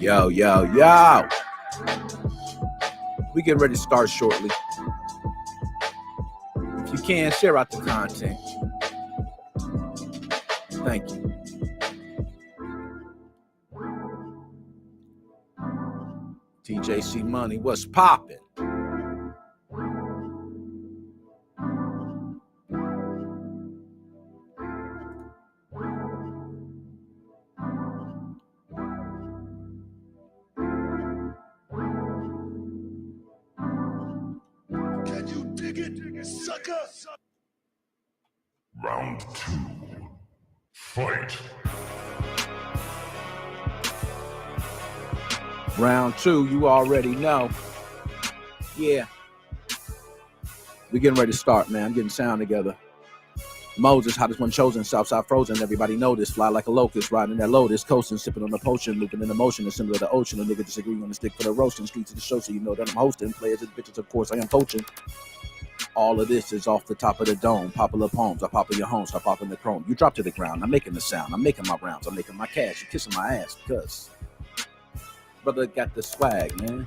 Yo, yo, yo. We getting ready to start shortly. If you can, share out the content. Thank you. TJC Money, what's poppin'? Can you dig it, sucker? Round 2. Fight. Round 2, you already know. Yeah. We getting ready to start, man. I'm getting sound together. Moses, hottest one chosen, Southside frozen. Everybody know this. Fly like a locust, riding that lotus, coasting, sipping on the potion, looping in the motion, the symbol of the ocean. A nigga disagree on the stick for the roasting. Streets of the show, so you know that I'm hosting. Players and bitches, of course, I am poaching. All of this is off the top of the dome. Popular poems, I pop in your home, start popping the chrome. You drop to the ground, I'm making the sound. I'm making my rounds, I'm making my cash. You kissing my ass because brother got the swag, man.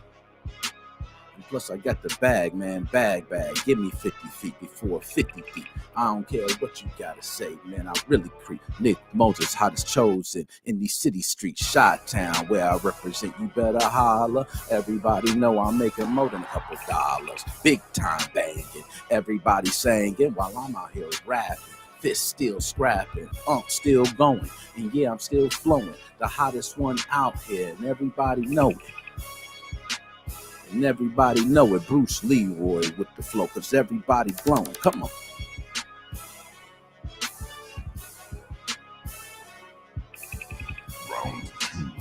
And plus, I got the bag, man. Bag. Give me 50 feet before 50 feet. I don't care what you gotta say, man. I really creep. Nick Moses, hottest chosen in these city streets, Chi-Town, where I represent. You better holler. Everybody know I'm making more than a couple dollars. Big time banging. Everybody singing while I'm out here rapping. Fist still scrapping, still going. And yeah, I'm still flowing. The hottest one out here, and everybody know it. And everybody know it. Bruce Leroy with the flow, cause everybody blowing. Come on. Round 2.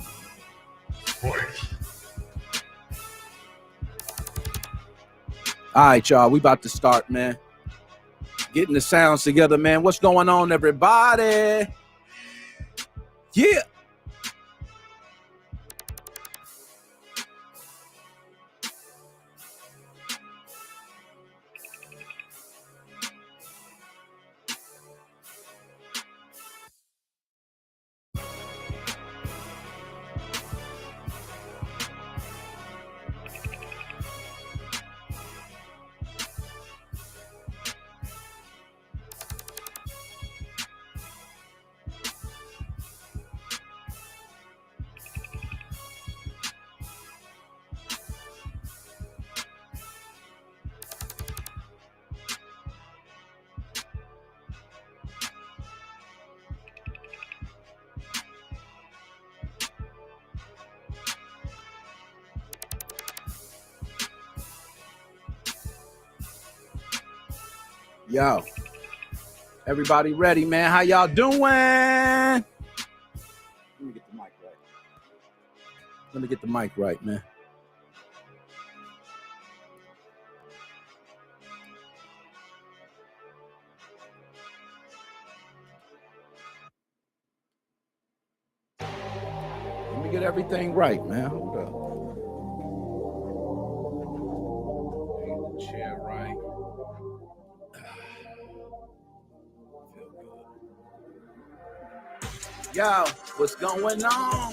Fight. All right, y'all, we about to start, man. Getting the sounds together, man. What's going on, everybody? Yeah. Yo, everybody ready, man? How y'all doing? Let me get the mic right. Let me get the mic right, man. Let me get everything right, man. Hold up. Get the chair right. Yo, what's going on?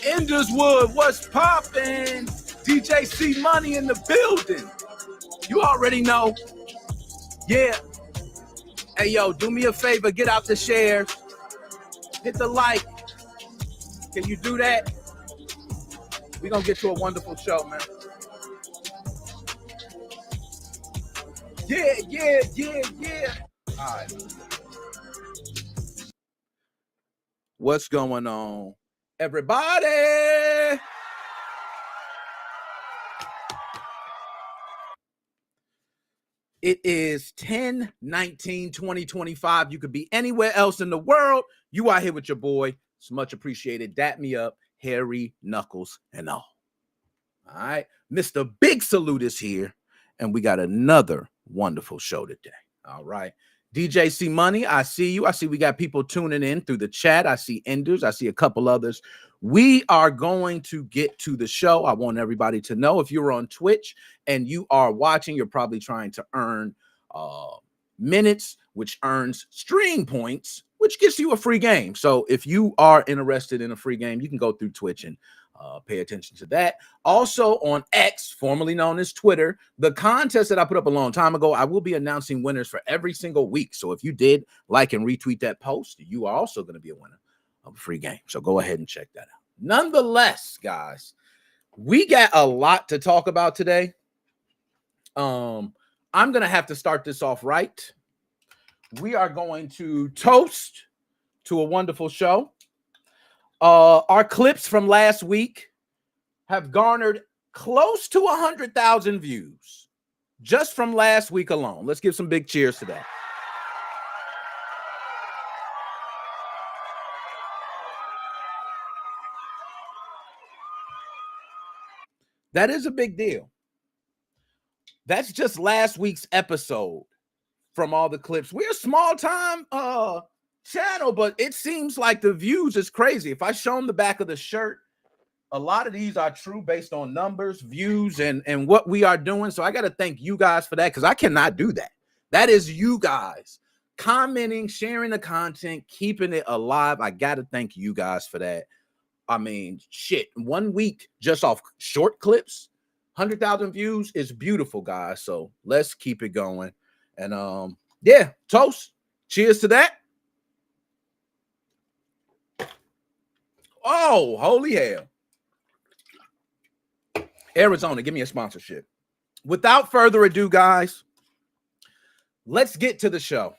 Enderswood, what's poppin'? DJ C Money in the building. You already know. Yeah. Hey, yo, do me a favor. Get out the share. Hit the like. Can you do that? We're going to get to a wonderful show, man. Yeah. All right. What's going on, everybody? It is 10/19/2025. You could be anywhere else in the world. You are here with your boy. It's much appreciated. Dap me up, hairy knuckles and all. All right. Mr. Big Salute is here, and we got another wonderful show today. All right. DJ C Money, I see you. I see we got people tuning in through the chat. I see Enders. I see a couple others. We are going to get to the show. I want everybody to know if you're on Twitch and you are watching, you're probably trying to earn minutes, which earns stream points, which gets you a free game. So if you are interested in a free game, you can go through Twitch and Pay attention to that. Also on X, formerly known as Twitter, the contest that I put up a long time ago, I will be announcing winners for every single week. So if you did like and retweet that post, you are also going to be a winner of a free game. So go ahead and check that out. Nonetheless, guys, we got a lot to talk about today. I'm going to have to start this off right. We are going to toast to a wonderful show. Our clips from last week have garnered close to 100,000 views just from last week alone. Let's give some big cheers to that. That is a big deal. That's just last week's episode from all the clips. We're a small time channel, but it seems like the views is crazy. If I show them the back of the shirt, a lot of these are true based on numbers, views, and what we are doing. So I got to thank you guys for that, because I cannot do that. That is you guys commenting, sharing the content, keeping it alive. I got to thank you guys for that. I mean, shit, 1 week just off short clips, 100,000 views is beautiful, guys. So let's keep it going. And yeah, toast. Cheers to that. Oh, holy hell. Arizona, give me a sponsorship. Without further ado, guys, let's get to the show.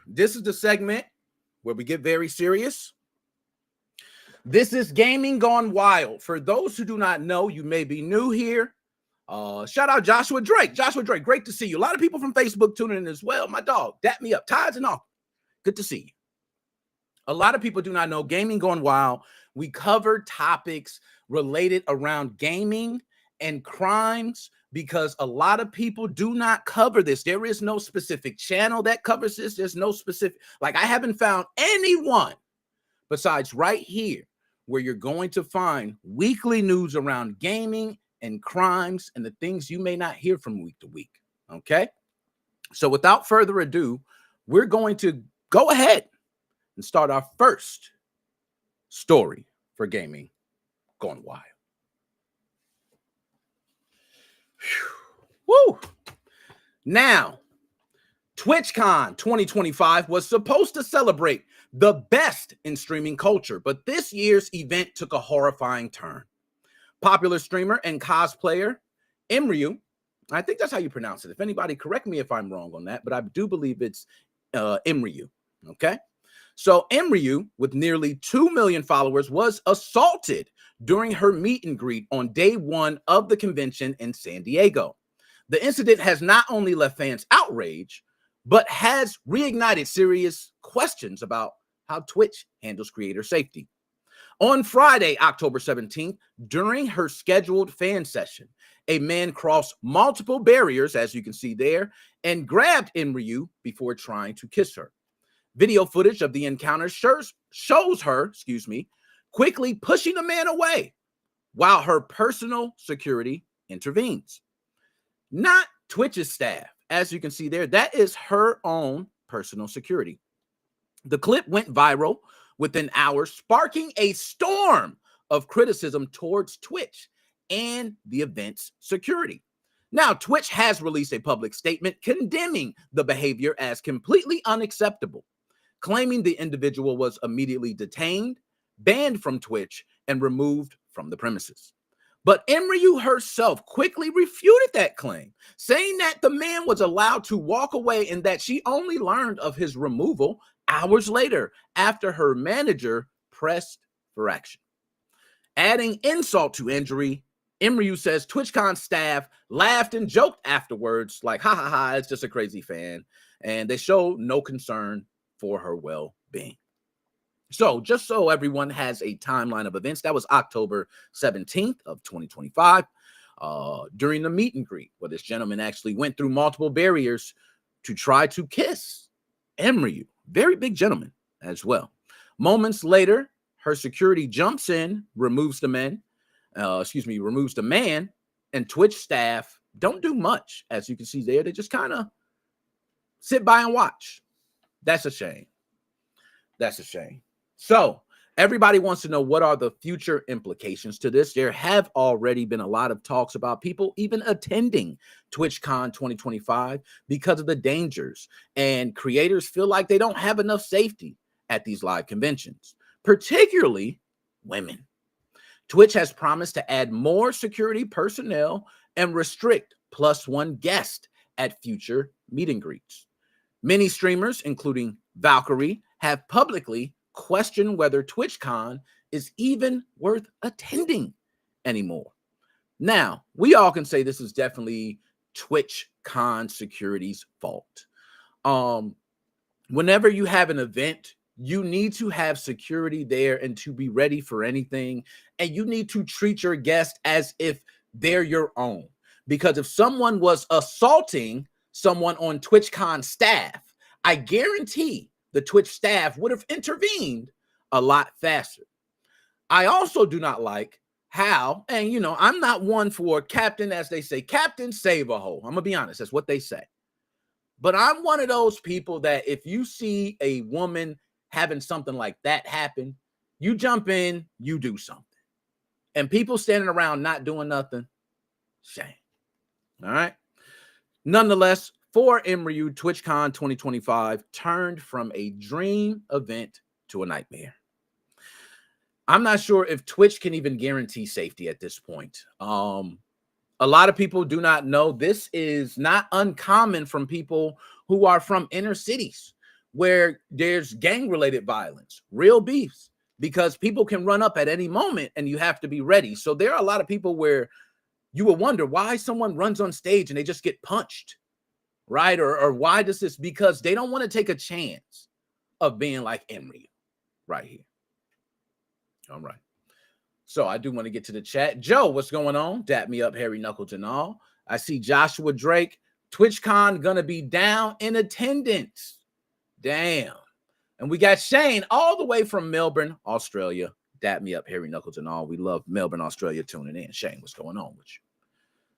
This is the segment where we get very serious. This is Gaming Gone Wild. For those who do not know, you may be new here. Shout out Joshua Drake. Joshua Drake, great to see you. A lot of people from Facebook tuning in as well. My dog, dap me up. Tides and all. Good to see you. A lot of people do not know Gaming Gone Wild. We cover topics related around gaming and crimes, because a lot of people do not cover this. There is no specific channel that covers this. There's no specific, like I haven't found anyone besides right here where you're going to find weekly news around gaming and crimes and the things you may not hear from week to week. Okay. So without further ado, we're going to go ahead and start our first story for Gaming Gone Wild. Woo! Now, TwitchCon 2025 was supposed to celebrate the best in streaming culture, but this year's event took a horrifying turn. Popular streamer and cosplayer Emiru, I think that's how you pronounce it. If anybody, correct me if I'm wrong on that, but I do believe it's Emiru. Okay. So Emiru, with nearly 2 million followers, was assaulted during her meet and greet on day one of the convention in San Diego. The incident has not only left fans outraged, but has reignited serious questions about how Twitch handles creator safety. On Friday, October 17th, during her scheduled fan session, a man crossed multiple barriers, as you can see there, and grabbed Emiru before trying to kiss her. Video footage of the encounter shows her, quickly pushing the man away while her personal security intervenes. Not Twitch's staff. As you can see there, that is her own personal security. The clip went viral within hours, sparking a storm of criticism towards Twitch and the event's security. Now, Twitch has released a public statement condemning the behavior as completely unacceptable, claiming the individual was immediately detained, banned from Twitch, and removed from the premises. But Emiru herself quickly refuted that claim, saying that the man was allowed to walk away and that she only learned of his removal hours later after her manager pressed for action. Adding insult to injury, Emiru says TwitchCon staff laughed and joked afterwards, like, ha ha ha, it's just a crazy fan. And they showed no concern for her well-being. So just so everyone has a timeline of events, that was October 17th of 2025, during the meet and greet, where this gentleman actually went through multiple barriers to try to kiss Emiru. Very big gentleman as well. Moments later, her security jumps in, removes the man, and Twitch staff don't do much. As you can see there, they just kind of sit by and watch. That's a shame. That's a shame. So everybody wants to know, what are the future implications to this? There have already been a lot of talks about people even attending TwitchCon 2025 because of the dangers, and creators feel like they don't have enough safety at these live conventions, particularly women. Twitch has promised to add more security personnel and restrict +1 guest at future meet and greets. Many streamers, including Valkyrie, have publicly questioned whether TwitchCon is even worth attending anymore. Now, we all can say this is definitely TwitchCon security's fault. Whenever you have an event, you need to have security there and to be ready for anything. And you need to treat your guests as if they're your own. Because if someone was assaulting someone on TwitchCon staff, I guarantee the Twitch staff would have intervened a lot faster. I also do not like how, and I'm not one for captain, as they say, captain save a hole. I'm gonna be honest, that's what they say. But I'm one of those people that if you see a woman having something like that happen, you jump in, you do something. And people standing around not doing nothing, shame. All right. Nonetheless, for Emiru, TwitchCon 2025 turned from a dream event to a nightmare. I'm not sure if Twitch can even guarantee safety at this point. A lot of people do not know this is not uncommon from people who are from inner cities where there's gang-related violence, real beefs, because people can run up at any moment and you have to be ready. So there are a lot of people where you will wonder why someone runs on stage and they just get punched, right? Or why does this? Because they don't want to take a chance of being like Emiru right here. All right. So I do want to get to the chat. Joe, what's going on? Dap me up, Harry Knuckles and all. I see Joshua Drake. TwitchCon gonna be down in attendance. Damn. And we got Shane all the way from Melbourne, Australia. Dap me up, Harry Knuckles and all. We love Melbourne, Australia tuning in. Shane, what's going on with you?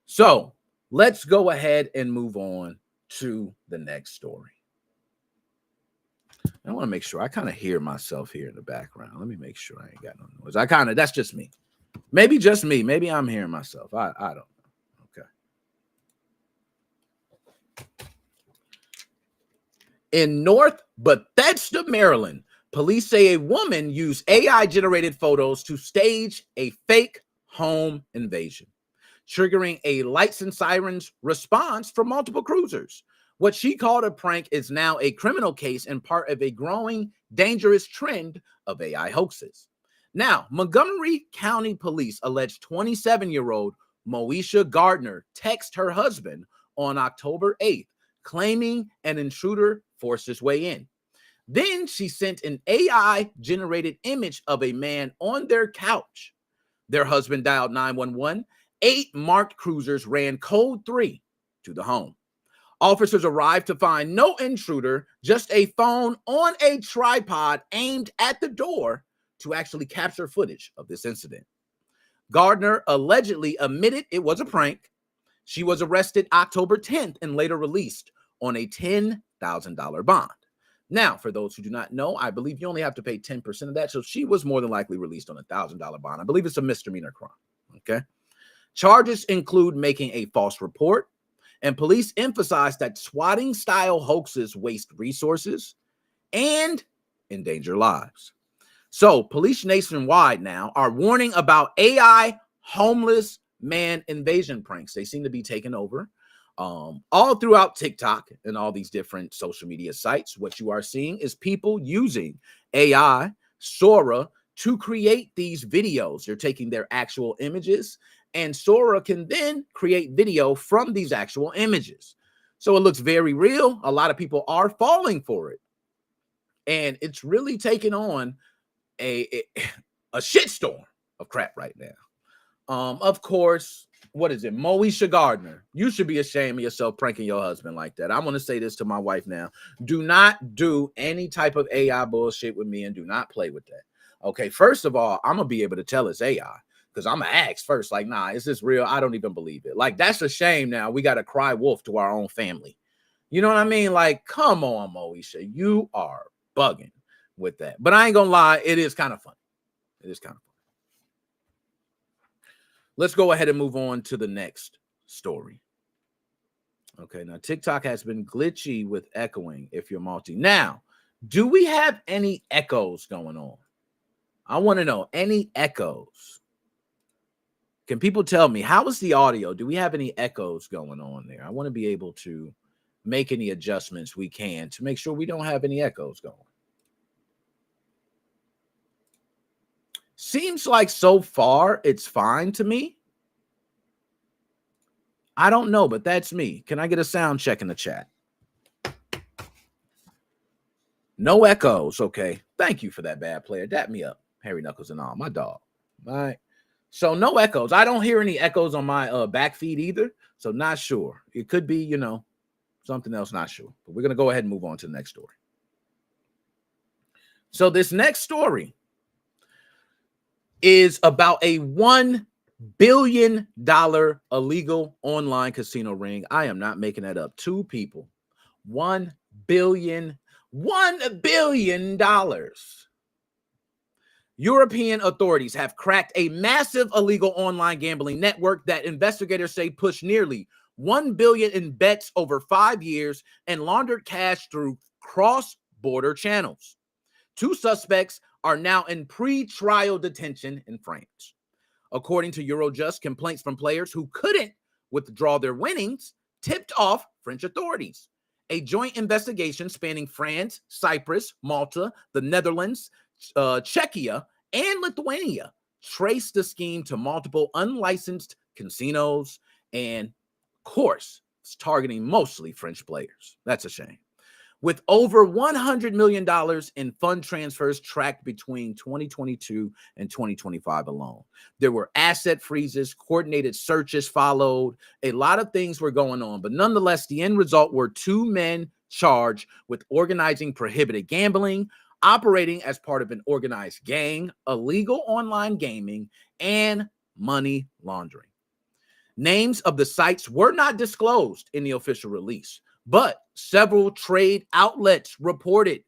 So let's go ahead and move on to the next story. I want to make sure I kind of hear myself here in the background. Let me make sure I ain't got no noise. That's just me. Maybe just me. Maybe I'm hearing myself. I don't know. Okay. In North Bethesda, Maryland, police say a woman used AI-generated photos to stage a fake home invasion, triggering a lights and sirens response from multiple cruisers. What she called a prank is now a criminal case and part of a growing, dangerous trend of AI hoaxes. Now, Montgomery County Police alleged 27-year-old Moesha Gardner texted her husband on October 8th, claiming an intruder forced his way in. Then she sent an AI-generated image of a man on their couch. Their husband dialed 911. 8 marked cruisers ran code 3 to the home. Officers arrived to find no intruder, just a phone on a tripod aimed at the door to actually capture footage of this incident. Gardner allegedly admitted it was a prank. She was arrested October 10th and later released on a $10,000 bond. Now, for those who do not know, I believe you only have to pay 10% of that. So she was more than likely released on a $1,000 bond. I believe it's a misdemeanor crime. Okay. Charges include making a false report, and police emphasize that swatting-style hoaxes waste resources and endanger lives. So police nationwide now are warning about AI homeless man invasion pranks. They seem to be taking over all throughout TikTok and all these different social media sites. What you are seeing is people using AI, Sora, to create these videos. They're taking their actual images, and Sora can then create video from these actual images. So it looks very real. A lot of people are falling for it. And it's really taking on a shitstorm of crap right now. Of course, what is it? Moesha Gardner. You should be ashamed of yourself pranking your husband like that. I'm going to say this to my wife now. Do not do any type of AI bullshit with me and do not play with that. Okay, first of all, I'm going to be able to tell it's AI. Because I'm going to ask first, like, nah, is this real? I don't even believe it. Like, that's a shame now. We got to cry wolf to our own family. You know what I mean? Like, come on, Moesha. You are bugging. with that. But I ain't gonna lie, it is kind of funny. It is kind of funny. Let's go ahead and move on to the next story. Okay, now TikTok has been glitchy with echoing if you're multi. Now, do we have any echoes going on? I want to know any echoes. Can people tell me how is the audio? Do we have any echoes going on there? I want to be able to make any adjustments we can to make sure we don't have any echoes going. Seems like so far it's fine to me. I don't know, but that's me. Can I get a sound check in the chat? No echoes. Okay. Thank you for that, bad player. Dap me up. Harry Knuckles and all. My dog. All right. So no echoes. I don't hear any echoes on my back feed either. So not sure. It could be, something else. Not sure. But we're going to go ahead and move on to the next story. So this next story is about a $1 billion illegal online casino ring. I am not making that up. Two people. $1 billion. $1 billion. European authorities have cracked a massive illegal online gambling network that investigators say pushed nearly $1 billion in bets over 5 years and laundered cash through cross-border channels. Two suspects are now in pre-trial detention in France. According to Eurojust, complaints from players who couldn't withdraw their winnings tipped off French authorities. A joint investigation spanning France, Cyprus, Malta, the Netherlands, Czechia, and Lithuania traced the scheme to multiple unlicensed casinos, and of course, it's targeting mostly French players. That's a shame. With over $100 million in fund transfers tracked between 2022 and 2025 alone. There were asset freezes, coordinated searches followed. A lot of things were going on, but nonetheless, the end result were two men charged with organizing prohibited gambling, operating as part of an organized gang, illegal online gaming, and money laundering. Names of the sites were not disclosed in the official release, but several trade outlets reported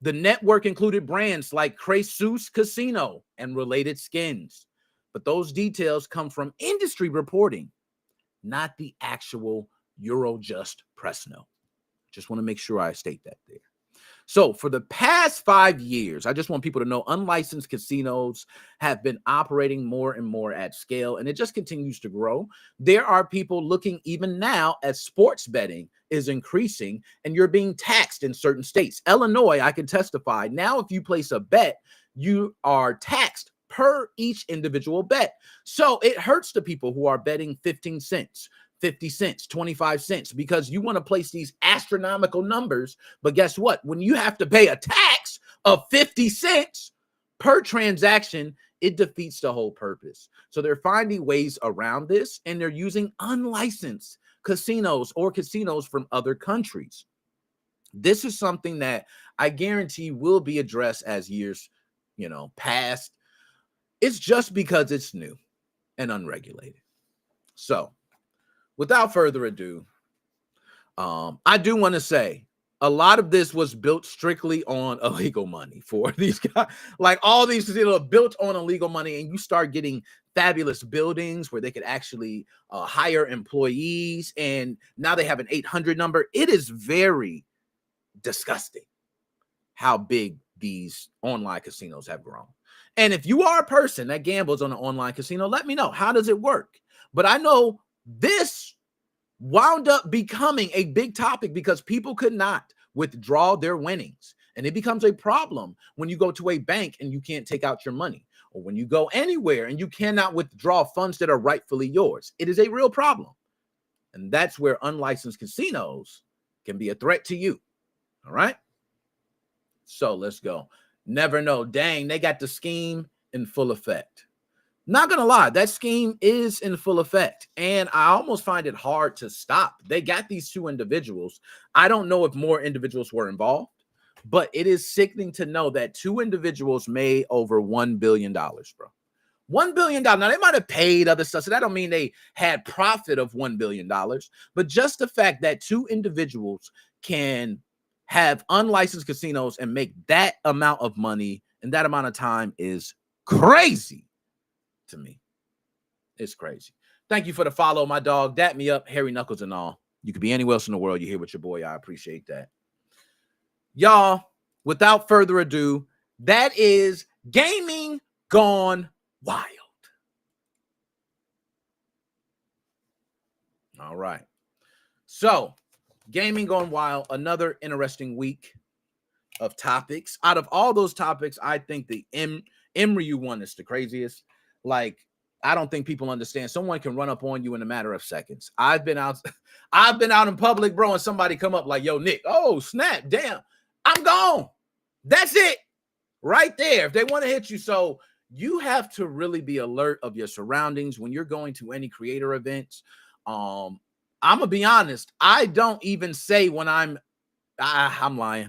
the network included brands like Cresus Casino and related skins. But those details come from industry reporting, not the actual Eurojust press note. Just want to make sure I state that there. So for the past 5 years, I just want people to know unlicensed casinos have been operating more and more at scale, and it just continues to grow. There are people looking even now as sports betting is increasing, and you're being taxed in certain states. Illinois, I can testify. Now, if you place a bet, you are taxed per each individual bet. So it hurts the people who are betting 15 cents. 50 cents, 25 cents, because you want to place these astronomical numbers. But guess what? When you have to pay a tax of 50 cents per transaction, it defeats the whole purpose. So they're finding ways around this, and they're using unlicensed casinos or casinos from other countries. This is something that I guarantee will be addressed as years, pass. It's just because it's new and unregulated. So, without further ado, I do want to say a lot of this was built strictly on illegal money for these guys. Like all these are built on illegal money, and you start getting fabulous buildings where they could actually hire employees, and now they have an 800 number. It is very disgusting how big these online casinos have grown. And if you are a person that gambles on an online casino, let me know. How does it work? But I know this wound up becoming a big topic because people could not withdraw their winnings. And it becomes a problem when you go to a bank and you can't take out your money, or when you go anywhere and you cannot withdraw funds that are rightfully yours. It is a real problem. And that's where unlicensed casinos can be a threat to you. All right. So let's go. Never know. Dang, they got the scheme in full effect. Not gonna lie, that scheme is in full effect, and I almost find it hard to stop. They got these two individuals. I don't know if more individuals were involved, but it is sickening to know that two individuals made over $1 billion, bro. $1 billion. Now, they might have paid other stuff, so that don't mean they had profit of $1 billion, but just the fact that two individuals can have unlicensed casinos and make that amount of money in that amount of time is crazy to me. It's crazy. Thank you for the follow, my dog. Dap me up, hairy knuckles and all. You could be anywhere else in the world. You're here with your boy. I appreciate that. Y'all, without further ado, that is gaming gone wild. All right. So, gaming gone wild, another interesting week of topics. Out of all those topics, I think the Emiru one is the craziest. Like, I don't think people understand. Someone can run up on you in a matter of seconds. I've been out in public, bro, and somebody come up like, yo, Nick, oh, snap, damn, I'm gone. That's it. Right there. If they want to hit you. So you have to really be alert of your surroundings when you're going to any creator events. I'm gonna be honest. I don't even say when I'm lying.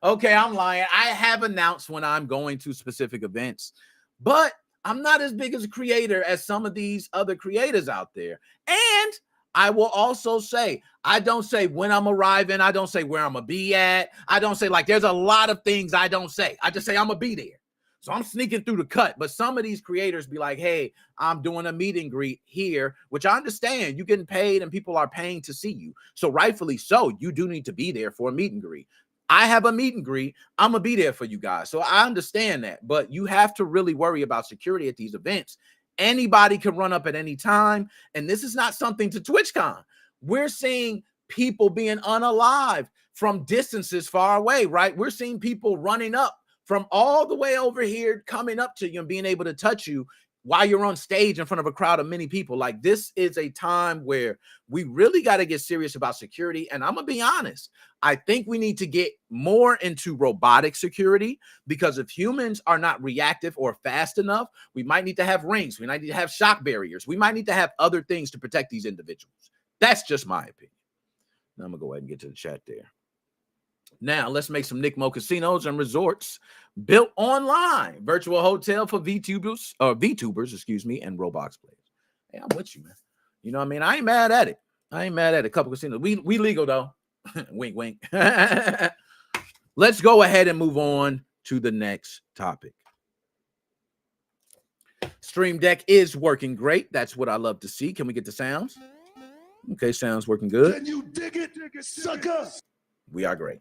Okay, I'm lying. I have announced when I'm going to specific events, but I'm not as big as a creator as some of these other creators out there. And I will also say, I don't say when I'm arriving. I don't say where I'm gonna be at. I don't say, like, there's a lot of things I don't say. I just say I'm gonna be there. So I'm sneaking through the cut. But some of these creators be like, hey, I'm doing a meet and greet here, which I understand. You're getting paid and people are paying to see you. So rightfully so, you do need to be there for a meet and greet. I have a meet and greet. I'm going to be there for you guys. So I understand that. But you have to really worry about security at these events. Anybody can run up at any time. And this is not something to TwitchCon. We're seeing people being unalived from distances far away, right? We're seeing people running up from all the way over here, coming up to you and being able to touch you while you're on stage in front of a crowd of many people. Like, this is a time where we really got to get serious about security. And I'm going to be honest, I think we need to get more into robotic security, because if humans are not reactive or fast enough, we might need to have rings. We might need to have shock barriers. We might need to have other things to protect these individuals. That's just my opinion. Now I'm going to go ahead and get to the chat there. Now, let's make some Nick Mo casinos and resorts built online. Virtual hotel for VTubers, and Roblox players. Hey, I'm with you, man. You know what I mean? I ain't mad at it. A couple casinos. We legal, though. Wink, wink. Let's go ahead and move on to the next topic. Stream Deck is working great. That's what I love to see. Can we get the sounds? Okay, sounds working good. Can you dig it, sucker? We are great.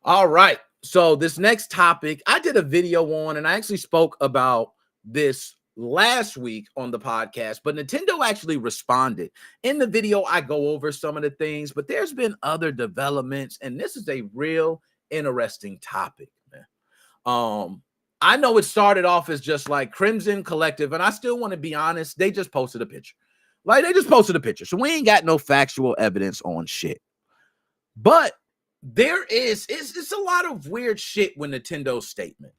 All right. So this next topic, I did a video on, and I actually spoke about this last week on the podcast, but Nintendo actually responded. In the video, I go over some of the things, but there's been other developments, and this is a real interesting topic, man. I know it started off as just like Crimson Collective, and I still want to be honest, they just posted a picture. So we ain't got no factual evidence on shit. But it's a lot of weird shit with Nintendo's statement.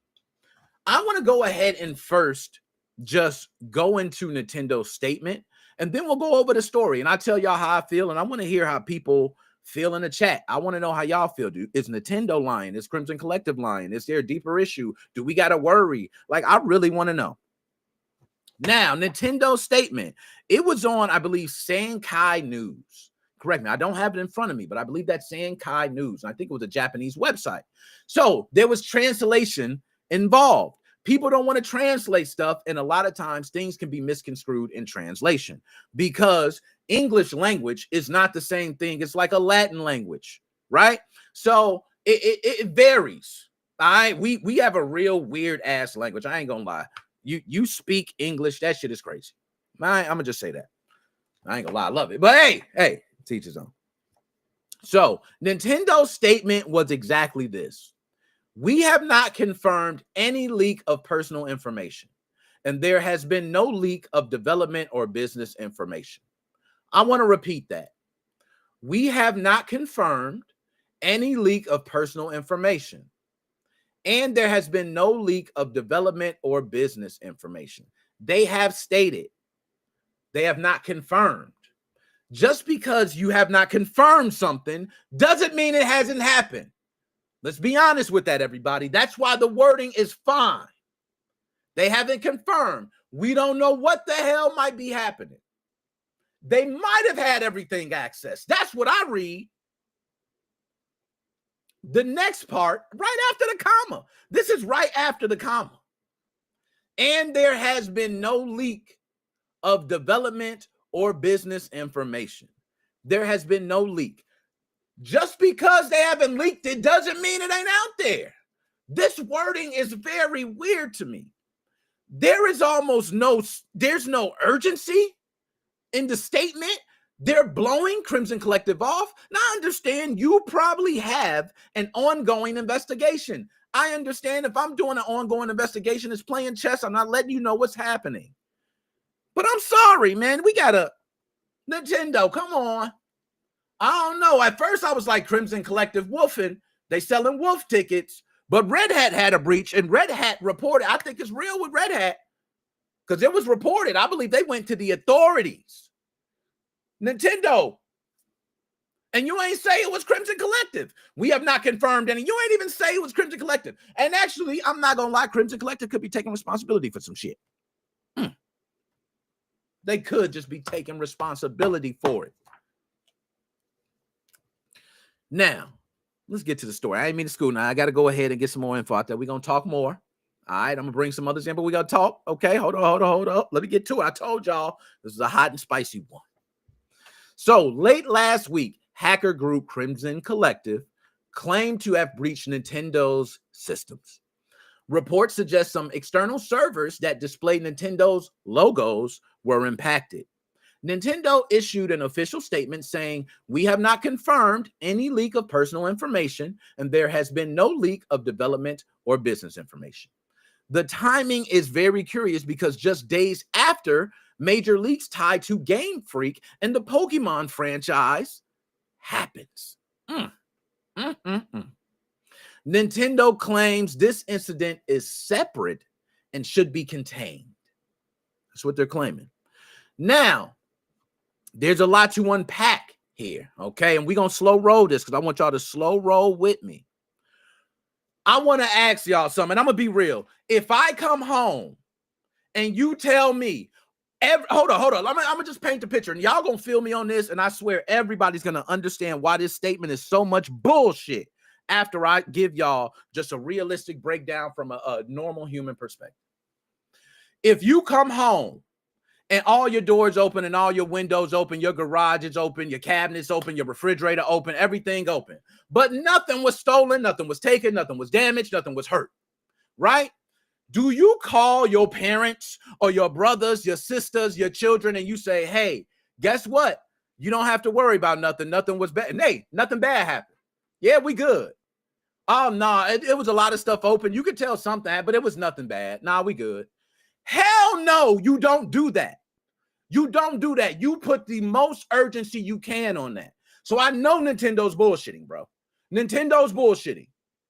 I want to go ahead and first just go into Nintendo's statement, and then we'll go over the story, and I'll tell y'all how I feel, and I want to hear how people feel in the chat. I want to know how y'all feel. Is Nintendo lying? Is Crimson Collective lying? Is there a deeper issue? Do we got to worry? Like, I really want to know. Now, Nintendo's statement, it was on, I believe, Sankai News. Correct me, I don't have it in front of me, but I believe that's Sankai News. I think it was a Japanese website. So there was translation involved. People don't want to translate stuff, and a lot of times things can be misconstrued in translation because English language is not the same thing. It's like a Latin language, right? So it varies. All right, we have a real weird ass language. I ain't gonna lie. You speak English, that shit is crazy. I'm gonna just say that. I ain't gonna lie, I love it. But hey. Teach his own. So Nintendo's statement was exactly this. We have not confirmed any leak of personal information, and there has been no leak of development or business information. I want to repeat that. We have not confirmed any leak of personal information, and there has been no leak of development or business information. They have stated. They have not confirmed. Just because you have not confirmed something doesn't mean it hasn't happened. Let's be honest with that, everybody. That's why the wording is fine. They haven't confirmed. We don't know what the hell might be happening. They might have had everything accessed. That's what I read. The next part, right after the comma. This is right after the comma. And there has been no leak of development or business information. There has been no leak. Just because they haven't leaked it doesn't mean it ain't out there. This wording is very weird to me. There's no urgency in the statement. They're blowing Crimson Collective off. Now, I understand you probably have an ongoing investigation. I understand if I'm doing an ongoing investigation, it's playing chess. I'm not letting you know what's happening. But I'm sorry, man. We got a Nintendo. Come on. I don't know. At first, I was like Crimson Collective wolfing. They selling wolf tickets. But Red Hat had a breach, and Red Hat reported. I think it's real with Red Hat because it was reported. I believe they went to the authorities. Nintendo. And you ain't say it was Crimson Collective. We have not confirmed any. You ain't even say it was Crimson Collective. And actually, I'm not going to lie, Crimson Collective could be taking responsibility for some shit. They could just be taking responsibility for it. Now, let's get to the story. I ain't mean to school now. I got to go ahead and get some more info out there. We're going to talk more. All right, I'm going to bring some others in, but we got to talk. Okay, hold on. Let me get to it. I told y'all this is a hot and spicy one. So, late last week, hacker group Crimson Collective claimed to have breached Nintendo's systems. Reports suggest some external servers that display Nintendo's logos were impacted. Nintendo issued an official statement saying, "We have not confirmed any leak of personal information, and there has been no leak of development or business information." The timing is very curious because just days after major leaks tied to Game Freak and the Pokemon franchise happens. Nintendo claims this incident is separate and should be contained. That's what they're claiming. Now, there's a lot to unpack here, okay? And we're going to slow roll this because I want y'all to slow roll with me. I want to ask y'all something. I'm going to be real. If I come home and you tell me, hold on. I'm going to just paint the picture and y'all going to feel me on this. And I swear everybody's going to understand why this statement is so much bullshit after I give y'all just a realistic breakdown from a normal human perspective. If you come home and all your doors open and all your windows open, your garage is open, your cabinets open, your refrigerator open, everything open, but nothing was stolen, nothing was taken, nothing was damaged, nothing was hurt, right? Do you call your parents or your brothers, your sisters, your children, and you say, "Hey, guess what? You don't have to worry about nothing. Nothing was bad. Hey, nothing bad happened. Yeah, we good." Oh, no, it was a lot of stuff open. You could tell something, but it was nothing bad. Nah, we good. Hell no, you don't do that. You don't do that. You put the most urgency you can on that. So I know Nintendo's bullshitting, bro. Nintendo's bullshitting.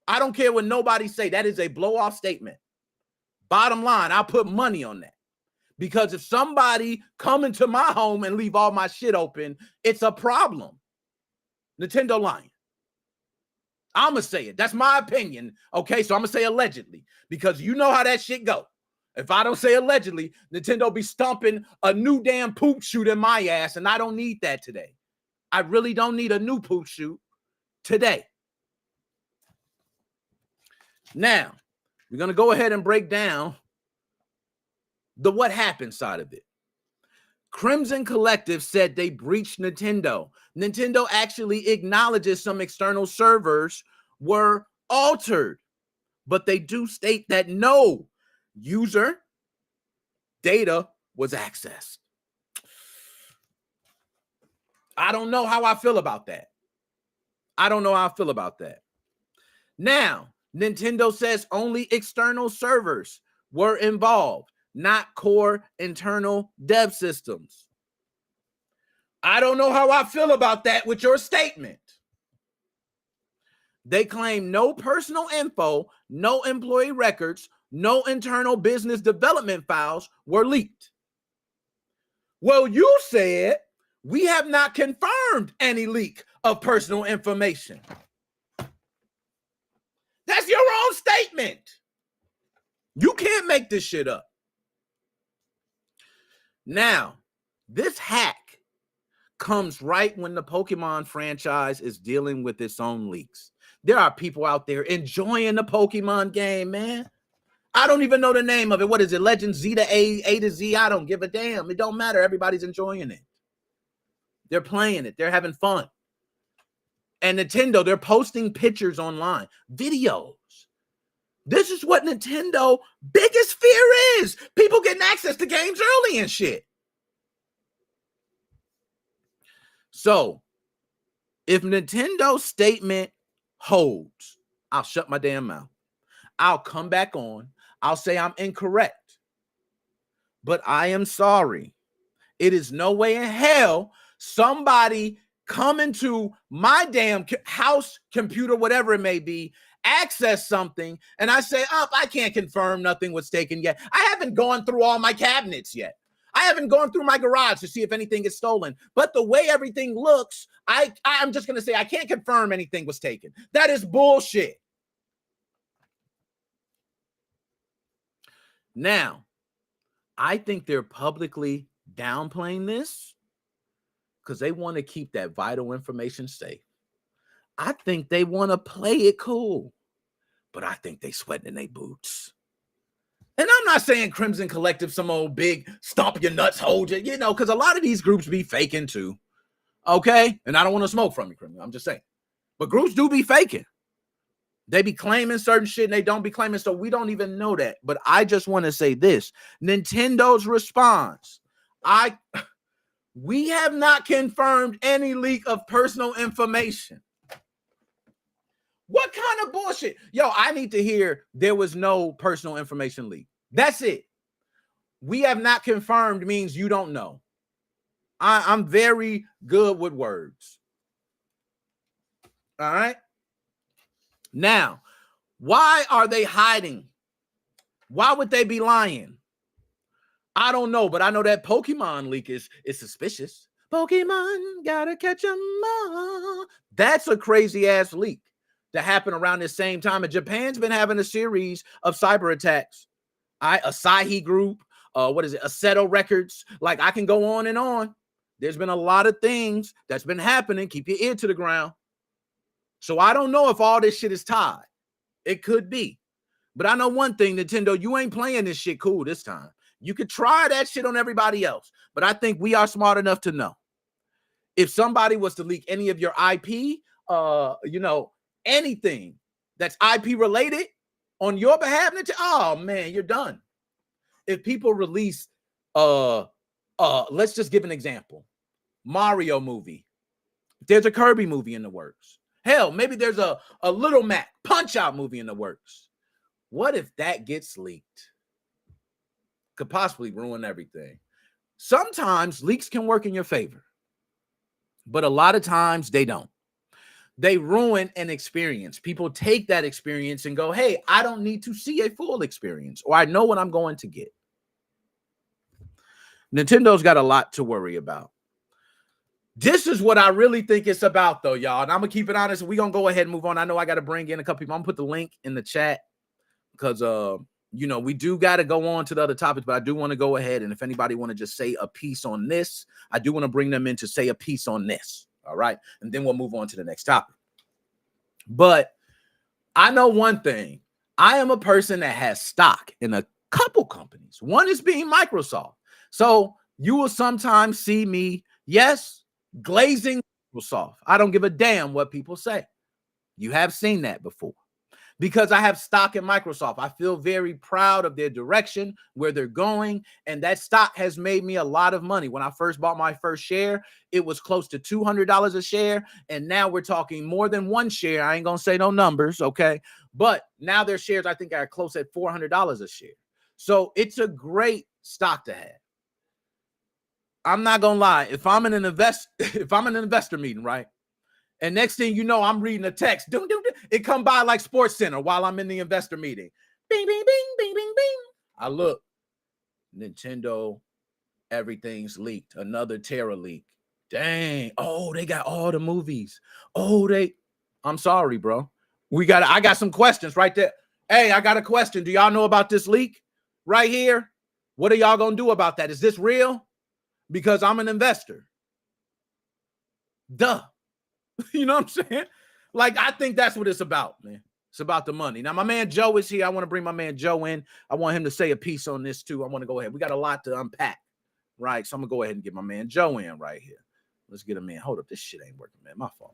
I don't care what nobody say. That is a blow-off statement. Bottom line, I'll put money on that. Because if somebody come into my home and leave all my shit open, it's a problem. Nintendo lying. I'm going to say it. That's my opinion. Okay, so I'm going to say allegedly. Because you know how that shit go. If I don't say allegedly, Nintendo be stomping a new damn poop shoot in my ass, and I don't need that today. I really don't need a new poop shoot today. Now, we're going to go ahead and break down the what happened side of it. Crimson Collective said they breached Nintendo. Nintendo actually acknowledges some external servers were altered, but they do state that no user data was accessed. I don't know how I feel about that. Now, Nintendo says only external servers were involved, not core internal dev systems. I don't know how I feel about that with your statement. They claim no personal info, no employee records, no internal business development files were leaked. Well, you said we have not confirmed any leak of personal information. That's your own statement. You can't make this shit up. Now, this hack comes right when the Pokemon franchise is dealing with its own leaks. There are people out there enjoying the Pokemon game, man. I don't even know the name of it. What is it? Legend Z to A to Z? I don't give a damn. It don't matter. Everybody's enjoying it. They're playing it. They're having fun. And Nintendo, they're posting pictures online, videos. This is what Nintendo biggest fear is. People getting access to games early and shit. So, if Nintendo's statement holds, I'll shut my damn mouth. I'll come back on. I'll say I'm incorrect. But I am sorry. It is no way in hell somebody come into my damn house, computer, whatever it may be, access something, and I say, I can't confirm nothing was taken yet. I haven't gone through all my cabinets yet. I haven't gone through my garage to see if anything is stolen. But the way everything looks, I'm just going to say I can't confirm anything was taken. That is bullshit. Now, I think they're publicly downplaying this because they want to keep that vital information safe. I think they want to play it cool, but I think they sweating in their boots. And I'm not saying Crimson Collective, some old big stomp your nuts, hold you, because a lot of these groups be faking too. Okay? And I don't want to smoke from you, Crimson. I'm just saying. But groups do be faking. They be claiming certain shit and they don't be claiming, so we don't even know that. But I just want to say this. Nintendo's response. We have not confirmed any leak of personal information. What kind of bullshit? Yo, I need to hear there was no personal information leak. That's it. We have not confirmed means you don't know. I'm very good with words. All right. Now, why are they hiding? Why would they be lying? I don't know, but I know that Pokemon leak is suspicious. Pokemon, gotta catch 'em all. That's a crazy ass leak that happened around the same time. And Japan's been having a series of cyber attacks. Asahi Group, Aceto Records. Like, I can go on and on. There's been a lot of things that's been happening. Keep your ear to the ground. So I don't know if all this shit is tied. It could be. But I know one thing, Nintendo, you ain't playing this shit cool this time. You could try that shit on everybody else. But I think we are smart enough to know. If somebody was to leak any of your IP, anything that's IP related on your behalf, oh man, you're done. If people release, let's just give an example. Mario movie. There's a Kirby movie in the works. Hell, maybe there's a Little Mac Punch-Out movie in the works. What if that gets leaked? Could possibly ruin everything. Sometimes leaks can work in your favor, but a lot of times they don't. They ruin an experience. People take that experience and go, hey, I don't need to see a full experience, or I know what I'm going to get. Nintendo's got a lot to worry about. This is what I really think it's about, though, y'all. And I'm going to keep it honest. We're going to go ahead and move on. I know I got to bring in a couple people. I'm going to put the link in the chat because, we do got to go on to the other topics, but I do want to go ahead. And if anybody want to just say a piece on this, I do want to bring them in to say a piece on this. All right. And then we'll move on to the next topic. But I know one thing. I am a person that has stock in a couple companies. One is being Microsoft. So you will sometimes see me, yes, glazing Microsoft. I don't give a damn what people say. You have seen that before. Because I have stock in Microsoft. I feel very proud of their direction, where they're going, and that stock has made me a lot of money. When I first bought my first share, it was close to $200 a share, and now we're talking more than one share. I ain't going to say no numbers, okay? But now their shares, I think, are close at $400 a share. So it's a great stock to have. I'm not going to lie. If I'm in an investor meeting, right? And next thing you know, I'm reading a text. It come by like Sports Center while I'm in the investor meeting. Bing, bing, bing, bing, bing, bing. I look. Nintendo, everything's leaked. Another Terra leak. Dang. Oh, they got all the movies. I'm sorry, bro. I got some questions right there. Hey, I got a question. Do y'all know about this leak right here? What are y'all going to do about that? Is this real? Because I'm an investor. Duh. You know what I'm saying? Like, I think that's what it's about, man. It's about the money. Now, my man Joe is here. I want to bring my man Joe in. I want him to say a piece on this too. I want to go ahead. We got a lot to unpack, right? So I'm gonna go ahead and get my man Joe in right here. Let's get him in. Hold up, this shit ain't working, man. My fault.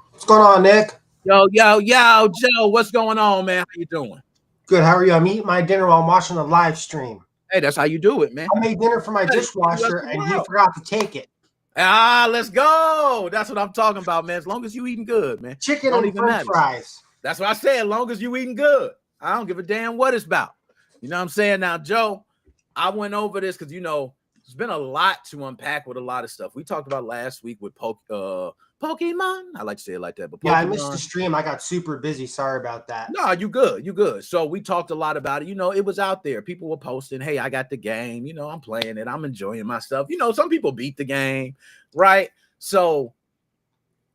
What's going on, Nick? Yo, Joe, what's going on, man? How you doing? Good. How are you? I'm eating my dinner while I'm watching the live stream. Hey, that's how you do it, man. I made dinner for my dishwasher, and he forgot to take it. Let's go. That's what I'm talking about, man. As long as you eating good, man. Chicken and French fries. That's what I said. As long as you eating good, I don't give a damn what it's about. You know what I'm saying? Now, Joe, I went over this because, there's been a lot to unpack with a lot of stuff. We talked about last week with Pokemon. I like to say it like that. But yeah, I missed the stream. I got super busy. Sorry about that. No, you good. You good. So we talked a lot about it. It was out there. People were posting, hey, I got the game. I'm playing it. I'm enjoying myself. Some people beat the game, right? So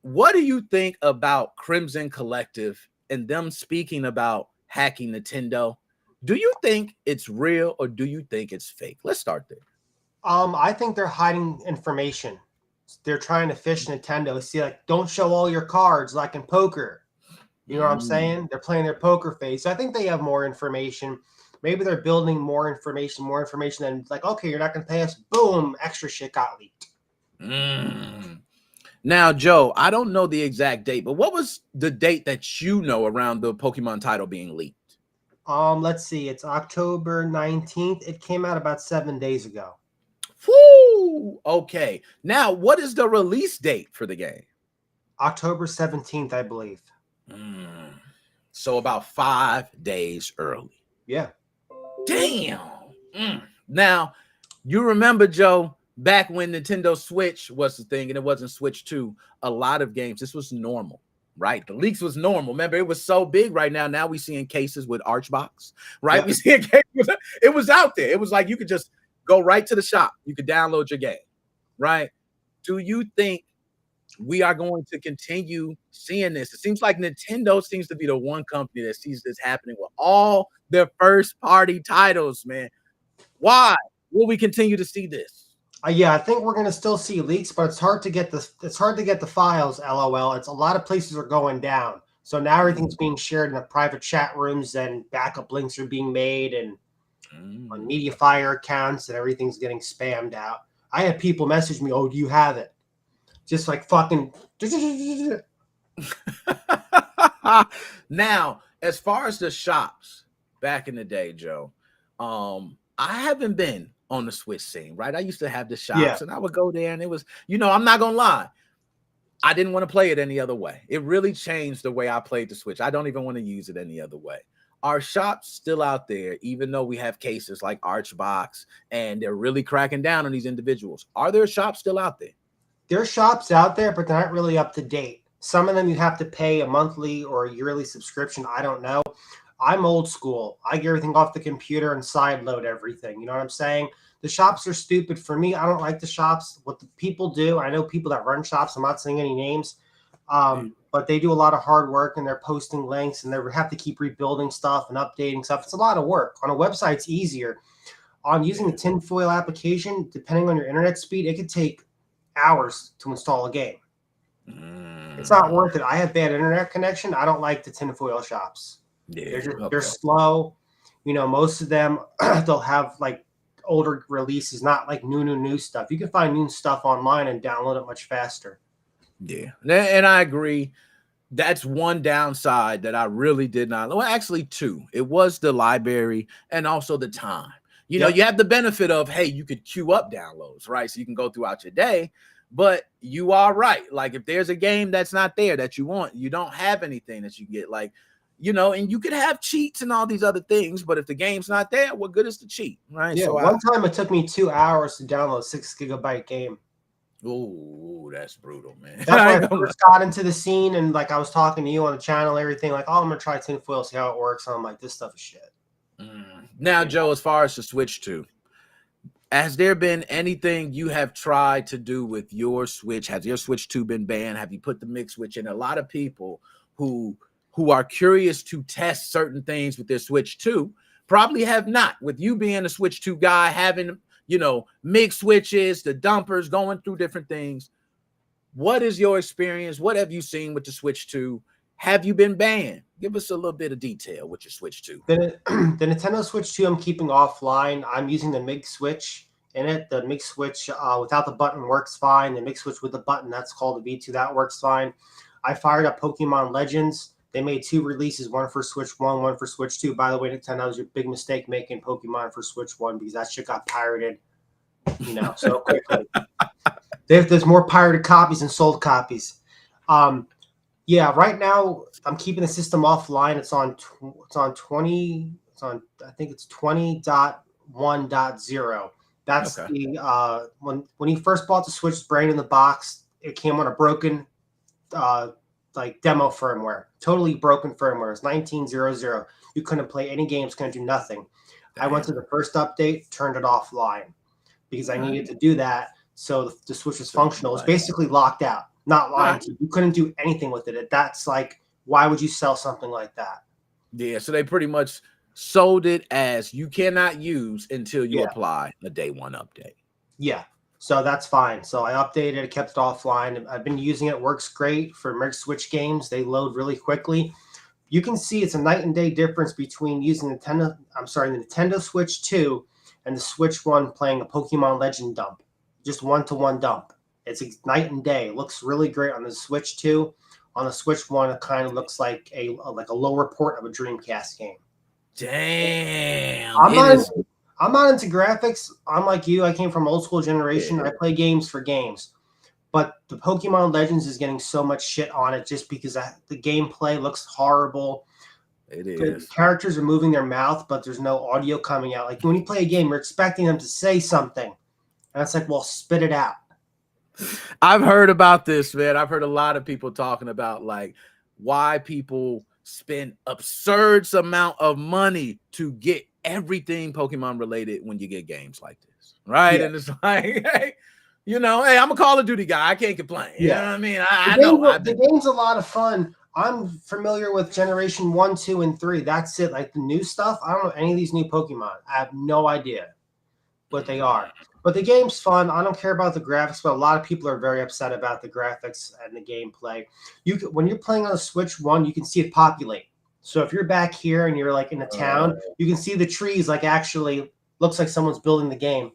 what do you think about Crimson Collective and them speaking about hacking Nintendo? Do you think it's real or do you think it's fake? Let's start there. I think they're hiding information. They're trying to fish Nintendo. See, like, don't show all your cards like in poker. You know what I'm saying? They're playing their poker face. So I think they have more information. Maybe they're building more information than like, okay, you're not going to pay us. Boom, extra shit got leaked. Now, Joe, I don't know the exact date, but what was the date that around the Pokemon title being leaked? Let's see. It's October 19th. It came out about 7 days ago. Woo! Okay. Now, what is the release date for the game? October 17th, I believe. So about 5 days early. Yeah. Damn. Now, you remember, Joe, back when Nintendo Switch was the thing and it wasn't Switch 2, a lot of games, this was normal, right? The leaks was normal. Remember, it was so big right now. Now we seeing cases with Archbox, right? Yeah. We seeing cases. It was out there. It was like you could just go right to the shop. You could download your game, right? Do you think we are going to continue seeing this? It seems like Nintendo seems to be the one company that sees this happening with all their first-party titles, man. Why will we continue to see this? Yeah, I think we're going to still see leaks, but it's hard to get the files. LOL. It's a lot of places are going down. So now everything's being shared in the private chat rooms, and backup links are being made, and on Mediafire accounts, and everything's getting spammed out. I had people message me, "Oh, do you have it?" Just like fucking. Now, as far as the shops back in the day, Joe, I haven't been on the Switch scene, right? I used to have the shops, and I would go there, and it was, I'm not gonna lie, I didn't want to play it any other way. It really changed the way I played the Switch. I don't even want to use it any other way. Are shops still out there, even though we have cases like Archbox, and they're really cracking down on these individuals? Are there shops still out there? There's shops out there, but they're not really up to date. Some of them you have to pay a monthly or a yearly subscription. I don't know. I'm old school. I get everything off the computer and sideload everything. You know what I'm saying? The shops are stupid for me. I don't like the shops. What the people do, I know people that run shops. I'm not saying any names. But they do a lot of hard work, and they're posting links, and they have to keep rebuilding stuff and updating stuff. It's a lot of work. On a website, it's easier. On using the tinfoil application, depending on your internet speed, it could take hours to install a game. It's not worth it. I have bad internet connection. I don't like the tinfoil shops. Yeah, they're slow. Most of them they'll have like older releases, not like new stuff. You can find new stuff online and download it much faster. Yeah, and I agree. That's one downside that I really did not. Well, actually, two. It was the library and also the time. You have the benefit of, hey, you could queue up downloads, right? So you can go throughout your day. But you are right. Like, if there's a game that's not there that you want, you don't have anything that you get. Like, and you could have cheats and all these other things. But if the game's not there, what good is the cheat, right? Yeah. So one time it took me 2 hours to download a 6 gigabyte game. Oh, that's brutal, man. That's why I first got into the scene, and like I was talking to you on the channel, everything like, oh, I'm gonna try tinfoil, see how it works. And I'm like, this stuff is shit. Now, Joe, as far as the Switch 2, has there been anything you have tried to do with your Switch? Has your Switch 2 been banned? Have you put the mix switch in? A lot of people who are curious to test certain things with their Switch 2 probably have not. With you being a Switch 2 guy, having mix switches, the dumpers, going through different things. What is your experience? What have you seen with the Switch 2? Have you been banned? Give us a little bit of detail with your Switch 2. The Nintendo Switch 2 I'm keeping offline. I'm using the MIG Switch in it. The MIG Switch without the button works fine. The MIG Switch with the button, that's called the V2, that works fine. I fired up Pokemon Legends. They made 2 releases, one for Switch 1, one for Switch 2. By the way, Nintendo, that was your big mistake making Pokemon for Switch 1 because that shit got pirated, so quickly. There's more pirated copies than sold copies. Yeah, right now I'm keeping the system offline. It's on 20. I think it's 20.1.0. That's Okay. the when you first bought the Switch, it's brand in the box. It came on a broken like demo firmware, totally broken firmware. It's 19.0.0. You couldn't play any games, couldn't do nothing. I went to the first update, turned it offline because I needed to do that so the Switch was functional. It's basically locked out. Not lying to you. You couldn't do anything with it. That's like, why would you sell something like that? Yeah, so they pretty much sold it as you cannot use until you apply a day 1 update. Yeah, so that's fine. So I updated it, kept it offline. I've been using it. Works great for MIG Switch games. They load really quickly. You can see it's a night and day difference between using the Nintendo Switch 2 and the Switch 1 playing a Pokemon Legend dump. Just one-to-one dump. It's night and day. It looks really great on the Switch 2. On the Switch 1, it kind of looks like a lower port of a Dreamcast game. Damn. I'm not into graphics. I'm like you. I came from old school generation. I play games for games. But the Pokemon Legends is getting so much shit on it just because the gameplay looks horrible. It The is. characters are moving their mouth, but there's no audio coming out. Like when you play a game, you're expecting them to say something. And it's like, well, spit it out. I've heard about this, man. I've heard a lot of people talking about like why people spend absurd amount of money to get everything Pokemon related when you get games like this, right? Yeah. And it's like, hey, I'm a Call of Duty guy. I can't complain. You know what I mean? I know. The game's a lot of fun. I'm familiar with Generation 1, 2, and 3. That's it. Like the new stuff, I don't know any of these new Pokemon. I have no idea what they are. But the game's fun. I don't care about the graphics, but a lot of people are very upset about the graphics and the gameplay. When you're playing on a Switch 1, you can see it populate. So if you're back here and you're like in a town, you can see the trees like actually looks like someone's building the game.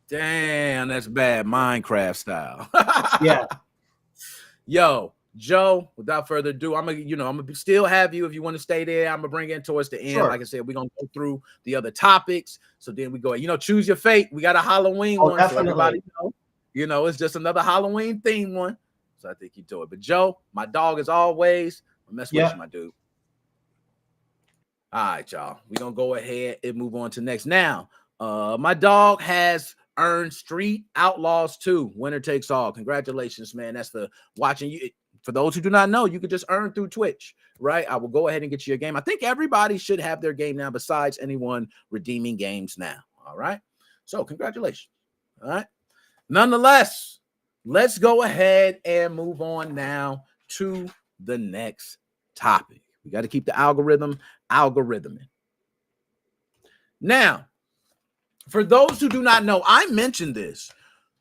Damn, that's bad. Minecraft style. Yeah. Yo, Joe, without further ado, I'm gonna still have you if you want to stay there. I'm gonna bring it towards the end. Sure. Like I said, we're gonna go through the other topics. So then we go, choose your fate. We got a Halloween one. Definitely. So everybody it's just another Halloween theme one. So I think you do it. But Joe, my dog as always, I mess with you, my dude. All right, y'all. We're gonna go ahead and move on to next. Now, my dog has earned Street Outlaws 2. Winner takes all. Congratulations, man. That's the watching you. For those who do not know, you could just earn through Twitch, right? I will go ahead and get you a game. I think everybody should have their game now besides anyone redeeming games now, all right? So congratulations, all right? Nonetheless, let's go ahead and move on now to the next topic. We got to keep the algorithming. Now, for those who do not know, I mentioned this,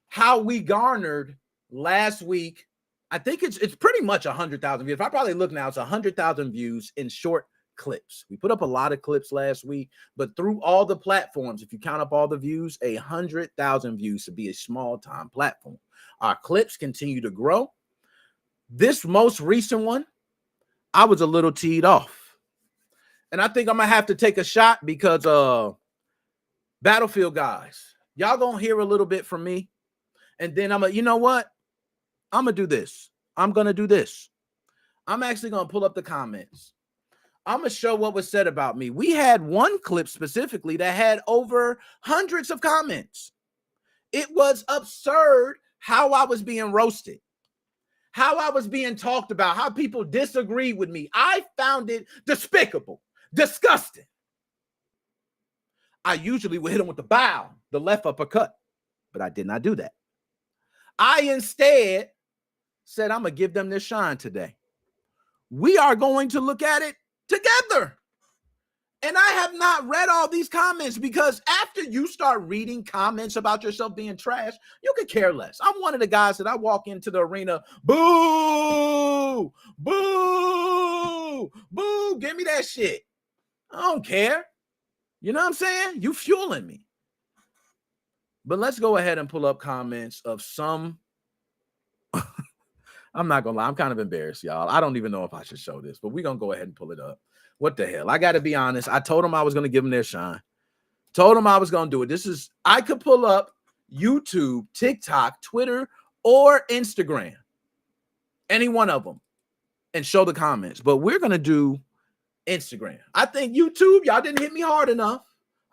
how we garnered last week. I think it's pretty much 100,000 views. If I probably look now, it's 100,000 views in short clips. We put up a lot of clips last week, but through all the platforms, if you count up all the views, 100,000 views to be a small time platform. Our clips continue to grow. This most recent one, I was a little teed off. And I think I'm going to have to take a shot because Battlefield guys, y'all going to hear a little bit from me. And then you know what? I'm going to do this. I'm going to do this. I'm actually going to pull up the comments. I'm going to show what was said about me. We had one clip specifically that had over hundreds of comments. It was absurd how I was being roasted, how I was being talked about, how people disagreed with me. I found it despicable, disgusting. I usually would hit them with the bow, the left uppercut, but I did not do that. I instead said, I'm going to give them their shine today. We are going to look at it together. And I have not read all these comments because after you start reading comments about yourself being trash, you could care less. I'm one of the guys that I walk into the arena, boo, boo, boo, give me that shit. I don't care. You know what I'm saying? You fueling me. But let's go ahead and pull up comments of some. I'm not gonna lie, I'm kind of embarrassed, y'all. I don't even know if I should show this, but we're gonna go ahead and pull it up. What the hell? I gotta be honest. I told them I was gonna give them their shine. Told them I was gonna do it. I could pull up YouTube, TikTok, Twitter, or Instagram, any one of them, and show the comments. But we're gonna do Instagram. I think YouTube, y'all didn't hit me hard enough.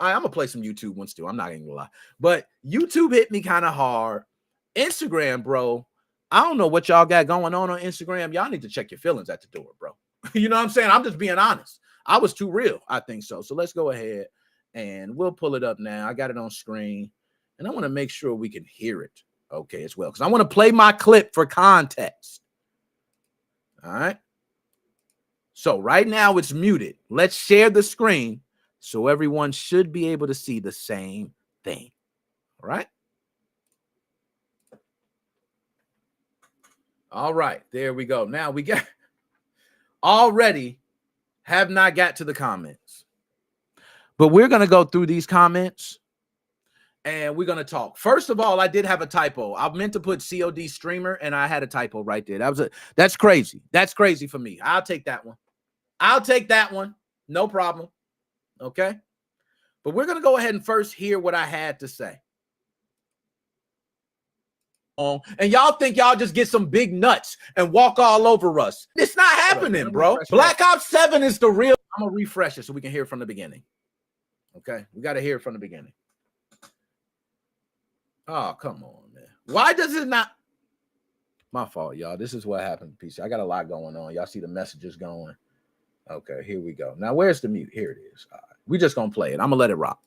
I'm gonna play some YouTube ones too. I'm not gonna lie, but YouTube hit me kind of hard. Instagram, bro. I don't know what y'all got going on Instagram. Y'all need to check your feelings at the door, bro. You know what I'm saying? I'm just being honest. I was too real. I think so. So let's go ahead and we'll pull it up now. I got it on screen and I want to make sure we can hear it. Okay, as well. Because I want to play my clip for context. All right. So right now it's muted. Let's share the screen so everyone should be able to see the same thing. All right. All right, there we go. Now we got already have not got to the comments, but we're going to go through these comments and we're going to talk. First of all, I did have a typo. I meant to put COD streamer and I had a typo right there. That's crazy. That's crazy for me. I'll take that one. I'll take that one. No problem. Okay. But we're going to go ahead and first hear what I had to say. And y'all think y'all just get some big nuts and walk all over us. It's not happening, bro. Black Ops 7 is the real. I'm going to refresh it so we can hear it from the beginning. Okay. We got to hear it from the beginning. Oh, come on, man. Why does it not? My fault, y'all. This is what happened, PC. I got a lot going on. Y'all see the messages going. Okay, here we go. Now, where's the mute? Here it is. All right. We just going to play it. I'm going to let it rock.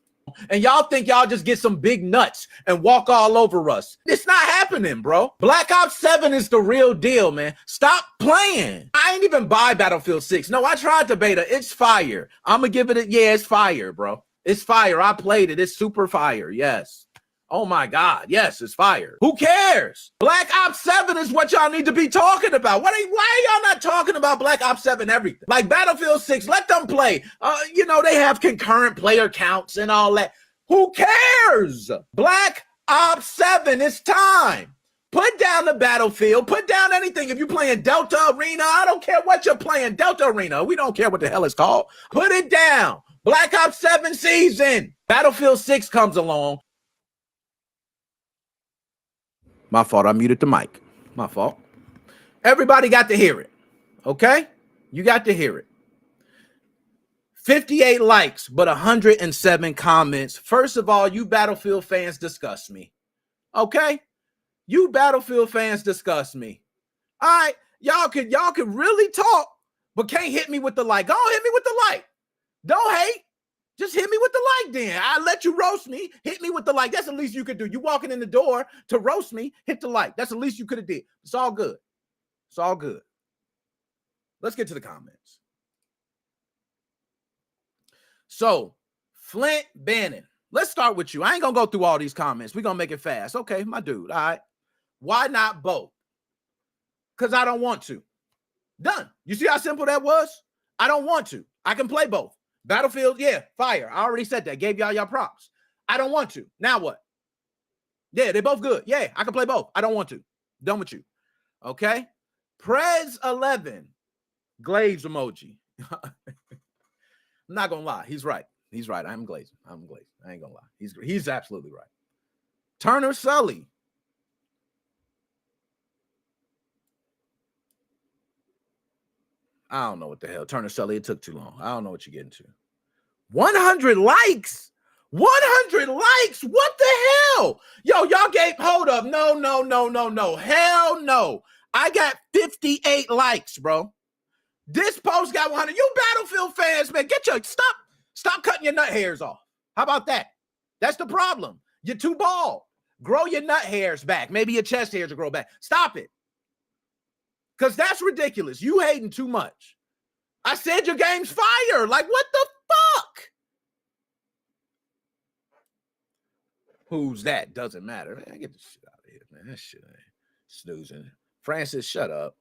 And y'all think y'all just get some big nuts and walk all over us. It's not happening, bro. Black Ops 7 is the real deal, man. Stop playing. I ain't even buy Battlefield 6. No, I tried the beta. It's fire. I'm going to give it a, yeah, it's fire, bro. It's fire. I played it. It's super fire. Yes. Oh my God. Yes, it's fire. Who cares? Black Ops 7 is what y'all need to be talking about. Why are y'all not talking about Black Ops 7 everything? Like Battlefield 6, let them play. You know, they have concurrent player counts and all that. Who cares? Black Ops 7, it's time. Put down the Battlefield. Put down anything. If you're playing Delta Arena, I don't care what you're playing. Delta Arena. We don't care what the hell it's called. Put it down. Black Ops 7 season. Battlefield 6 comes along. My fault. I muted the mic. My fault. Everybody got to hear it. Okay? You got to hear it. 58 likes, but 107 comments. First of all, you Battlefield fans disgust me. Okay? You Battlefield fans disgust me. All right. Y'all could really talk, but can't hit me with the like. Don't hit me with the like. Don't hate. Just hit me with the like then. I let you roast me. Hit me with the like. That's the least you could do. You walking in the door to roast me, hit the like. That's the least you could have did. It's all good. It's all good. Let's get to the comments. So, Flint Bannon. Let's start with you. I ain't going to go through all these comments. We're going to make it fast. Okay, my dude. All right. Why not both? Because I don't want to. Done. You see how simple that was? I don't want to. I can play both. Battlefield, yeah, fire. I already said that. Gave y'all props. I don't want to. Now what? Yeah, they're both good. Yeah, I can play both. I don't want to. Done with you. Okay? Prez 11. Glaze emoji. I'm not going to lie. He's right. He's right. I'm glazing. I ain't going to lie. He's absolutely right. Turner Sully. I don't know what the hell. Turner Sully, it took too long. I don't know what you're getting to. 100 likes. 100 likes. What the hell? Yo, y'all gave, hold up. No. Hell no. I got 58 likes, bro. This post got 100. You Battlefield fans, man, stop cutting your nut hairs off. How about that? That's the problem. You're too bald. Grow your nut hairs back. Maybe your chest hairs will grow back. Stop it. Because that's ridiculous. You hating too much. I said your game's fire. Like, what the fuck? Who's that? Doesn't matter. Man, get the shit out of here, man. That shit ain't snoozing. Francis, shut up.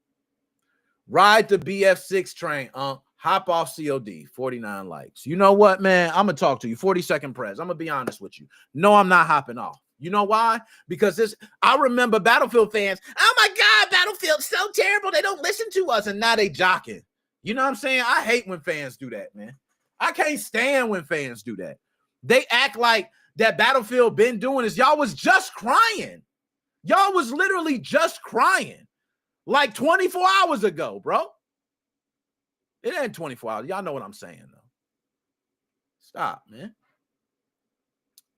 Ride the BF6 train. Hop off COD. 49 likes. You know what, man? I'm going to talk to you. 40-second press. I'm going to be honest with you. No, I'm not hopping off. You know why? Because I remember Battlefield fans. Oh my God, Battlefield's so terrible. They don't listen to us. And now they jocking. You know what I'm saying? I hate when fans do that, man. I can't stand when fans do that. They act like that Battlefield been doing is y'all was just crying. Y'all was literally just crying like 24 hours ago, bro. It ain't 24 hours. Y'all know what I'm saying, though. Stop, man.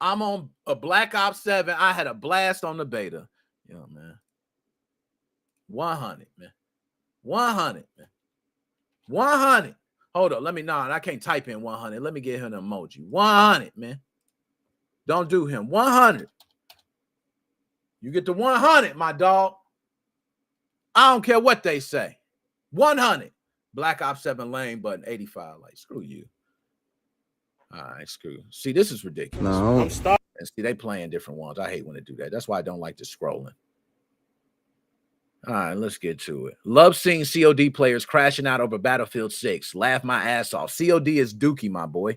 I'm on a Black Ops 7. I had a blast on the beta. Yo, man. 100, man. 100, man. 100. Hold up. I can't type in 100. Let me get him an emoji. 100, man. Don't do him. 100. You get to 100, my dog. I don't care what they say. 100. Black Ops 7 lane button, 85. Like, screw you. All right, screw. See, this is ridiculous. No. I'm starting. And see, they playing different ones. I hate when they do that. That's why I don't like the scrolling. All right, let's get to it. Love seeing COD players crashing out over Battlefield 6. Laugh my ass off. COD is dookie, my boy.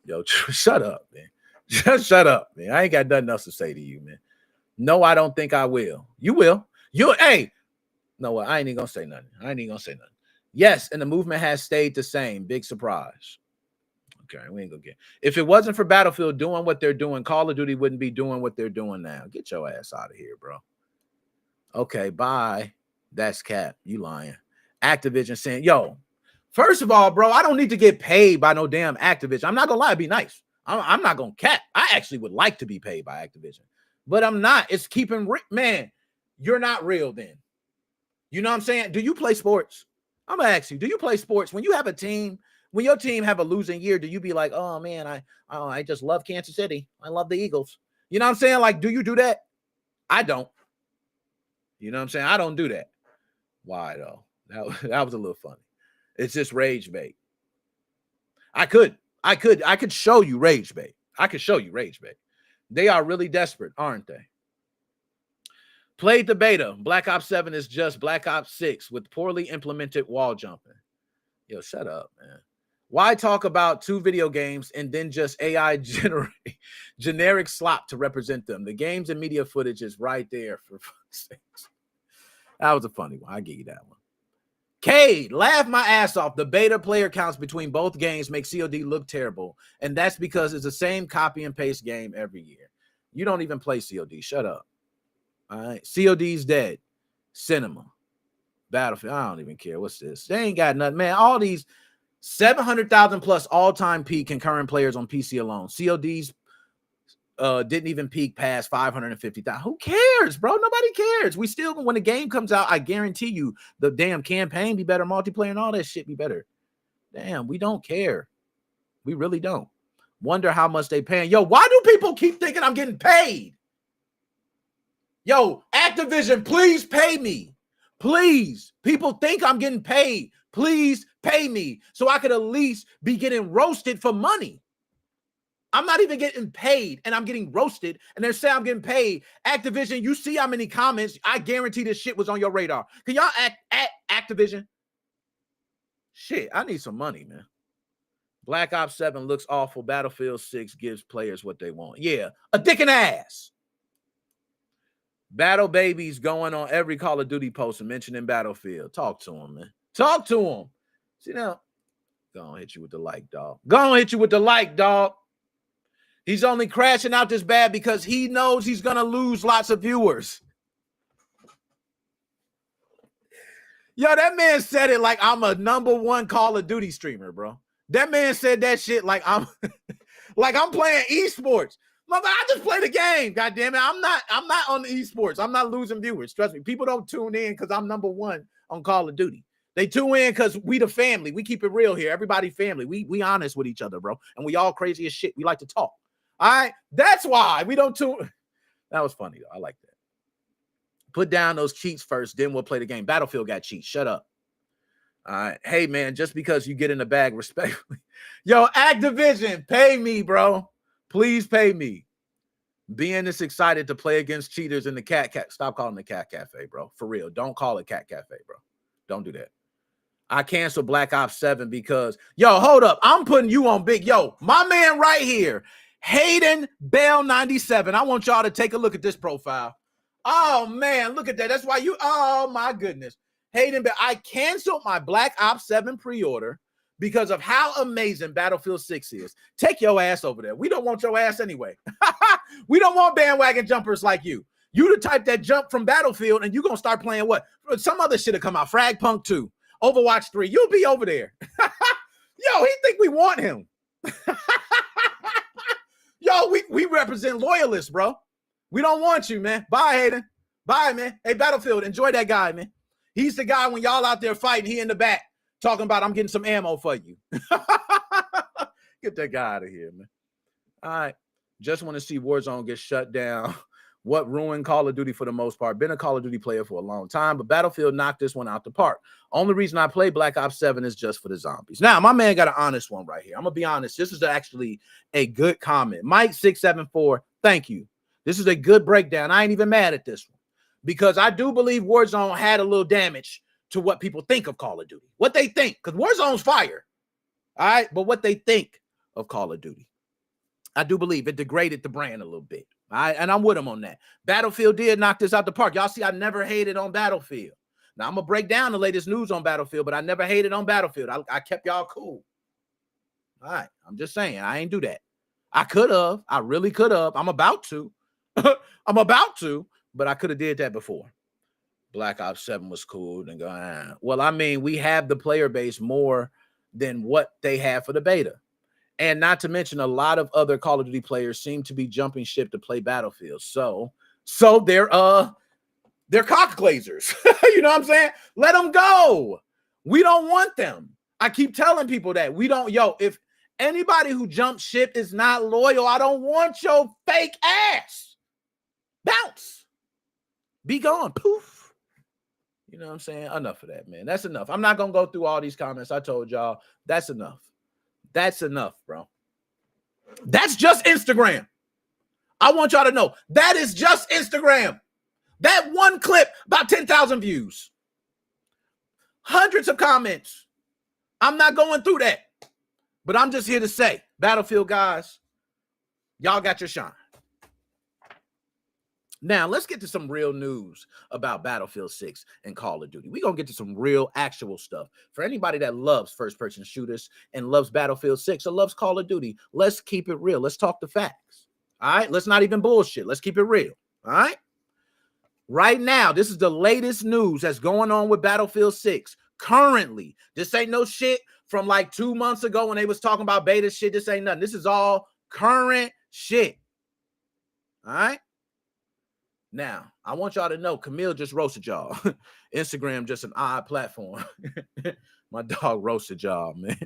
Yo, shut up, man. Just shut up, man. I ain't got nothing else to say to you, man. No, I don't think I will. You will. Hey. No, I ain't even gonna say nothing. Yes, and the movement has stayed the same. Big surprise. Okay, we ain't gonna get. If it wasn't for Battlefield doing what they're doing, Call of Duty wouldn't be doing what they're doing now. Get your ass out of here, bro. Okay, bye. That's cap. You lying. Activision saying, yo, first of all, bro, I don't need to get paid by no damn Activision. I'm not gonna lie, it'd be nice. I'm not gonna cap. I actually would like to be paid by Activision, but I'm not. It's keeping man. You're not real then. You know what I'm saying? Do you play sports? I'm gonna ask you, do you play sports? When you have a team, when your team have a losing year, do you be like, oh man, I just love Kansas City. I love the Eagles. You know what I'm saying? Like, do you do that? I don't. You know what I'm saying? I don't do that. Why though? That was a little funny. It's just rage bait. I could show you rage bait. I could show you rage bait. They are really desperate, aren't they? Played the beta. Black Ops 7 is just Black Ops 6 with poorly implemented wall jumping. Yo, shut up, man. Why talk about 2 video games and then just AI generic slop to represent them? The games and media footage is right there for fuck's sakes. That was a funny one. I give you that one. Cade, laugh my ass off. The beta player counts between both games make COD look terrible, and that's because it's the same copy and paste game every year. You don't even play COD. Shut up. All right. COD's dead. Cinema. Battlefield. I don't even care. What's this? They ain't got nothing, man. All these 700,000 plus all-time peak concurrent players on PC alone. COD's didn't even peak past 550,000. Who cares, bro? Nobody cares. We still, when the game comes out, I guarantee you the damn campaign be better, multiplayer and all that shit be better. Damn, we don't care. We really don't. Wonder how much they paying. Yo, why do people keep thinking I'm getting paid? Yo, Activision, please pay me. Please. People think I'm getting paid. Please pay me so I could at least be getting roasted for money. I'm not even getting paid, and I'm getting roasted, and they're saying I'm getting paid. Activision, you see how many comments? I guarantee this shit was on your radar. Can y'all Activision? Shit, I need some money, man. Black Ops 7 looks awful. Battlefield 6 gives players what they want. Yeah, a dick and ass. Battle Babies going on every Call of Duty post and mentioning Battlefield. Talk to him, man. Talk to him. See now, go on, hit you with the like, dog. Go on, hit you with the like, dog. He's only crashing out this bad because he knows he's going to lose lots of viewers. Yo, that man said it like I'm a #1 Call of Duty streamer, bro. That man said that shit like I'm like I'm playing esports. Mother, I just play the game. God damn it. I'm not on the esports. I'm not losing viewers. Trust me. People don't tune in because I'm #1 on Call of Duty. They tune in because we the family. We keep it real here. Everybody family. We honest with each other, bro. And we all crazy as shit. We like to talk. All right. That's why we don't tune. That was funny, though. I like that. Put down those cheats first, then we'll play the game. Battlefield got cheats. Shut up. All right. Hey, man, just because you get in the bag, respectfully. Yo, Activision, pay me, bro. Please pay me. being this excited to play against cheaters in the Cat Stop calling the Cat Cafe, bro. For real. Don't call it Cat Cafe, bro. Don't do that. I canceled Black Ops 7 because, yo, hold up. I'm putting you on big. Yo, my man right here, Hayden Bell 97. I want y'all to take a look at this profile. Oh, man, look at that. That's why you, oh, my goodness. Hayden Bell, I canceled my Black Ops 7 pre-order because of how amazing Battlefield 6 is. Take your ass over there. We don't want your ass anyway. We don't want bandwagon jumpers like you. You the type that jump from Battlefield and you going to start playing what? Some other shit will come out. Fragpunk 2. Overwatch 3, you'll be over there. Yo, he think we want him. Yo, we represent loyalists, bro. We don't want you, man. Bye, Hayden. Bye, man. Hey, Battlefield, enjoy that guy, man. He's the guy when y'all out there fighting, he in the back talking about, I'm getting some ammo for you. Get that guy out of here, man. All right. Just want to see Warzone get shut down. What ruined Call of Duty for the most part. Been a Call of Duty player for a long time, but Battlefield knocked this one out the park. Only reason I play Black Ops 7 is just for the zombies. Now, my man got an honest one right here. I'm going to be honest. This is actually a good comment. Mike674, thank you. This is a good breakdown. I ain't even mad at this one because I do believe Warzone had a little damage to what people think of Call of Duty. What they think, because Warzone's fire. All right, but what they think of Call of Duty. I do believe it degraded the brand a little bit. All right, and I'm with him on that. Battlefield did knock this out the park. Y'all see, I never hated on Battlefield. Now, I'm going to break down the latest news on Battlefield, but I never hated on Battlefield. I kept y'all cool. All right, I'm just saying, I ain't do that. I could have. I really could have. I'm about to. I'm about to, but I could have did that before. Black Ops 7 was cool. And go, well, I mean, we have the player base more than what they have for the beta. And not to mention, a lot of other Call of Duty players seem to be jumping ship to play Battlefield. So they're cock glazers. You know what I'm saying? Let them go. We don't want them. I keep telling people that. We don't, if anybody who jumps ship is not loyal, I don't want your fake ass. Bounce. Be gone. Poof. You know what I'm saying? Enough of that, man. That's enough. I'm not going to go through all these comments. I told y'all that's enough. That's enough, bro. That's just Instagram. I want y'all to know that is just Instagram. That one clip, about 10,000 views. Hundreds of comments. I'm not going through that. But I'm just here to say, Battlefield guys, y'all got your shine. Now, let's get to some real news about Battlefield 6 and Call of Duty. We're going to get to some real, actual stuff. For anybody that loves first-person shooters and loves Battlefield 6 or loves Call of Duty, let's keep it real. Let's talk the facts. All right? Let's not even bullshit. Let's keep it real. All right? Right now, this is the latest news that's going on with Battlefield 6. Currently, this ain't no shit from like 2 months ago when they was talking about beta shit. This ain't nothing. This is all current shit. All right? Now, I want y'all to know Camille just roasted y'all. Instagram just an odd platform. My dog roasted y'all, man.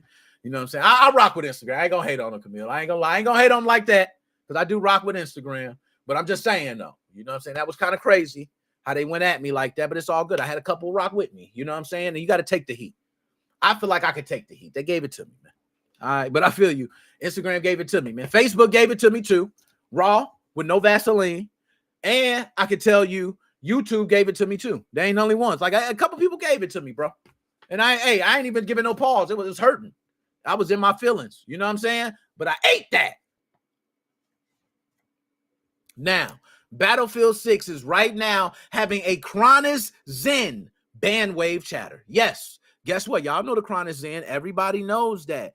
You know what I'm saying? I rock with Instagram. I ain't gonna hate on him, Camille. I ain't gonna lie. I ain't gonna hate on him like that because I do rock with Instagram. But I'm just saying, though. You know what I'm saying? That was kind of crazy how they went at me like that, but it's all good. I had a couple rock with me. You know what I'm saying? And you got to take the heat. I feel like I could take the heat. They gave it to me, man. All right, but I feel you. Instagram gave it to me, man. Facebook gave it to me, too. Raw with no Vaseline. And I could tell you, YouTube gave it to me too. They ain't only ones. Like a couple people gave it to me, bro. And I ain't even giving no pause. It was hurting. I was in my feelings. You know what I'm saying? But I ate that. Now, Battlefield 6 is right now having a Cronus Zen ban wave chatter. Yes. Guess what? Y'all know the Cronus Zen. Everybody knows that.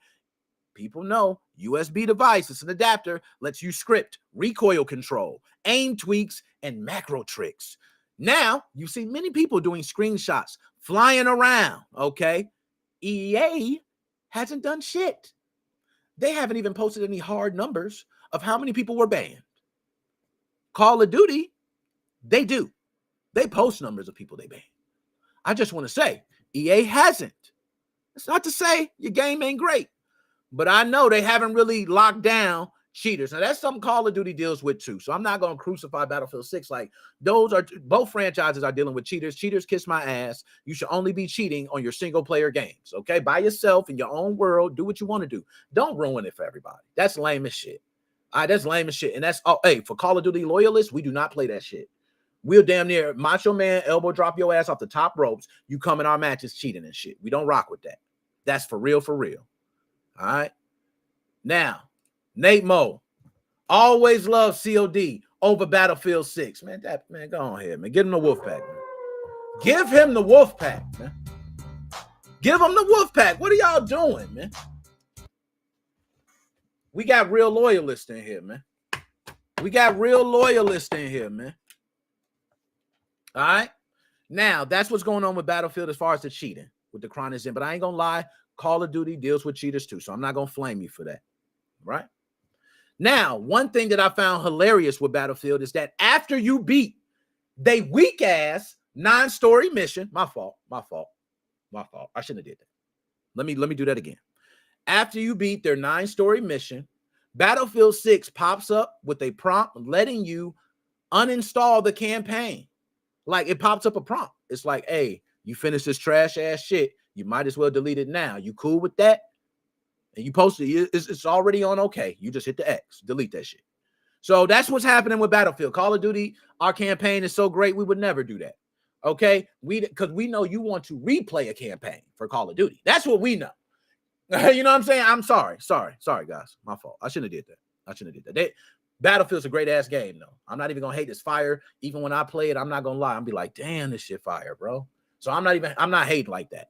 People know USB device. It's an adapter. Lets you script, recoil control, aim tweaks, and macro tricks. Now, you see many people doing screenshots, flying around, okay? EA hasn't done shit. They haven't even posted any hard numbers of how many people were banned. Call of Duty, they do. They post numbers of people they banned. I just want to say, EA hasn't. It's not to say your game ain't great. But I know they haven't really locked down cheaters. Now, that's something Call of Duty deals with, too. So I'm not going to crucify Battlefield 6. Like, those are both franchises are dealing with cheaters. Cheaters kiss my ass. You should only be cheating on your single-player games, okay? By yourself in your own world. Do what you want to do. Don't ruin it for everybody. That's lame as shit. All right, that's lame as shit. And that's hey, for Call of Duty loyalists, we do not play that shit. We'll damn near Macho Man elbow drop your ass off the top ropes. You come in our matches cheating and shit. We don't rock with that. That's for real, for real. All right. Now, Nate Mo always loved COD over Battlefield 6. Man, go on ahead, man. Give him the wolf pack, man. Give him the wolf pack, man. Give him the wolf pack. What are y'all doing, man? We got real loyalists in here, man. We got real loyalists in here, man. All right. Now, that's what's going on with Battlefield as far as the cheating with the Chronics in. But I ain't going to lie. Call of Duty deals with cheaters too. So I'm not going to flame you for that. Right. Now, one thing that I found hilarious with Battlefield is that after you beat they weak ass 9-story mission, my fault. I shouldn't have did that. Let me do that again. After you beat their 9-story mission, Battlefield 6 pops up with a prompt letting you uninstall the campaign. Like it pops up a prompt. It's like, hey, you finished this trash ass shit. You might as well delete it now. You cool with that? And you post it. It's already on okay. You just hit the X. Delete that shit. So that's what's happening with Battlefield. Call of Duty, our campaign is so great, we would never do that. Okay? Because we know you want to replay a campaign for Call of Duty. That's what we know. You know what I'm saying? I'm sorry, guys. My fault. I shouldn't have did that. Battlefield's a great ass game, though. I'm not even gonna hate this fire. Even when I play it, I'm not gonna lie. I'm be like, damn, this shit fire, bro. So I'm not hating like that.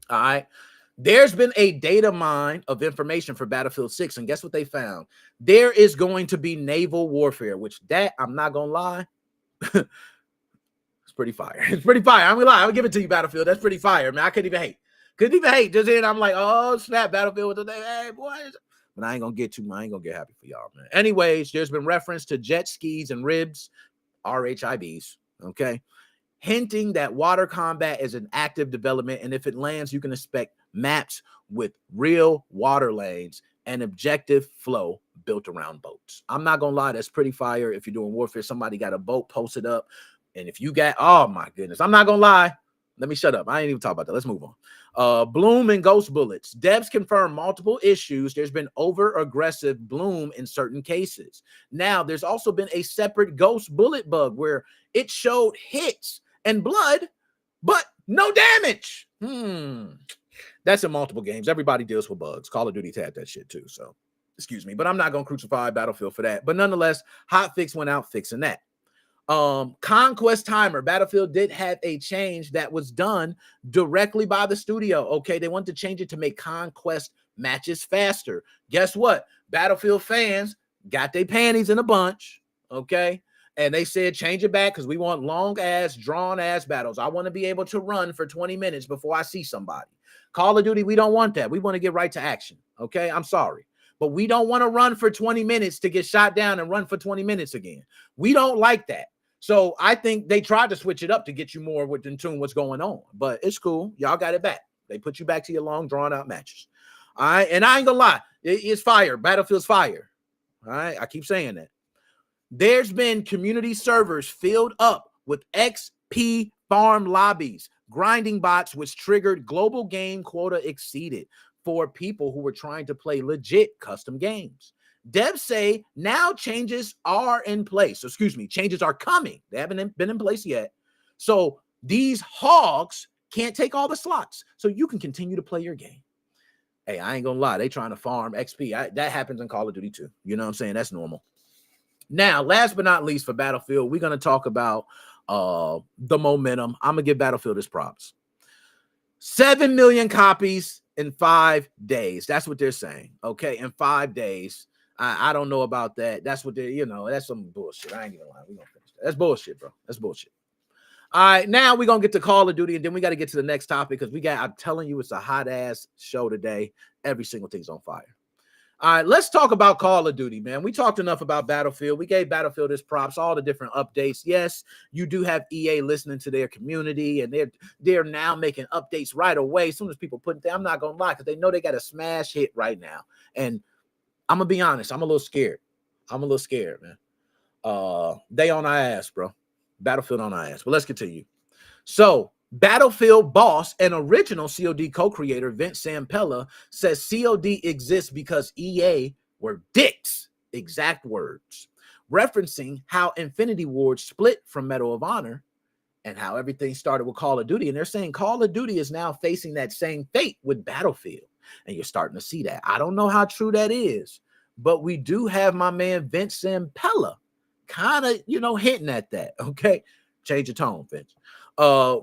All right. There's been a data mine of information for Battlefield 6, and guess what they found? There is going to be naval warfare, which that I'm not gonna lie. It's pretty fire. It's pretty fire. I'm gonna lie. I'll give it to you, Battlefield. That's pretty fire, man. I couldn't even hate. Just then I'm like, oh snap, Battlefield with the hey boys. But I ain't gonna get happy for y'all, man. Anyways, there's been reference to jet skis and ribs, RHIBs, okay, hinting that water combat is an active development, and if it lands, you can expect maps with real water lanes and objective flow built around boats. I'm not gonna lie, that's pretty fire. If you're doing warfare, somebody got a boat posted up, and if you got, oh my goodness, I'm not gonna lie. Let me shut up. I ain't even talk about that. Let's move on. Bloom and ghost bullets. Devs confirm multiple issues. There's been over-aggressive bloom in certain cases. Now, there's also been a separate ghost bullet bug where it showed hits and blood, but no damage. That's in multiple games. Everybody deals with bugs. Call of Duty had that shit too. So, excuse me. But I'm not going to crucify Battlefield for that. But nonetheless, hotfix went out fixing that. Conquest timer. Battlefield did have a change that was done directly by the studio. Okay, they wanted to change it to make conquest matches faster. Guess what? Battlefield fans got their panties in a bunch. Okay, and they said change it back because we want long ass, drawn ass battles. I want to be able to run for 20 minutes before I see somebody. Call of Duty, we don't want that. We want to get right to action. Okay, I'm sorry. But we don't want to run for 20 minutes to get shot down and run for 20 minutes again. We don't like that. So I think they tried to switch it up to get you more in tune what's going on. But it's cool. Y'all got it back. They put you back to your long, drawn-out matches. All right? And I ain't gonna lie. It's fire. Battlefield's fire. All right? I keep saying that. There's been community servers filled up with XP farm lobbies, grinding bots, which triggered global game quota exceeded for people who were trying to play legit custom games. Devs say now changes are in place. Changes are coming. They haven't been in place yet. So these hogs can't take all the slots. So you can continue to play your game. Hey, I ain't gonna lie. They trying to farm XP. That happens in Call of Duty too. You know what I'm saying? That's normal. Now, last but not least for Battlefield, we're going to talk about the momentum. I'm going to give Battlefield its props. 7 million copies in 5 days. That's what they're saying. Okay, in 5 days. I don't know about that. That's what they're, that's some bullshit. I ain't even lying. We're going to finish that. That's bullshit, bro. That's bullshit. All right, now we're going to get to Call of Duty, and then we got to get to the next topic because I'm telling you, it's a hot-ass show today. Every single thing's on fire. All right, let's talk about Call of Duty, man. We talked enough about Battlefield. We gave Battlefield its props, all the different updates. Yes, you do have EA listening to their community, and they're now making updates right away. As soon as people put it there, I'm not going to lie, because they know they got a smash hit right now. And I'm going to be honest, I'm a little scared. Man. They on our ass, bro. Battlefield on our ass. But let's continue. So, Battlefield boss and original COD co-creator Vince Zampella says COD exists because EA were dicks, exact words, referencing how Infinity Ward split from Medal of Honor and how everything started with Call of Duty. And they're saying Call of Duty is now facing that same fate with Battlefield. And you're starting to see that. I don't know how true that is, but we do have my man Vince Zampella kind of, hinting at that. Okay. Change your tone, Vince.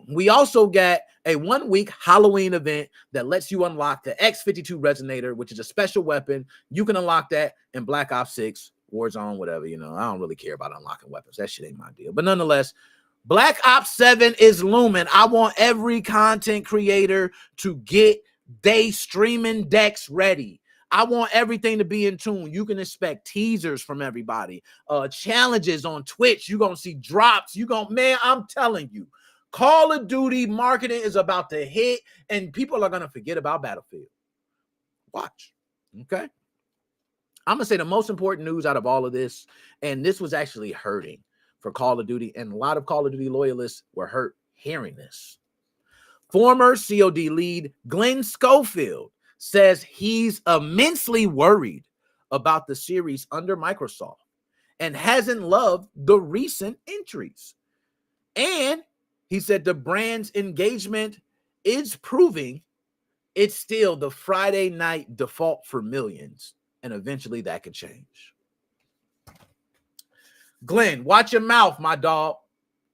We also got a 1-week Halloween event that lets you unlock the X52 Resonator, which is a special weapon. You can unlock that in Black Ops 6, Warzone, whatever. I don't really care about unlocking weapons. That shit ain't my deal. But nonetheless, Black Ops 7 is looming. I want every content creator to get their streaming decks ready. I want everything to be in tune. You can expect teasers from everybody, challenges on Twitch. You're going to see drops. Man, I'm telling you, Call of Duty marketing is about to hit, and people are going to forget about Battlefield. Watch. Okay? I'm going to say the most important news out of all of this, and this was actually hurting for Call of Duty, and a lot of Call of Duty loyalists were hurt hearing this. Former COD lead Glenn Schofield says he's immensely worried about the series under Microsoft and hasn't loved the recent entries. And he said the brand's engagement is proving it's still the Friday night default for millions, and eventually that could change. Glenn, watch your mouth, my dog.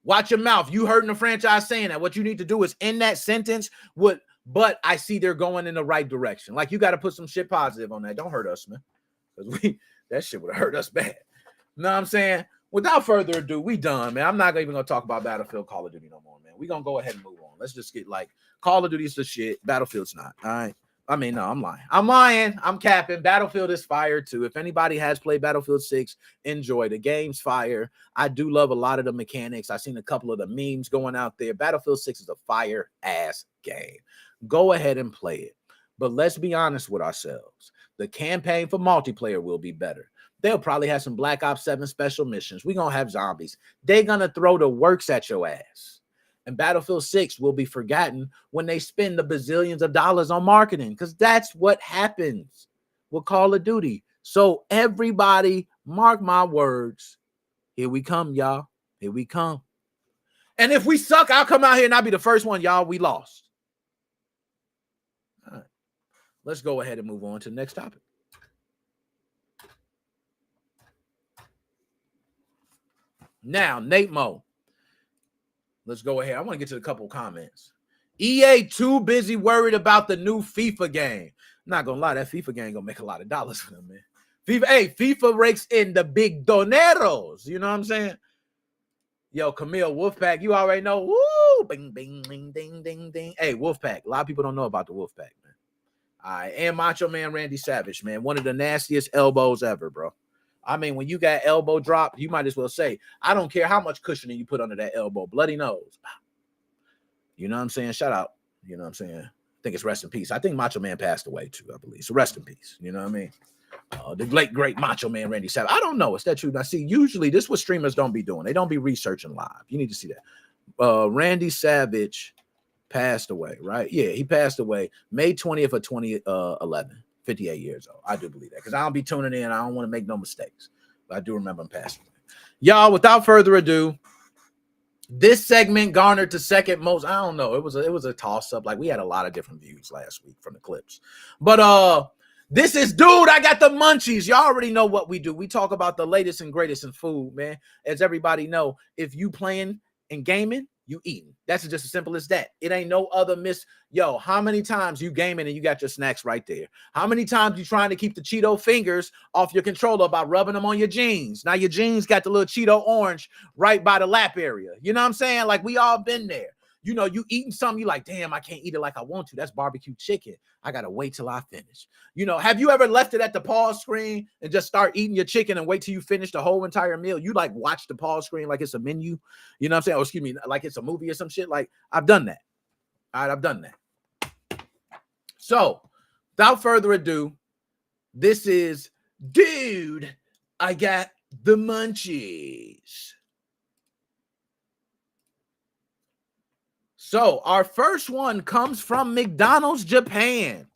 Watch your mouth. You hurting the franchise saying that. What you need to do is end that sentence with, but I see they're going in the right direction. Like, you got to put some shit positive on that. Don't hurt us, man. Because that shit would have hurt us bad. You know what I'm saying? Without further ado, we done, man. I'm not even going to talk about Battlefield, Call of Duty no more, man. We're going to go ahead and move on. Let's just get Call of Duty's the shit. Battlefield's not. All right. I mean, no, I'm lying. I'm capping. Battlefield is fire too. If anybody has played Battlefield 6, enjoy. The game's fire. I do love a lot of the mechanics. I've seen a couple of the memes going out there. Battlefield 6 is a fire ass game. Go ahead and play it. But let's be honest with ourselves. The campaign for multiplayer will be better. They'll probably have some Black Ops 7 special missions. We're going to have zombies. They're going to throw the works at your ass. And Battlefield 6 will be forgotten when they spend the bazillions of dollars on marketing, because that's what happens with Call of Duty. So everybody, mark my words. Here we come, y'all. Here we come. And if we suck, I'll come out here and I'll be the first one, y'all. We lost. All right. Let's go ahead and move on to the next topic. Now, Nate Mo. Let's go ahead. I want to get to a couple comments. EA too busy worried about the new FIFA game. I'm not going to lie, that FIFA game going to make a lot of dollars for them, man. FIFA rakes in the big doneros. You know what I'm saying? Yo, Camille, Wolfpack, you already know. Woo! Bing, bing, bing, ding, ding, ding. Hey, Wolfpack. A lot of people don't know about the Wolfpack, man. All right. And Macho Man Randy Savage, man. One of the nastiest elbows ever, bro. I mean, when you got elbow drop, you might as well say, I don't care how much cushioning you put under that elbow. Bloody nose. You know what I'm saying? Shout out. You know what I'm saying? I think it's rest in peace. I think Macho Man passed away too, I believe. So rest in peace. You know what I mean? The late, great Macho Man Randy Savage. I don't know. Is that true? Now, see, usually this is what streamers don't be doing. They don't be researching live. You need to see that. Randy Savage passed away, right? Yeah, he passed away May 20th of 2011. 58 years old. I do believe that because I don't be tuning in. I don't want to make no mistakes. But I do remember him passing away. Y'all, without further ado, this segment garnered the second most. I don't know. It was a toss-up. Like, we had a lot of different views last week from the clips. But this is Dude, I Got the Munchies. Y'all already know what we do. We talk about the latest and greatest in food, man. As everybody know, if you playing and gaming, you eating. That's just as simple as that. It ain't no other miss. Yo, how many times you gaming and you got your snacks right there? How many times you trying to keep the Cheeto fingers off your controller by rubbing them on your jeans? Now your jeans got the little Cheeto orange right by the lap area. You know what I'm saying? Like, we all been there. You know, you eating something, you like, damn, I can't eat it like I want to. That's barbecue chicken. I got to wait till I finish. You know, have you ever left it at the pause screen and just start eating your chicken and wait till you finish the whole entire meal? You like watch the pause screen like it's a menu. You know what I'm saying? Oh, excuse me, like it's a movie or some shit. Like, I've done that. All right, I've done that. So, without further ado, this is Dude, I Got the Munchies. So our first one comes from McDonald's Japan.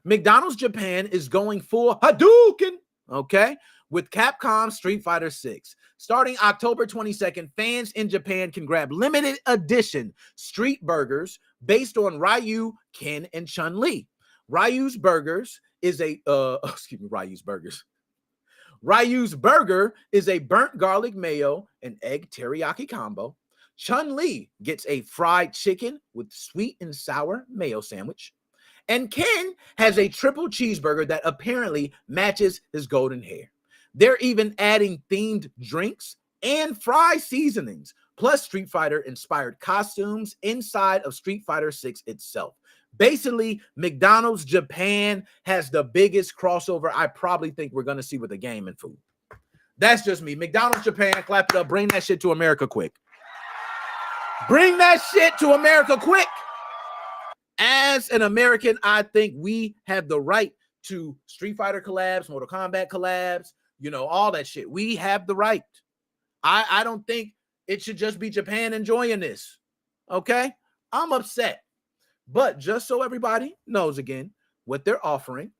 McDonald's Japan is going for Hadouken, okay, with Capcom Street Fighter 6. Starting October 22nd, fans in Japan can grab limited edition street burgers based on Ryu, Ken, and Chun-Li. Ryu's Burgers is a Ryu's Burgers. Ryu's Burger is a burnt garlic mayo and egg teriyaki combo. Chun-Li gets a fried chicken with sweet and sour mayo sandwich. And Ken has a triple cheeseburger that apparently matches his golden hair. They're even adding themed drinks and fry seasonings, plus Street Fighter inspired costumes inside of Street Fighter 6 itself. Basically, McDonald's Japan has the biggest crossover I probably think we're going to see with a game and food. That's just me. McDonald's Japan, clap it up. Bring that shit to America quick. Bring that shit to America quick. As an American, I think we have the right to Street Fighter collabs, Mortal Kombat collabs, all that shit. We have the right. I don't think it should just be Japan enjoying this. Okay? I'm upset. But just so everybody knows again, what they're offering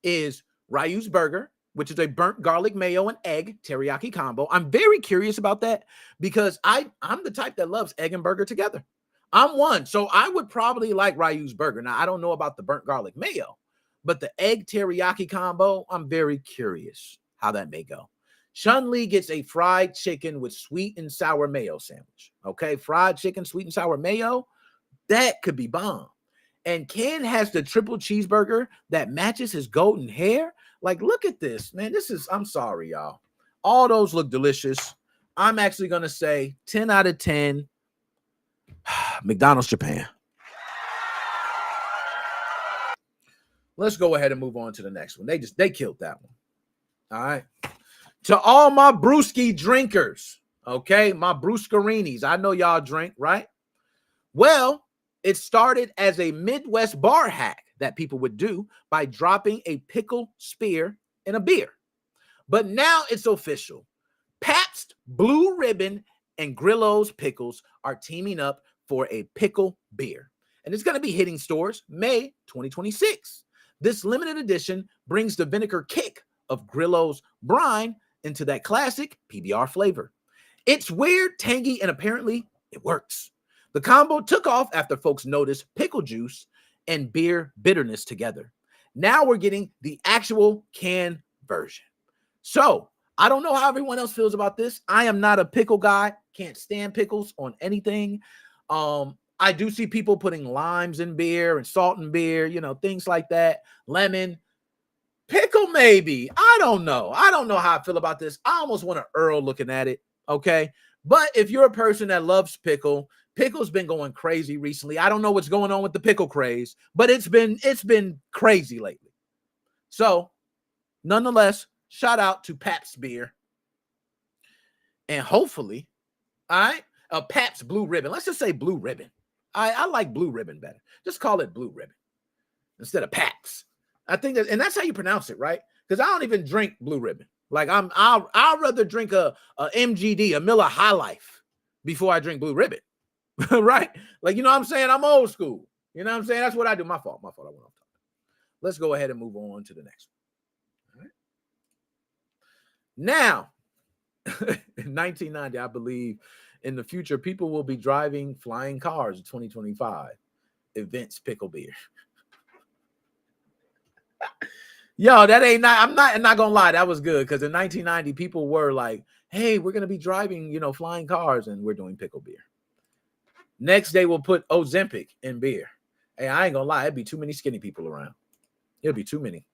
is Ryu's Burger, which is a burnt garlic mayo and egg teriyaki combo. I'm very curious about that because I'm the type that loves egg and burger together. I'm one. So I would probably like Ryu's Burger. Now, I don't know about the burnt garlic mayo, but the egg teriyaki combo, I'm very curious how that may go. Chun-Li gets a fried chicken with sweet and sour mayo sandwich. Okay, fried chicken, sweet and sour mayo. That could be bomb. And Ken has the triple cheeseburger that matches his golden hair. Like, look at this, man. I'm sorry, y'all. All those look delicious. I'm actually going to say 10 out of 10. McDonald's Japan. Let's go ahead and move on to the next one. They killed that one. All right. To all my brewski drinkers, okay, my brewskarinis. I know y'all drink, right? Well, it started as a Midwest bar hack that people would do by dropping a pickle spear in a beer. But now it's official. Pabst Blue Ribbon and Grillo's Pickles are teaming up for a pickle beer. And it's going to be hitting stores May 2026. This limited edition brings the vinegar kick of Grillo's brine into that classic PBR flavor. It's weird, tangy, and apparently it works. The combo took off after folks noticed pickle juice and beer bitterness together. Now we're getting the actual canned version. So I don't know how everyone else feels about this. I am not a pickle guy. Can't stand pickles on anything. I do see people putting limes in beer and salt in beer, things like that. Lemon. Pickle maybe. I don't know. I don't know how I feel about this. I almost want an Earl looking at it, okay? But if you're a person that loves pickle's been going crazy recently. I don't know what's going on with the pickle craze, but it's been crazy lately. So, nonetheless, shout out to Pabst Beer. And hopefully, all right, a Pabst Blue Ribbon. Let's just say Blue Ribbon. I like Blue Ribbon better. Just call it Blue Ribbon instead of Pabst. I think and that's how you pronounce it, right? Because I don't even drink Blue Ribbon. Like I'll rather drink a MGD, a Miller High Life, before I drink Blue Ribbon. Right? Like, you know what I'm saying? I'm old school. You know what I'm saying? That's what I do. My fault. I went off topic. Let's go ahead and move on to the next one. All right. Now, in 1990, I believe in the future, people will be driving flying cars in 2025. Events pickle beer. Yo, that ain't not. I'm not gonna lie. That was good because in 1990, people were like, "Hey, we're gonna be driving, flying cars, and we're doing pickle beer." Next day, we'll put Ozempic in beer. Hey, I ain't gonna lie. It'd be too many skinny people around. It'll be too many.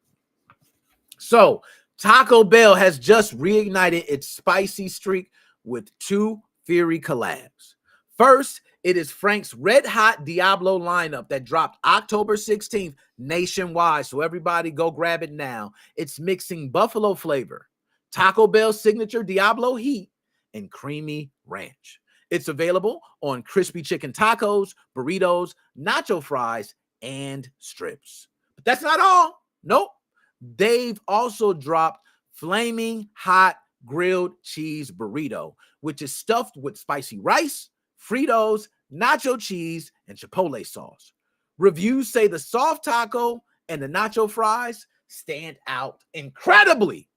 So Taco Bell has just reignited its spicy streak with 2 Fury collabs. First, it is Frank's Red Hot Diablo lineup that dropped October 16th nationwide. So everybody go grab it now. It's mixing buffalo flavor, Taco Bell's signature Diablo heat, and creamy ranch. It's available on crispy chicken tacos, burritos, nacho fries, and strips. But that's not all. Nope. They've also dropped flaming hot grilled cheese burrito, which is stuffed with spicy rice, Fritos, nacho cheese, and chipotle sauce. Reviews say the soft taco and the nacho fries stand out incredibly.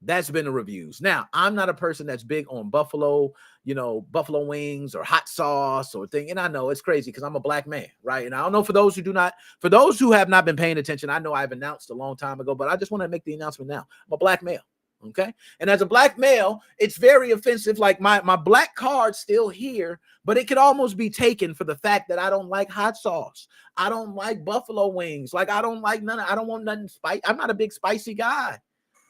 That's been the reviews. Now, I'm not a person that's big on buffalo, buffalo wings or hot sauce or thing. And I know it's crazy because I'm a black man, right? And I don't know for those who have not been paying attention, I know I've announced a long time ago, but I just want to make the announcement now. I'm a black male. Okay. And as a black male, it's very offensive. Like my black card's still here, but it could almost be taken for the fact that I don't like hot sauce. I don't like buffalo wings. Like I don't want nothing spicy. I'm not a big spicy guy.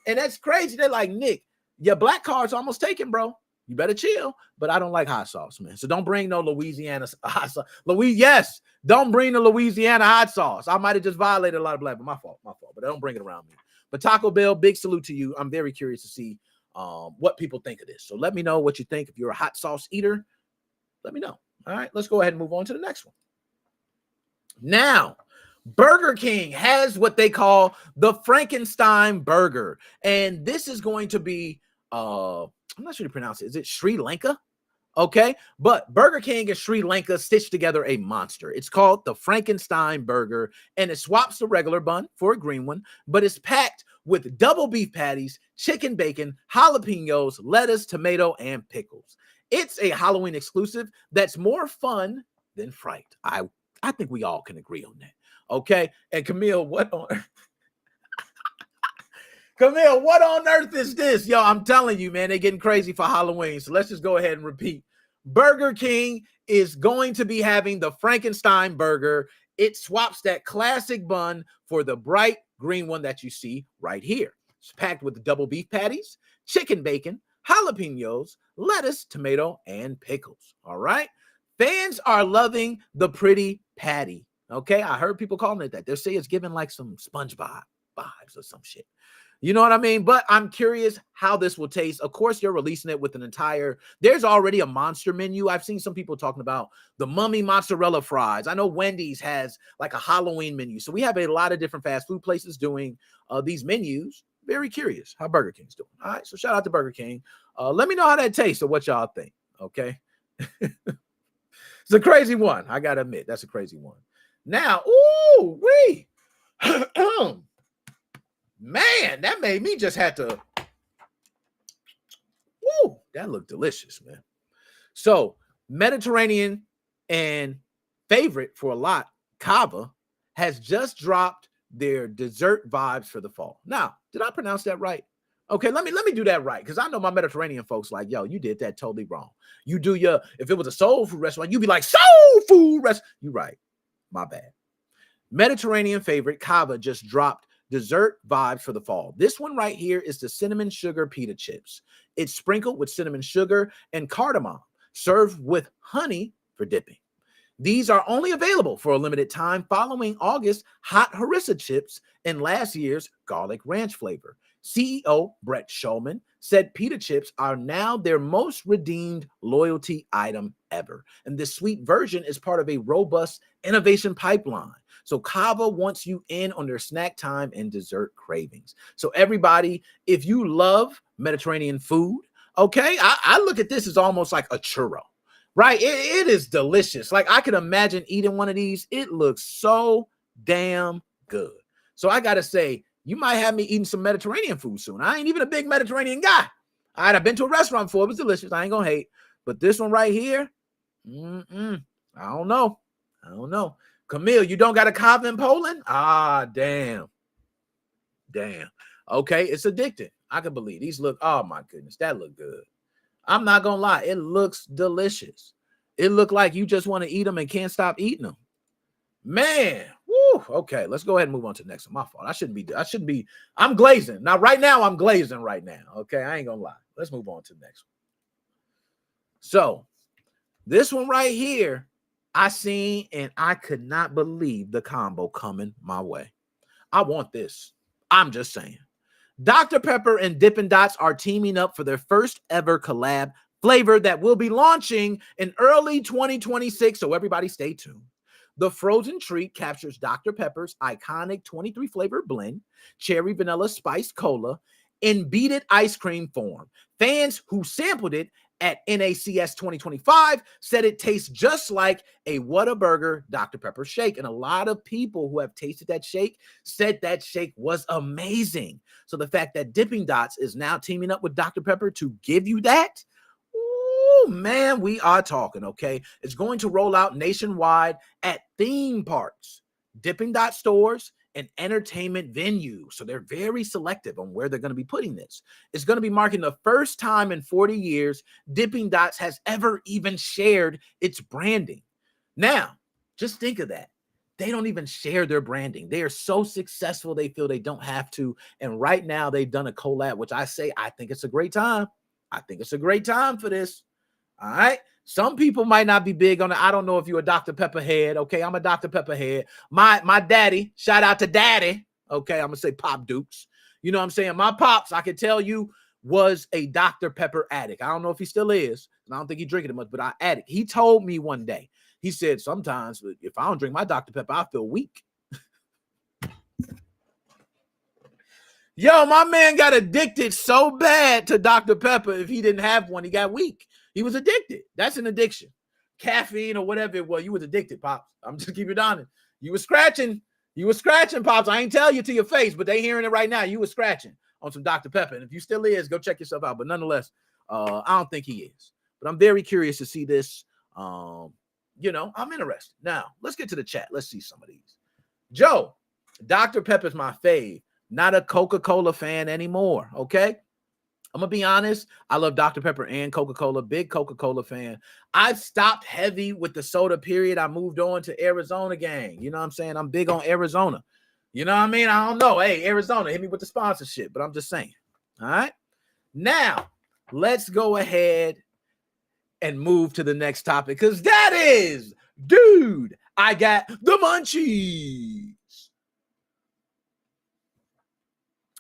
And that's crazy. They're like, Nick, your black card's almost taken, bro. You better chill. But I don't like hot sauce, man. So don't bring no Louisiana hot sauce. Yes, don't bring the Louisiana hot sauce. I might have just violated a lot of black, but my fault. But don't bring it around me. But Taco Bell, big salute to you. I'm very curious to see what people think of this. So let me know what you think. If you're a hot sauce eater, let me know. All right, let's go ahead and move on to the next one. Now, Burger King has what they call the Frankenstein burger. And this is going to be, I'm not sure to pronounce it. Is it Sri Lanka? Okay. But Burger King and Sri Lanka stitched together a monster. It's called the Frankenstein burger. And it swaps the regular bun for a green one, but it's packed with double beef patties, chicken bacon, jalapenos, lettuce, tomato, and pickles. It's a Halloween exclusive that's more fun than fright. I think we all can agree on that. Okay, and Camille, what on earth is this? Yo, I'm telling you, man, they're getting crazy for Halloween. So let's just go ahead and repeat. Burger King is going to be having the Frankenstein burger. It swaps that classic bun for the bright green one that you see right here. It's packed with double beef patties, chicken bacon, jalapenos, lettuce, tomato, and pickles. All right. Fans are loving the pretty patty. Okay, I heard people calling it that. They say it's giving like some SpongeBob vibes or some shit. You know what I mean? But I'm curious how this will taste. Of course, you're releasing it with there's already a monster menu. I've seen some people talking about the mummy mozzarella fries. I know Wendy's has like a Halloween menu. So we have a lot of different fast food places doing these menus. Very curious how Burger King's doing. All right, so shout out to Burger King. Let me know how that tastes or what y'all think, okay? It's a crazy one. I got to admit, that's a crazy one. Now, man, that made me just have to, that looked delicious, man. So, Mediterranean and favorite for a lot, Cava, has just dropped their dessert vibes for the fall. Now, did I pronounce that right? Okay, let me do that right, because I know my Mediterranean folks like, yo, you did that totally wrong. You do if it was a soul food restaurant, you'd be like, soul food restaurant. You right. My bad. Mediterranean favorite, Cava, just dropped dessert vibes for the fall. This one right here is the cinnamon sugar pita chips. It's sprinkled with cinnamon sugar and cardamom, served with honey for dipping. These are only available for a limited time following August hot harissa chips and last year's garlic ranch flavor. CEO Brett Schulman said pita chips are now their most redeemed loyalty item ever. And this sweet version is part of a robust innovation pipeline. So Cava wants you in on their snack time and dessert cravings. So everybody, if you love Mediterranean food, okay, I look at this as almost like a churro, right? It is delicious. Like I can imagine eating one of these. It looks so damn good. So I got to say, you might have me eating some Mediterranean food soon. I ain't even a big Mediterranean guy. All right, I've been to a restaurant before. It was delicious. I ain't going to hate. But this one right here, I don't know. Camille, you don't got a Cava in Poland? Ah, damn. Okay, it's addicting. I can believe these look. Oh, my goodness. That look good. I'm not going to lie. It looks delicious. It look like you just want to eat them and can't stop eating them. Man, woo. Okay, let's go ahead and move on to the next one. My fault. I shouldn't be. I'm glazing. Now, right now, I'm glazing right now. Okay, I ain't gonna lie. Let's move on to the next one. So, this one right here, I seen and I could not believe the combo coming my way. I want this. I'm just saying. Dr. Pepper and Dippin' Dots are teaming up for their first ever collab flavor that will be launching in early 2026. So everybody stay tuned. The frozen treat captures Dr. Pepper's iconic 23 flavor blend, cherry vanilla spiced cola, in beaded ice cream form. Fans who sampled it at NACS 2025 said it tastes just like a Whataburger Dr. Pepper shake. And a lot of people who have tasted that shake said that shake was amazing. So the fact that Dipping Dots is now teaming up with Dr. Pepper to give you that, ooh, man, we are talking, okay? It's going to roll out nationwide at theme parks, Dipping Dot stores, and entertainment venues. So they're very selective on where they're going to be putting this. It's going to be marking the first time in 40 years Dipping Dots has ever even shared its branding. Now, just think of that. They don't even share their branding. They are so successful, they feel they don't have to. And right now, they've done a collab, which I think it's a great time. I think it's a great time for this. All right. Some people might not be big on it. I don't know if you're a Dr. Pepper head. Okay. I'm a Dr. Pepper head. My daddy, shout out to daddy. Okay. I'm going to say Pop Dukes. You know what I'm saying? My pops, I can tell you, was a Dr. Pepper addict. I don't know if he still is. And I don't think he drinking it much, but I addict. He told me one day, he said, sometimes if I don't drink my Dr. Pepper, I feel weak. Yo, my man got addicted so bad to Dr. Pepper. If he didn't have one, he got weak. He was addicted. That's an addiction. Caffeine or whatever it was, you was addicted, Pops. I'm just keeping it honest. You was scratching. You was scratching, Pops. I ain't tell you to your face, but they hearing it right now. You was scratching on some Dr. Pepper. And if you still is, go check yourself out. But nonetheless, I don't think he is. But I'm very curious to see this. I'm interested. Now, let's get to the chat. Let's see some of these. Joe, Dr. Pepper's my fave. Not a Coca-Cola fan anymore, okay? I'm going to be honest. I love Dr. Pepper and Coca-Cola. Big Coca-Cola fan. I've stopped heavy with the soda period. I moved on to Arizona gang. You know what I'm saying? I'm big on Arizona. You know what I mean? I don't know. Hey, Arizona, hit me with the sponsorship. But I'm just saying. All right? Now, let's go ahead and move to the next topic. Because that is, dude, I got the munchies.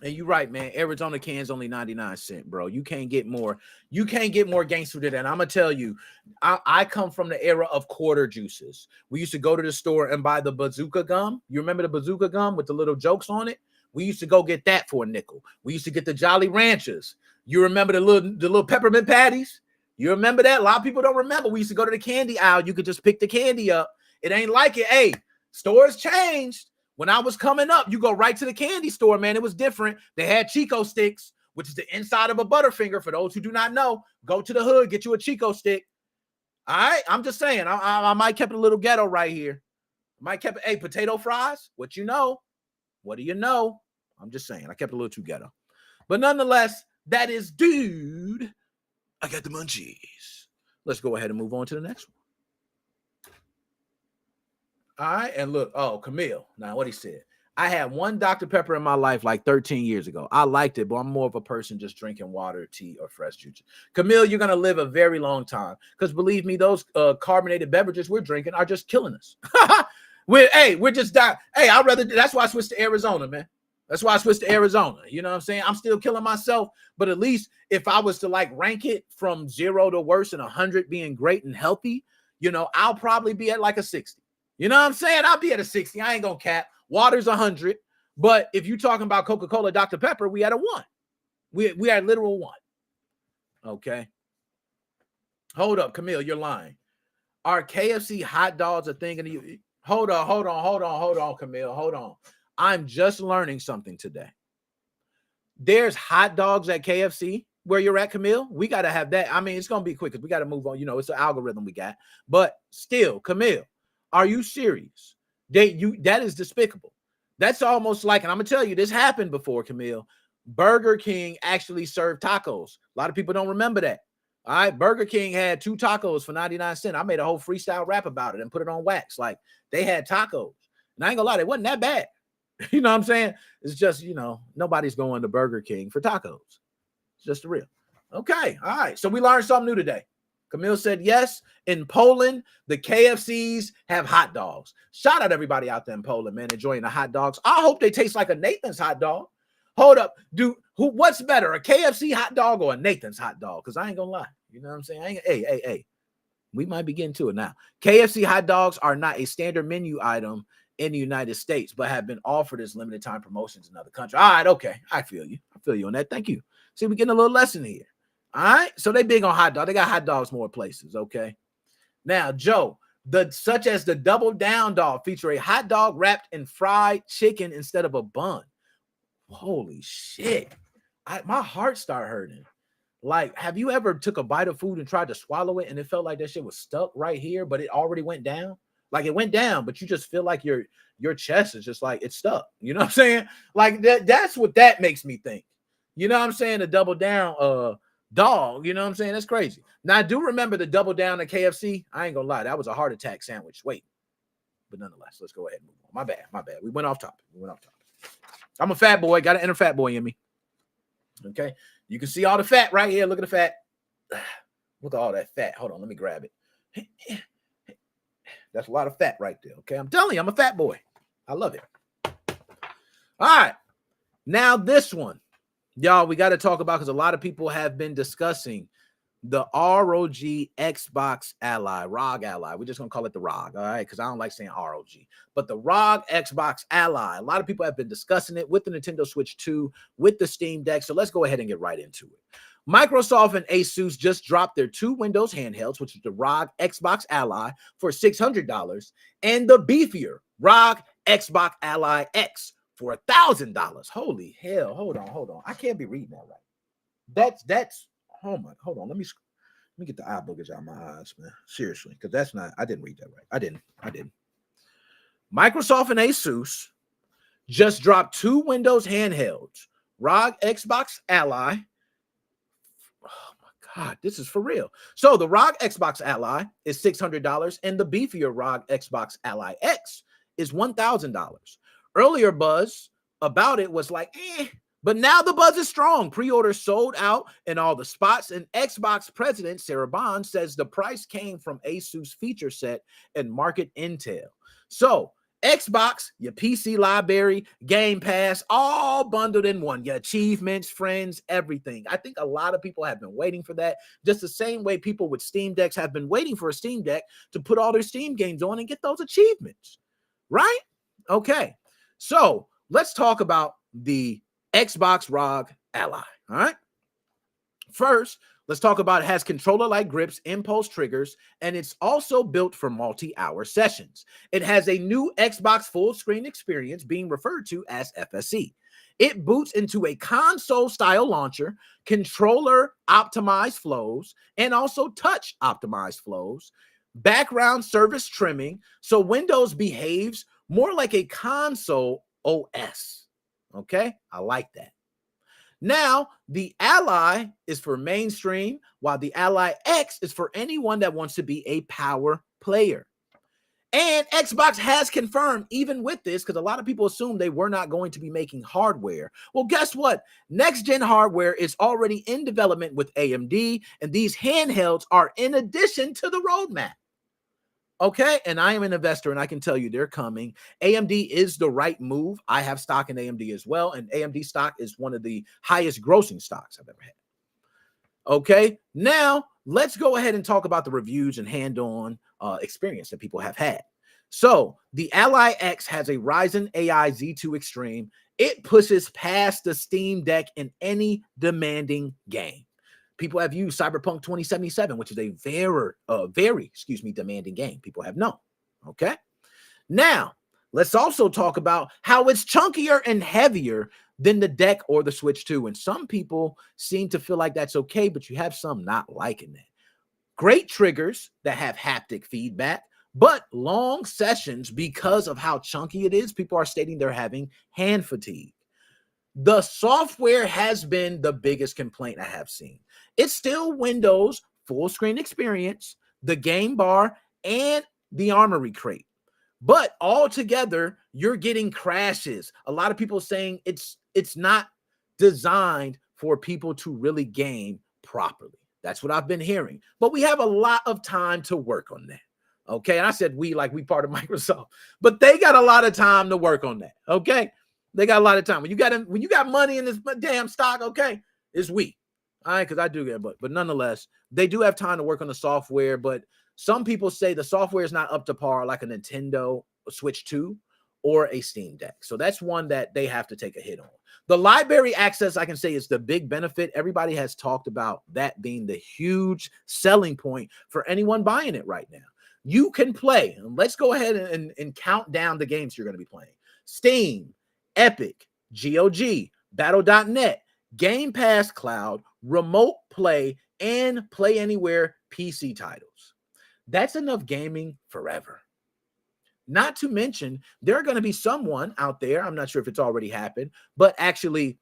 And you're right, man. Arizona can's only 99 cents, bro. You can't get more. You can't get more gangster than that. I'm gonna tell you, I come from the era of quarter juices. We used to go to the store and buy the bazooka gum. You remember the bazooka gum with the little jokes on it? We used to go get that for a nickel. We used to get the Jolly Ranchers. You remember the little peppermint patties? You remember that? A lot of people don't remember. We used to go to the candy aisle. You could just pick the candy up. It ain't like it. Hey, stores changed. When I was coming up, you go right to the candy store, man. It was different. They had Chico sticks, which is the inside of a Butterfinger. For those who do not know, go to the hood, get you a Chico stick. All right? I'm just saying. I might keep it a little ghetto right here. Might keep it, hey, potato fries? What you know? What do you know? I'm just saying. I kept it a little too ghetto. But nonetheless, that is, dude, I got the munchies. Let's go ahead and move on to the next one. All right, and look, Camille. Now, what he said. I had one Dr. Pepper in my life like 13 years ago. I liked it, but I'm more of a person just drinking water, tea, or fresh juice. Camille, you're going to live a very long time because believe me, those carbonated beverages we're drinking are just killing us. we're just dying. Hey, that's why I switched to Arizona, man. That's why I switched to Arizona. You know what I'm saying? I'm still killing myself, but at least if I was to like rank it from 0 to worse and 100 being great and healthy, I'll probably be at like a 60. You know what I'm saying? I'll be at a 60. I ain't gonna cap. Water's 100. But if you're talking about Coca-Cola, Dr. Pepper, we at a 1. We at literal 1. Okay. Hold up, Camille, you're lying. Are KFC hot dogs a thing? Hold on, Camille. Hold on. I'm just learning something today. There's hot dogs at KFC where you're at, Camille. We got to have that. I mean, it's going to be quick because we got to move on. It's an algorithm we got. But still, Camille, are you serious? That is despicable. That's almost like, and I'm gonna tell you, this happened before, Camille. Burger King actually served tacos. A lot of people don't remember that. All right, Burger King had 2 tacos for 99 cents. I made a whole freestyle rap about it and put it on wax. Like they had tacos, and I ain't gonna lie, it wasn't that bad. You know what I'm saying? It's just nobody's going to Burger King for tacos. It's just the real. Okay, all right. So we learned something new today. Camille said, yes, in Poland, the KFCs have hot dogs. Shout out everybody out there in Poland, man, enjoying the hot dogs. I hope they taste like a Nathan's hot dog. Hold up. What's better, a KFC hot dog or a Nathan's hot dog? Because I ain't going to lie. You know what I'm saying? Hey. We might be getting to it now. KFC hot dogs are not a standard menu item in the United States, but have been offered as limited time promotions in other countries. All right, okay. I feel you. I feel you on that. Thank you. See, we're getting a little lesson here. All right. So they big on hot dog. They got hot dogs more places. Okay. Now, Joe, such as the double down dog feature a hot dog wrapped in fried chicken instead of a bun. Holy shit. My heart started hurting. Like, have you ever took a bite of food and tried to swallow it and it felt like that shit was stuck right here, but it already went down? Like it went down, but you just feel like your chest is just like it's stuck. You know what I'm saying? Like that's what that makes me think. You know what I'm saying? The double down dog, you know what I'm saying? That's crazy. Now I do remember the double down at KFC. I ain't gonna lie, that was a heart attack sandwich. Wait, but nonetheless, let's go ahead and move on. My bad. We went off topic. I'm a fat boy, got an inner fat boy in me. Okay. You can see all the fat right here. Look at the fat. Look at all that fat. Hold on, let me grab it. That's a lot of fat right there. Okay. I'm telling you, I'm a fat boy. I love it. All right. Now this one, y'all, we got to talk about because a lot of people have been discussing the ROG Xbox Ally, ROG Ally. We're just going to call it the ROG, all right? Because I don't like saying ROG. But the ROG Xbox Ally, a lot of people have been discussing it with the Nintendo Switch 2, with the Steam Deck. So let's go ahead and get right into it. Microsoft and Asus just dropped their two Windows handhelds, which is the ROG Xbox Ally for $600 and the beefier ROG Xbox Ally X for $1,000. Holy hell. Hold on. I can't be reading that right. That's oh my, hold on. Let me get the eye boogers out of my eyes, man. Seriously, because that's not, I didn't read that right. I didn't. Microsoft and Asus just dropped two Windows handhelds, ROG Xbox Ally. Oh my God, this is for real. So the ROG Xbox Ally is $600 and the beefier ROG Xbox Ally X is $1,000. Earlier buzz about it was like, but now the buzz is strong. Pre-orders sold out in all the spots, and Xbox president Sarah Bond says the price came from Asus feature set and market intel. So Xbox, your PC library, Game Pass, all bundled in one. Your achievements, friends, everything. I think a lot of people have been waiting for that. Just the same way people with Steam Decks have been waiting for a Steam Deck to put all their Steam games on and get those achievements. Right? Okay. So let's talk about the Xbox ROG Ally. All right. First, let's talk about it has controller-like grips, impulse triggers, and it's also built for multi-hour sessions. It has a new Xbox full-screen experience being referred to as FSE. It boots into a console-style launcher, controller-optimized flows, and also touch-optimized flows, background service trimming, so Windows behaves more like a console OS. Okay, I like that. Now, the Ally is for mainstream, while the Ally X is for anyone that wants to be a power player. And Xbox has confirmed, even with this, because a lot of people assume they were not going to be making hardware. Well, guess what? Next-gen hardware is already in development with AMD, and these handhelds are in addition to the roadmap. Okay, and I am an investor, and I can tell you they're coming. AMD is the right move. I have stock in AMD as well, and AMD stock is one of the highest grossing stocks I've ever had. Okay, now let's go ahead and talk about the reviews and hand-on experience that people have had. So the Ally X has a Ryzen AI Z2 Extreme. It pushes past the Steam Deck in any demanding game. People have used Cyberpunk 2077, which is a very demanding game. People have known. Okay. Now, let's also talk about how it's chunkier and heavier than the deck or the Switch 2. And some people seem to feel like that's okay, but you have some not liking that. Great triggers that have haptic feedback, but long sessions because of how chunky it is. People are stating they're having hand fatigue. The software has been the biggest complaint I have seen. It's still Windows full screen experience, the game bar, and the armory crate. But altogether, you're getting crashes. A lot of people saying it's not designed for people to really game properly. That's what I've been hearing. But we have a lot of time to work on that. Okay. And I said we like we part of Microsoft, but they got a lot of time to work on that. Okay. They got a lot of time. When you got money in this damn stock, okay, it's we. All right, because I do get but nonetheless, they do have time to work on the software. But some people say the software is not up to par like a Nintendo Switch 2 or a Steam Deck. So that's one that they have to take a hit on. The library access, I can say, is the big benefit. Everybody has talked about that being the huge selling point for anyone buying it right now. You can play. Let's go ahead and count down the games you're going to be playing. Steam, Epic, GOG, Battle.net, Game Pass Cloud, Remote Play, and Play Anywhere PC titles. That's enough gaming forever. Not to mention, there are going to be someone out there, I'm not sure if it's already happened, but actually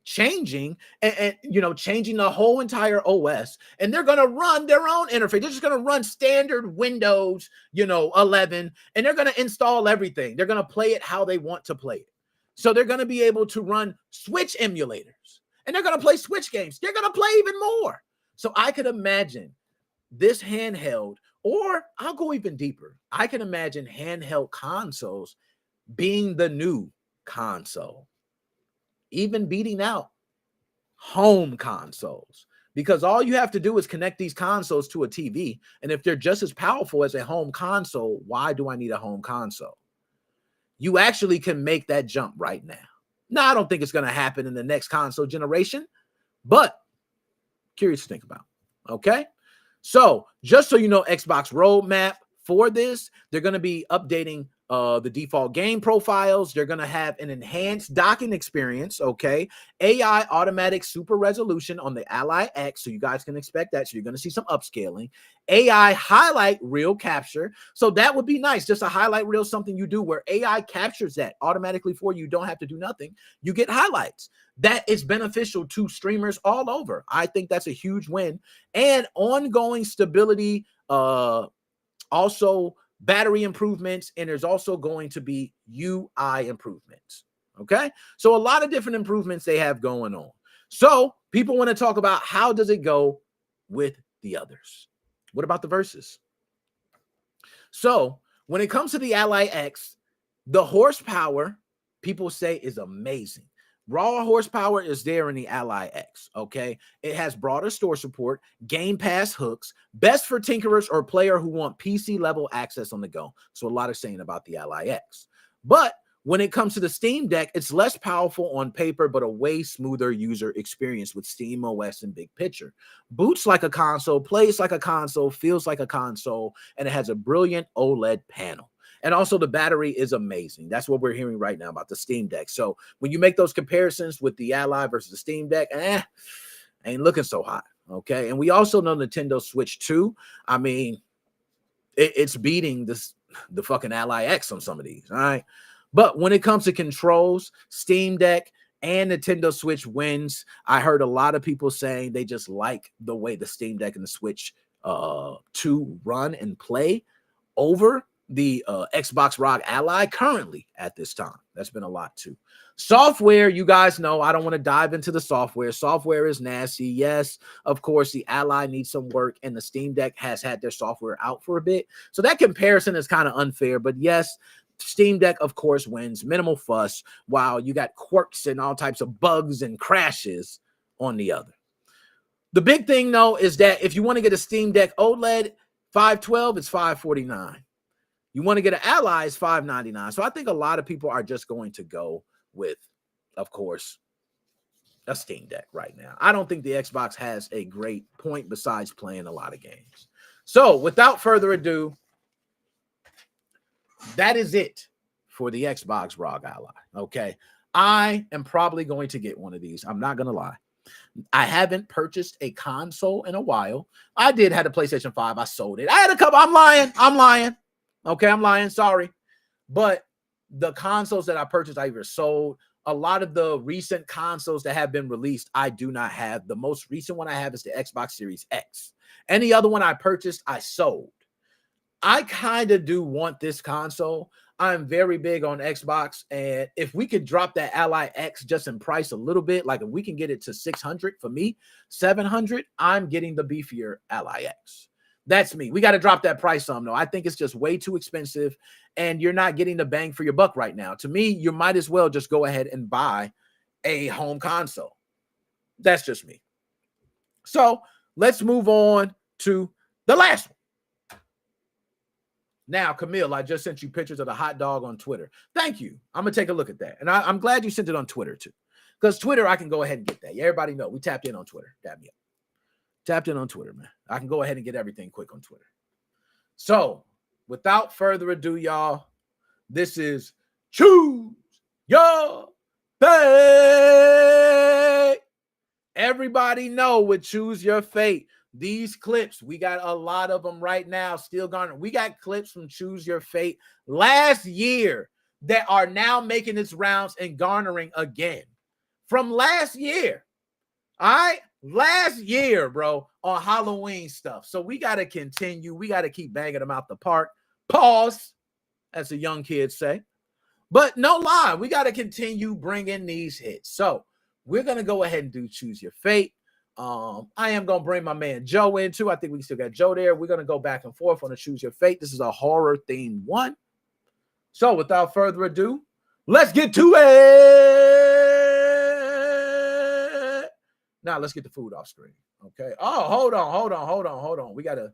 changing and changing the whole entire OS, and they're going to run their own interface. They're just going to run standard Windows, 11, and they're going to install everything. They're going to play it how they want to play it. So they're going to be able to run Switch emulators, and they're going to play Switch games. They're going to play even more. So I could imagine this handheld, or I'll go even deeper. I can imagine handheld consoles being the new console, even beating out home consoles, because all you have to do is connect these consoles to a TV. And if they're just as powerful as a home console, why do I need a home console? You actually can make that jump right now. Now, I don't think it's going to happen in the next console generation, but curious to think about. Okay. So just so you know, Xbox roadmap for this, they're going to be updating the default game profiles. They're going to have an enhanced docking experience, okay? AI automatic super resolution on the Ally X, so you guys can expect that. So you're going to see some upscaling. AI highlight reel capture. So that would be nice. Just a highlight reel, something you do where AI captures that automatically for you. You don't have to do nothing. You get highlights. That is beneficial to streamers all over. I think that's a huge win. And ongoing stability, also battery improvements, and there's also going to be UI improvements. Okay, so a lot of different improvements they have going on. So people want to talk about how does it go with the others. What about the versus? So when it comes to the Ally X, the horsepower people say is amazing. Raw horsepower is there in the Ally X, okay? It has broader store support, Game Pass hooks, best for tinkerers or player who want PC-level access on the go. So a lot of saying about the Ally X. But when it comes to the Steam Deck, it's less powerful on paper, but a way smoother user experience with Steam OS and big picture. Boots like a console, plays like a console, feels like a console, and it has a brilliant OLED panel. And also the battery is amazing. That's what we're hearing right now about the Steam Deck. So when you make those comparisons with the Ally versus the Steam Deck, ain't looking so hot, okay? And we also know Nintendo Switch 2. I mean, it's beating the fucking Ally X on some of these, all right? But when it comes to controls, Steam Deck and Nintendo Switch wins. I heard a lot of people saying they just like the way the Steam Deck and the Switch 2 run and play over the Xbox ROG Ally currently at this time. That's been a lot too. Software, you guys know, I don't want to dive into the software. Software is nasty. Yes, of course, the Ally needs some work, and the Steam Deck has had their software out for a bit. So that comparison is kind of unfair, but yes, Steam Deck, of course, wins. Minimal fuss, while you got quirks and all types of bugs and crashes on the other. The big thing, though, is that if you want to get a Steam Deck OLED 512, it's $549. You want to get an Ally, it's $599. So I think a lot of people are just going to go with, of course, a Steam Deck right now. I don't think the Xbox has a great point besides playing a lot of games. So without further ado, that is it for the Xbox ROG Ally. Okay. I am probably going to get one of these. I'm not going to lie. I haven't purchased a console in a while. I did have a PlayStation 5. I sold it. I had a couple. I'm lying. Okay, I'm lying. Sorry. But the consoles that I purchased, I either sold. A lot of the recent consoles that have been released, I do not have. The most recent one I have is the Xbox Series X. Any other one I purchased, I sold. I kind of do want this console. I'm very big on Xbox, and if we could drop that Ally X just in price a little bit, like if we can get it to $600 for me, $700, I'm getting the beefier Ally X. That's me. We got to drop that price some, though. I think it's just way too expensive, and you're not getting the bang for your buck right now. To me, you might as well just go ahead and buy a home console. That's just me. So let's move on to the last one. Now, Camille, I just sent you pictures of the hot dog on Twitter. Thank you. I'm going to take a look at that. And I'm glad you sent it on Twitter, too. Because Twitter, I can go ahead and get that. Yeah, everybody know. We tapped in on Twitter. Dab me up. Tapped in on Twitter, man. I can go ahead and get everything quick on Twitter. So, without further ado, y'all, this is Choose Your Fate. Everybody know with Choose Your Fate, these clips, we got a lot of them right now, still garnering. We got clips from Choose Your Fate last year that are now making its rounds and garnering again. From last year, all right? Last year, bro, on Halloween stuff. So we got to continue. We got to keep banging them out the park. Pause, as the young kids say. But no lie, we got to continue bringing these hits. So we're going to go ahead and do Choose Your Fate. I am going to bring my man Joe in, too. I think we still got Joe there. We're going to go back and forth on the Choose Your Fate. This is a horror-themed one. So without further ado, let's get to it. Now let's get the food off screen. Okay. Oh, hold on. We got to.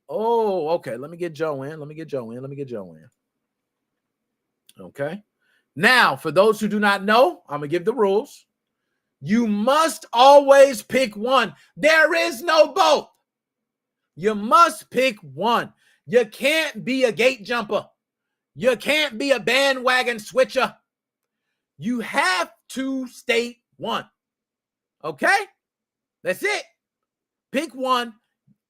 Oh, okay. Let me get Joe in. Okay. Now, for those who do not know, I'm going to give the rules. You must always pick one. There is no both. You must pick one. You can't be a gate jumper. You can't be a bandwagon switcher. You have to state one. Okay? That's it. Pick one.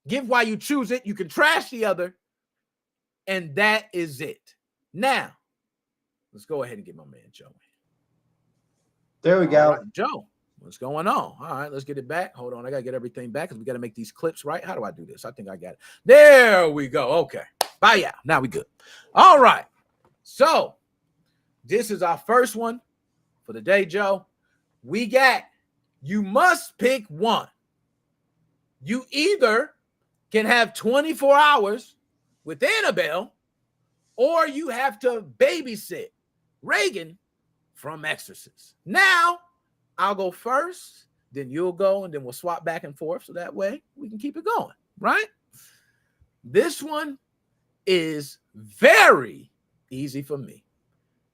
Give why you choose it. You can trash the other. And that is it. Now, let's go ahead and get my man Joe. There we go. Right, Joe, what's going on? All right, let's get it back. Hold on. I got to get everything back because we got to make these clips right. How do I do this? I think I got it. There we go. Okay. Bye, yeah. Now we good. All right. So, this is our first one for the day, Joe. We got, you must pick one. You either can have 24 hours with Annabelle, or you have to babysit Reagan from Exorcist. Now, I'll go first, then you'll go, and then we'll swap back and forth, so that way we can keep it going, right? This one is very easy for me.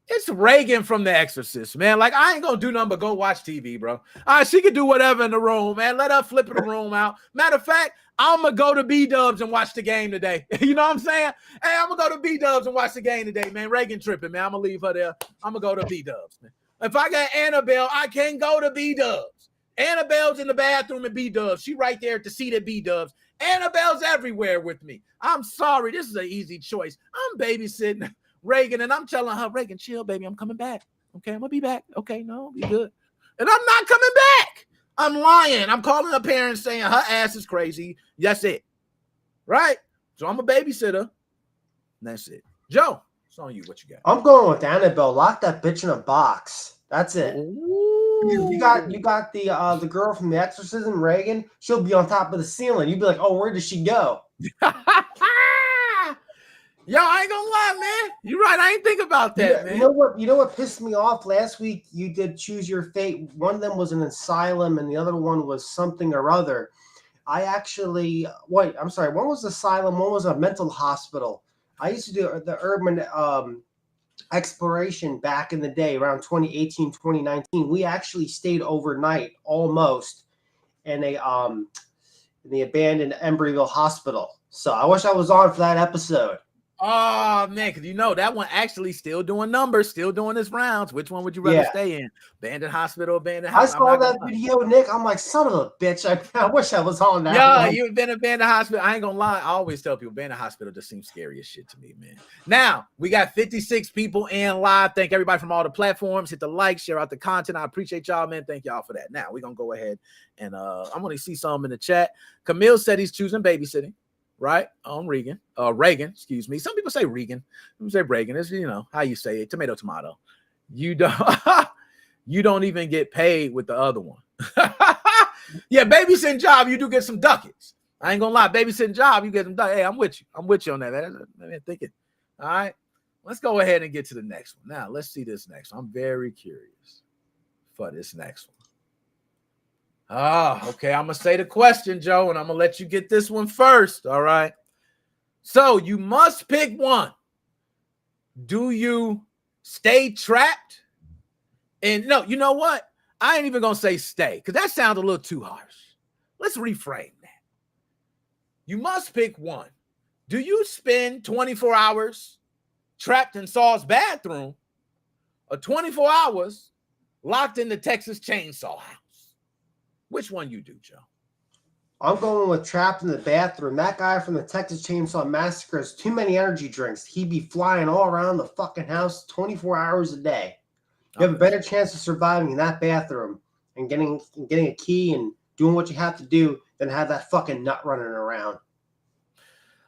It's Reagan from The Exorcist, man. Like, I ain't gonna do nothing but go watch TV, bro. All right, she can do whatever in the room, man. Let her flip the room out. Matter of fact, I'm gonna go to B-Dubs and watch the game today. You know what I'm saying? Hey, I'm gonna go to B-Dubs and watch the game today, man. Reagan tripping, man. I'm gonna leave her there. I'm gonna go to B-Dubs, man. If I got Annabelle, I can't go to B-Dubs. Annabelle's in the bathroom at B-Dubs. She right there at the seat at B-Dubs. Annabelle's everywhere with me. I'm sorry. This is an easy choice. I'm babysitting Reagan, and I'm telling her, Reagan, chill, baby. I'm coming back. Okay, I'm gonna be back. Okay, no, be good. And I'm not coming back. I'm lying. I'm calling her parents saying her ass is crazy. That's it. Right? So I'm a babysitter. That's it. Joe, it's on you. What you got? I'm going with Annabelle. Lock that bitch in a box. That's it. You got the girl from The Exorcism, Reagan. She'll be on top of the ceiling. You'd be like, oh, where does she go? Yo, I ain't gonna lie, man. You're right. I ain't think about that, man. You know what pissed me off last week? You did Choose Your Fate. One of them was an asylum, and the other one was something or other. I actually one was asylum, one was a mental hospital. I used to do the urban exploration back in the day, around 2018, 2019. We actually stayed overnight almost in the abandoned Embryville Hospital. So I wish I was on for that episode. Oh, man, because you know that one actually still doing numbers, still doing its rounds. Which one would you rather stay in? Abandoned hospital, abandoned house? I saw that video, Nick. I'm like, son of a bitch. I wish I was on that. Yeah, you've been abandoned hospital. I ain't gonna lie. I always tell people abandoned hospital just seems scary as shit to me, man. Now, we got 56 people in live. Thank everybody from all the platforms. Hit the like, share out the content. I appreciate y'all, man. Thank y'all for that. Now, we're gonna go ahead and I'm gonna see some in the chat. Camille said he's choosing babysitting. Right on Reagan, excuse me. Some people say Regan, some say Reagan. It's, you know, how you say it. Tomato. You don't even get paid with the other one. Yeah, babysitting job, you do get some ducats. I ain't gonna lie, babysitting job, you get some ducats. Hey, I'm with you on that, man. I'm thinking. All right, let's go ahead and get to the next one. Now, let's see this next one. I'm very curious for this next one. Okay. I'm going to say the question, Joe, and I'm going to let you get this one first. All right. So you must pick one. Do you stay trapped? And no, you know what? I ain't even gonna say stay, because that sounds a little too harsh. Let's reframe that. You must pick one. Do you spend 24 hours trapped in Saul's bathroom, or 24 hours locked in the Texas Chainsaw House? Which one you do, Joe? I'm going with trapped in the bathroom. That guy from the Texas Chainsaw Massacre has too many energy drinks. He'd be flying all around the fucking house 24 hours a day. You have a better chance of surviving in that bathroom and getting a key and doing what you have to do than have that fucking nut running around.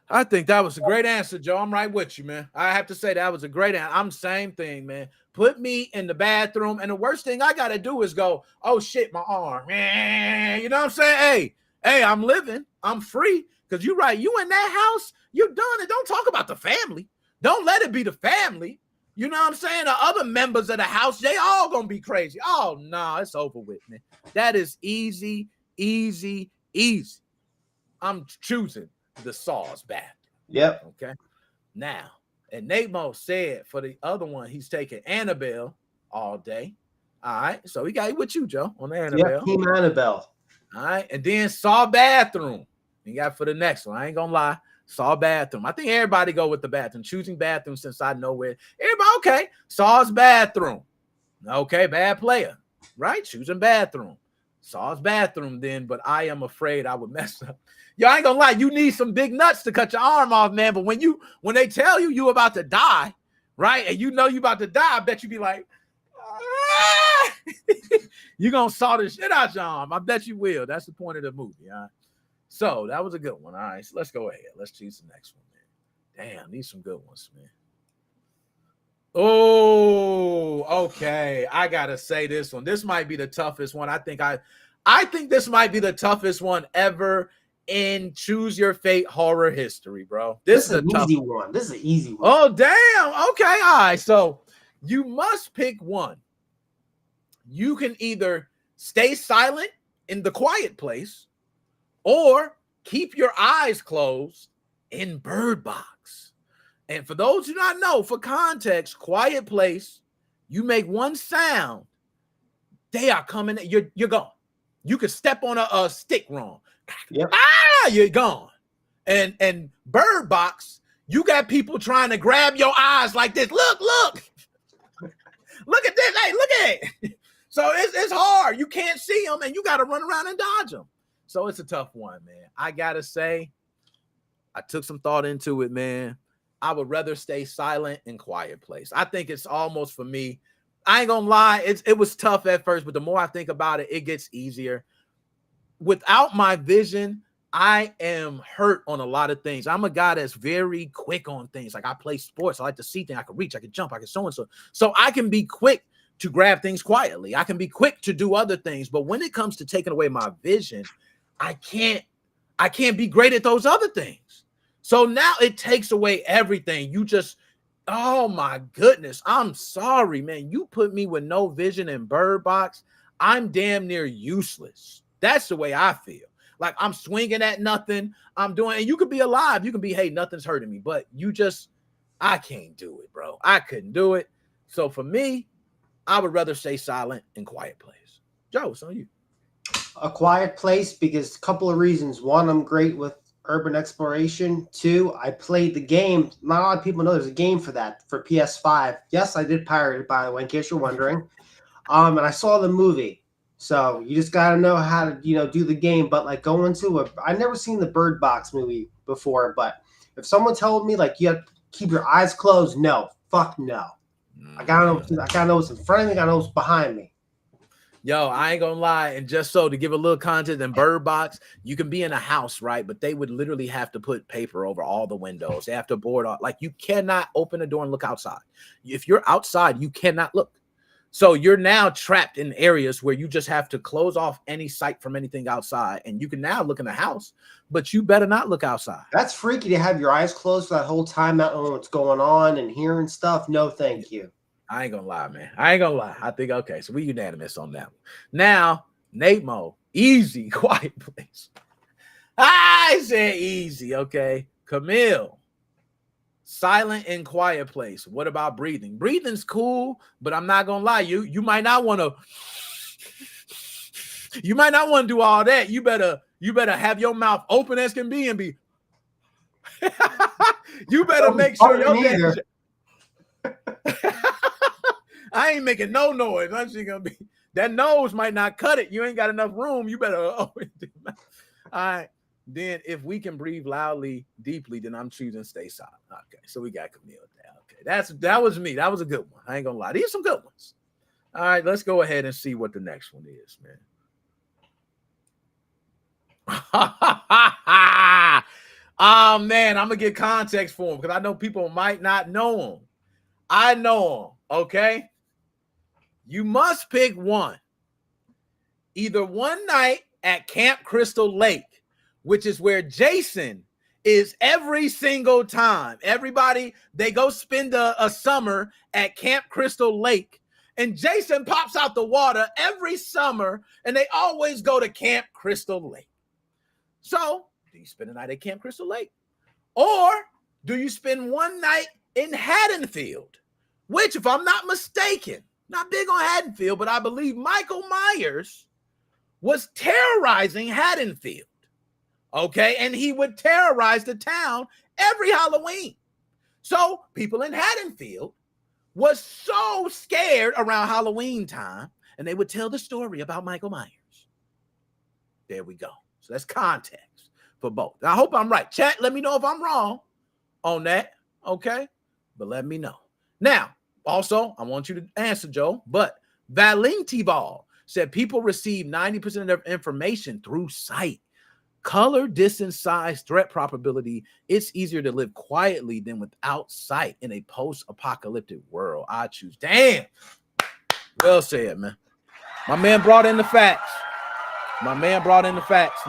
I think that was a great answer, Joe. I'm right with you, man. I have to say that was a great answer. I'm same thing, man. Put me in the bathroom, and the worst thing I got to do is go, oh, shit, my arm. You know what I'm saying? Hey, I'm living. I'm free. Because you're right. You in that house, you're done. And don't talk about the family. Don't let it be the family. You know what I'm saying? The other members of the house, they all going to be crazy. Oh, no, it's over with, man. That is easy, easy, easy. I'm choosing the Saw's bathroom. Yep. Okay. Now, and Nate said for the other one, he's taking Annabelle all day. All right. So he got with you, Joe, on the Annabelle. Yep, Team Annabelle. All right. And then Saw bathroom. You got for the next one. I ain't gonna lie. Saw bathroom. I think everybody go with the bathroom. Choosing bathroom since I know where. Everybody, okay. Saw's bathroom. Okay, bad player. Right? Choosing bathroom. Saw's bathroom then, but I am afraid I would mess up. Yo, I ain't gonna lie, you need some big nuts to cut your arm off, man. But when they tell you about to die, right? And you know you about to die, I bet you be like, ah! You gonna saw the shit out your arm. I bet you will. That's the point of the movie. All right. So that was a good one. All right, so let's go ahead. Let's choose the next one, man. Damn, these some good ones, man. Oh, okay. I gotta say this one. This might be the toughest one. I think this might be the toughest one ever in Choose Your Fate horror history, bro. This is an easy one. This is an easy one. Oh, damn. Okay. All right. So you must pick one. You can either stay silent in the quiet place or keep your eyes closed in Bird Box. And for those who do not know, for context, quiet place, you make one sound, they are coming. You're gone. You could step on a stick wrong. Yep. You're gone. And Bird Box, you got people trying to grab your eyes like this. Look. Look at this. Hey, look at it. So it's hard. You can't see them, and you got to run around and dodge them. So it's a tough one, man. I got to say, I took some thought into it, man. I would rather stay silent in quiet place. I think it's almost for me. I ain't gonna lie, it was tough at first, but the more I think about it, it gets easier. Without my vision, I am hurt on a lot of things. I'm a guy that's very quick on things. Like I play sports. I like to see things. I can reach, I can jump, I can so-and-so. So I can be quick to grab things quietly. I can be quick to do other things. But when it comes to taking away my vision, I can't be great at those other things. So now it takes away everything. You just, oh my goodness. I'm sorry, man. You put me with no vision in Bird Box. I'm damn near useless. That's the way I feel. Like I'm swinging at nothing. I'm doing, and you could be alive. You can be, hey, nothing's hurting me. But I can't do it, bro. I couldn't do it. So for me, I would rather stay silent in quiet place. Joe, it's on you. A quiet place because a couple of reasons. One, I'm great with urban exploration. Two, I played the game. Not a lot of people know there's a game for that for PS5. Yes, I did pirate it, by the way, in case you're wondering. And I saw the movie. So you just gotta know how to, do the game. But like going to I've never seen the Bird Box movie before. But if someone told me like you have to keep your eyes closed, no, fuck no. I gotta know what's in front of me. I gotta know what's behind me. Yo, I ain't gonna lie. And just so to give a little context, in Bird Box, you can be in a house, right? But they would literally have to put paper over all the windows. They have to board off. Like you cannot open a door and look outside. If you're outside, you cannot look. So you're now trapped in areas where you just have to close off any sight from anything outside. And you can now look in the house, but you better not look outside. That's freaky to have your eyes closed for that whole time, not knowing what's going on and hearing stuff. No, thank you. I ain't gonna lie, man. I ain't gonna lie. I think, okay, so we unanimous on that one. Now, Nate Mo, easy, quiet place. I said easy, okay. Camille, Silent and quiet place. What about breathing? Breathing's cool, but I'm not gonna lie, you might not want to. You might not want to do all that. You better have your mouth open as can be and be. You better make sure your I ain't making no noise. I'm just gonna be that nose might not cut it. You ain't got enough room. You better open it. All right. Then if we can breathe loudly, deeply, then I'm choosing stay silent. Okay, so we got Camille there. Okay, that was me. That was a good one. I ain't gonna lie. These are some good ones. All right, let's go ahead and see what the next one is, man. Oh man, I'm gonna get context for him because I know people might not know him. I know him. Okay, you must pick one. Either one night at Camp Crystal Lake, which is where Jason is every single time. Everybody, they go spend a summer at Camp Crystal Lake, and Jason pops out the water every summer, and they always go to Camp Crystal Lake. So, do you spend a night at Camp Crystal Lake? Or do you spend one night in Haddonfield, which, if I'm not mistaken, not big on Haddonfield, but I believe Michael Myers was terrorizing Haddonfield. Okay, and he would terrorize the town every Halloween. So people in Haddonfield was so scared around Halloween time, and they would tell the story about Michael Myers. There we go. So that's context for both. I hope I'm right. Chat, let me know if I'm wrong on that. Okay, but let me know. Now, also, I want you to answer, Joe, but Valentibal said people receive 90% of their information through sight. Color, distance, size, threat probability. It's easier to live quietly than without sight in a post-apocalyptic world. I choose. Damn. Well said, man. My man brought in the facts. Man brought in the facts.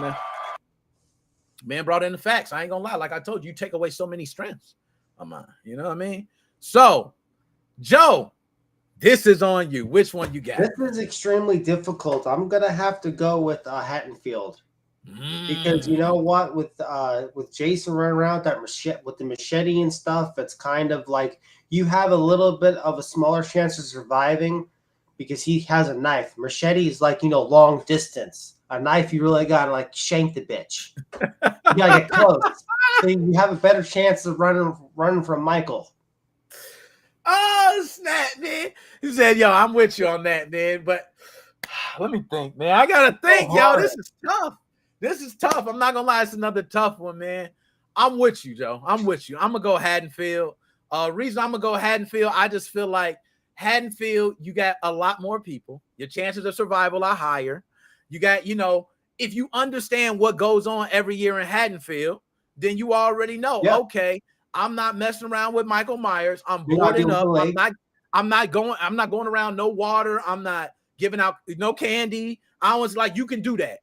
I ain't gonna lie. Like I told you, you take away so many strengths of mine. You know what I mean? So, Joe, this is on you. Which one you got? This is extremely difficult. I'm gonna have to go with Haddonfield. Because you know what, with Jason running around with the machete and stuff, it's kind of like you have a little bit of a smaller chance of surviving because he has a knife. Machete is like, long distance. A knife, you really gotta like shank the bitch. You gotta get close, so you have a better chance of running from Michael. Oh snap, man! He said, "Yo, I'm with you on that, man." But let me think, man. I gotta think, yo. This is tough. I'm not gonna lie, it's another tough one, man. I'm with you, Joe. I'm with you. I'm gonna go Haddonfield. Reason I'm gonna go Haddonfield, I just feel like Haddonfield, you got a lot more people. Your chances of survival are higher. You got, if you understand what goes on every year in Haddonfield, then you already know. Yep. Okay, I'm not messing around with Michael Myers. I'm boarding up. I'm not going around no water. I'm not giving out no candy. I was like, you can do that.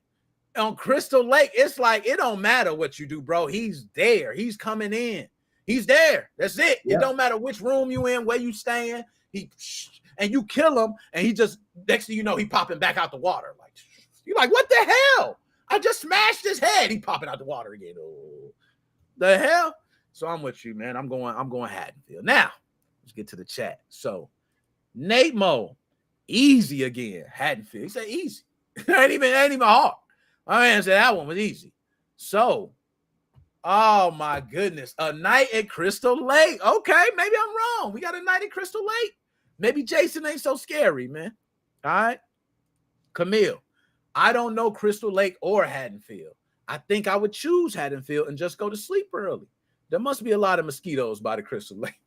On Crystal Lake, it's like it don't matter what you do, bro. He's there. He's coming in. He's there. That's it. Yep. It don't matter which room you in, where you staying. And you kill him, and he just next thing you know, he popping back out the water. Like you're like, what the hell? I just smashed his head. He popping out the water again. Oh, the hell? So I'm with you, man. I'm going Haddonfield. Now let's get to the chat. So Nate Mo, easy again. Haddonfield. He said easy. ain't even hard. My man said that one was easy. So, oh my goodness. A night at Crystal Lake. Okay, maybe I'm wrong. We got a night at Crystal Lake. Maybe Jason ain't so scary, man. All right. Camille, I don't know Crystal Lake or Haddonfield. I think I would choose Haddonfield and just go to sleep early. There must be a lot of mosquitoes by the Crystal Lake.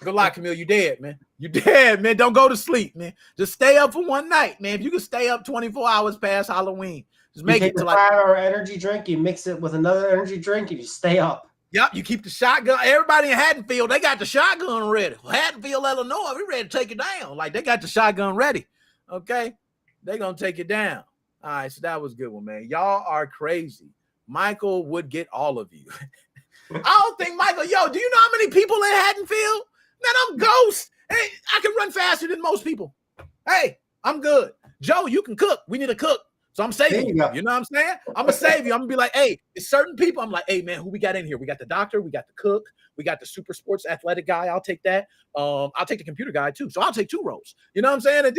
Good luck, Camille. You dead, man. You dead, man. Don't go to sleep, man. Just stay up for one night, man. If you can stay up 24 hours past Halloween, just make it to like 5-hour energy drink. You mix it with another energy drink, and you stay up. Yep, you keep the shotgun. Everybody in Haddonfield, they got the shotgun ready. Haddonfield, Illinois, we ready to take it down. Like they got the shotgun ready. Okay, they gonna take it down. All right, so that was a good one, man. Y'all are crazy. Michael would get all of you. I don't think Michael. Yo, do you know how many people in Haddonfield? Man, I'm Ghost. Hey, I can run faster than most people. Hey, I'm good. Joe, you can cook. We need a cook. So I'm There saving you you. go. You know what I'm saying? I'm gonna save you. I'm gonna be like, hey, it's certain people. I'm like, hey man, who we got in here? We got the doctor, we got the cook, we got the super sports athletic guy. I'll take that. I'll take the computer guy too. So I'll take 2 roles. You know what I'm saying?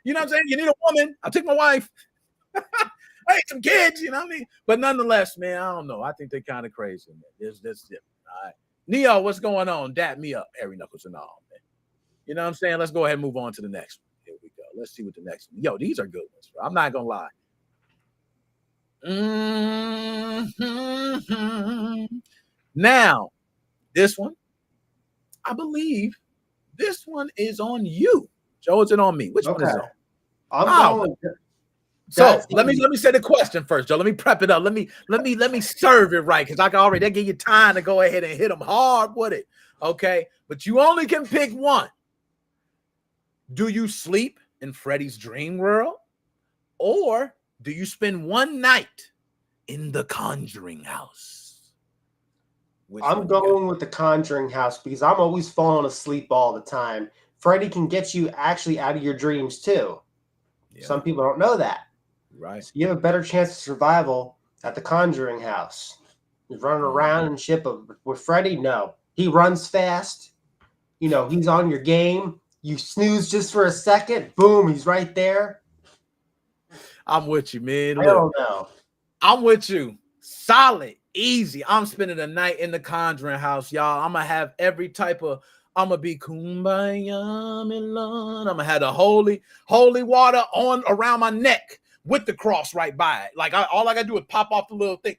You know what I'm saying? You need a woman. I'll take my wife. Hey, some kids, you know what I mean? But nonetheless, man, I don't know. I think they're kind of crazy, man. That's different. All right. Neo, what's going on? Dap me up, Harry Knuckles and all, man. You know what I'm saying? Let's go ahead and move on to the next one. Here we go. Let's see what the next one. Yo, these are good ones, bro. I'm not gonna lie. Mm-hmm. Now, this one, I believe this one is on you. Joe, is it on me? Which one is it on? I'm going. So let me say the question first, Joe. Let me prep it up. Let me serve it right, because I can already give you time to go ahead and hit them hard with it. Okay, but you only can pick one. Do you sleep in Freddy's dream world, or do you spend one night in the Conjuring house? I'm going with the Conjuring house because I'm always falling asleep all the time. Freddy can get you actually out of your dreams too. Yeah. Some people don't know that. Right. So you have a better chance of survival at the Conjuring house. You're running around and shit, but with Freddy, no. He runs fast. You know, he's on your game. You snooze just for a second, boom, he's right there. I'm with you, man. I don't know. I'm with you. Solid, easy. I'm spending the night in the Conjuring house, y'all. I'm gonna have every type of. I'm gonna be kumbaya Milan. I'm gonna have the holy water on around my neck with the cross right by it. Like all I gotta do is pop off the little thing,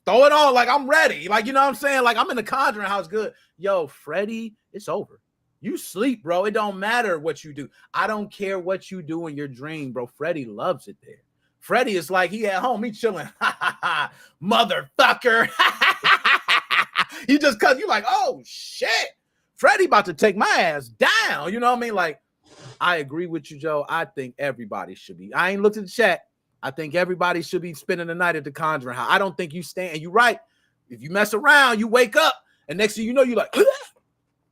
throw it on. Like I'm ready. Like, you know what I'm saying? Like I'm in the Conjuring house. Good. Yo, Freddy, it's over. You sleep, bro. It don't matter what you do. I don't care what you do in your dream, bro. Freddy loves it there. Freddy is like, he at home, he chilling. Motherfucker. He just cause you like, oh shit. Freddy about to take my ass down. You know what I mean? Like, I agree with you, Joe. I think everybody should be. I ain't looked at the chat. I think everybody should be spending the night at the Conjuring house. I don't think you stand, and you're right. If you mess around, you wake up, and next thing you know, you're like,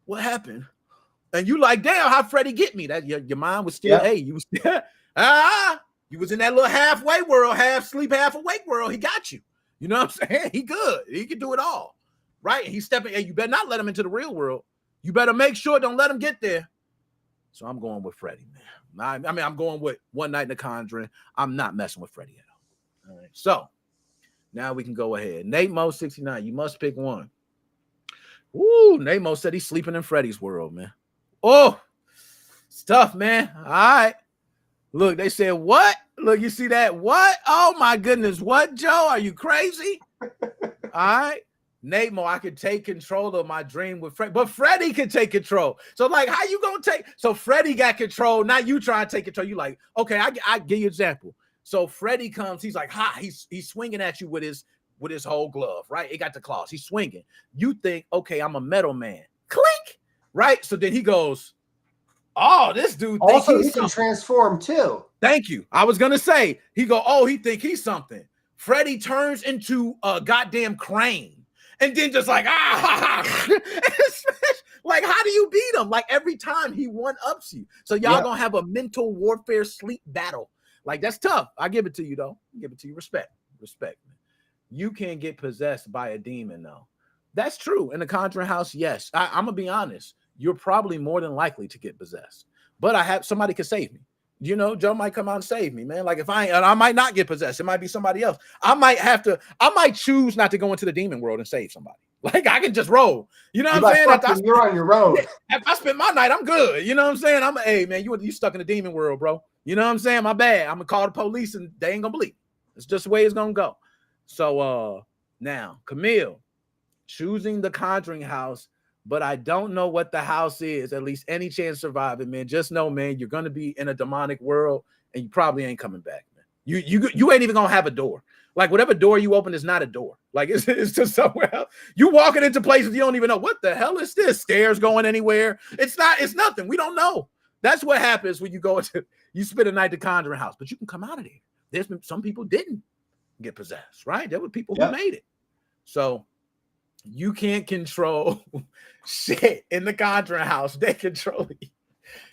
what happened? And you like, damn, how Freddy get me? That your mind was still, hey, you was still, you was in that little halfway world, half sleep, half awake world. He got you. You know what I'm saying? He good. He can do it all. Right? And he's stepping, and you better not let him into the real world. You better make sure, don't let him get there. So I'm going with Freddy, man. I mean, I'm going with One Night in the Conjuring. I'm not messing with Freddy at all. All right. So now we can go ahead. Nate Mo 69. You must pick one. Woo, Nate Mo said he's sleeping in Freddy's world, man. Oh, it's tough, man. All right. Look, they said, what? Look, you see that? What? Oh, my goodness. What, Joe? Are you crazy? All right. Nate Mo, I could take control of my dream with Freddy, but Freddy could take control. So, like, how you going to take? So, Freddy got control. Now you try to take control. You like, okay, I give you an example. So, Freddy comes. He's like, he's swinging at you with his whole glove, right? It got the claws. He's swinging. You think, okay, I'm a metal man. Clink. Right? So then he goes, oh, this dude thinks also, he can transform too. Thank you. I was going to say, he go, oh, he think he's something. Freddy turns into a goddamn crane. And then just like, like, how do you beat him? Like, every time he one-ups you. So y'all going to have a mental warfare sleep battle. Like, that's tough. I give it to you, though. I give it to you. Respect. Man. You can't get possessed by a demon, though. That's true. In the Conjuring house, yes. I'm going to be honest. You're probably more than likely to get possessed. But somebody could save me. You know, Joe might come out and save me, man. Like, I might not get possessed. It might be somebody else. I might choose not to go into the demon world and save somebody. Like, I can just roll. You know what I'm saying? You're on your own. If I spend my night, I'm good. You know what I'm saying? Hey, man, you stuck in the demon world, bro. You know what I'm saying? My bad. I'm going to call the police and they ain't going to believe. It's just the way it's going to go. So, now, Camille, choosing the Conjuring house, but I don't know what the house is, at least any chance of surviving, man. Just know, man, you're going to be in a demonic world and you probably ain't coming back, man. You ain't even going to have a door. Like, whatever door you open is not a door. Like, it's just somewhere else. You walking into places you don't even know. What the hell is this? Stairs going anywhere? It's nothing. We don't know. That's what happens when you spend a night at the Conjuring house, but you can come out of there. There's been some people didn't get possessed, right? There were people who made it. So you can't control shit in the Conjuring house. They control you.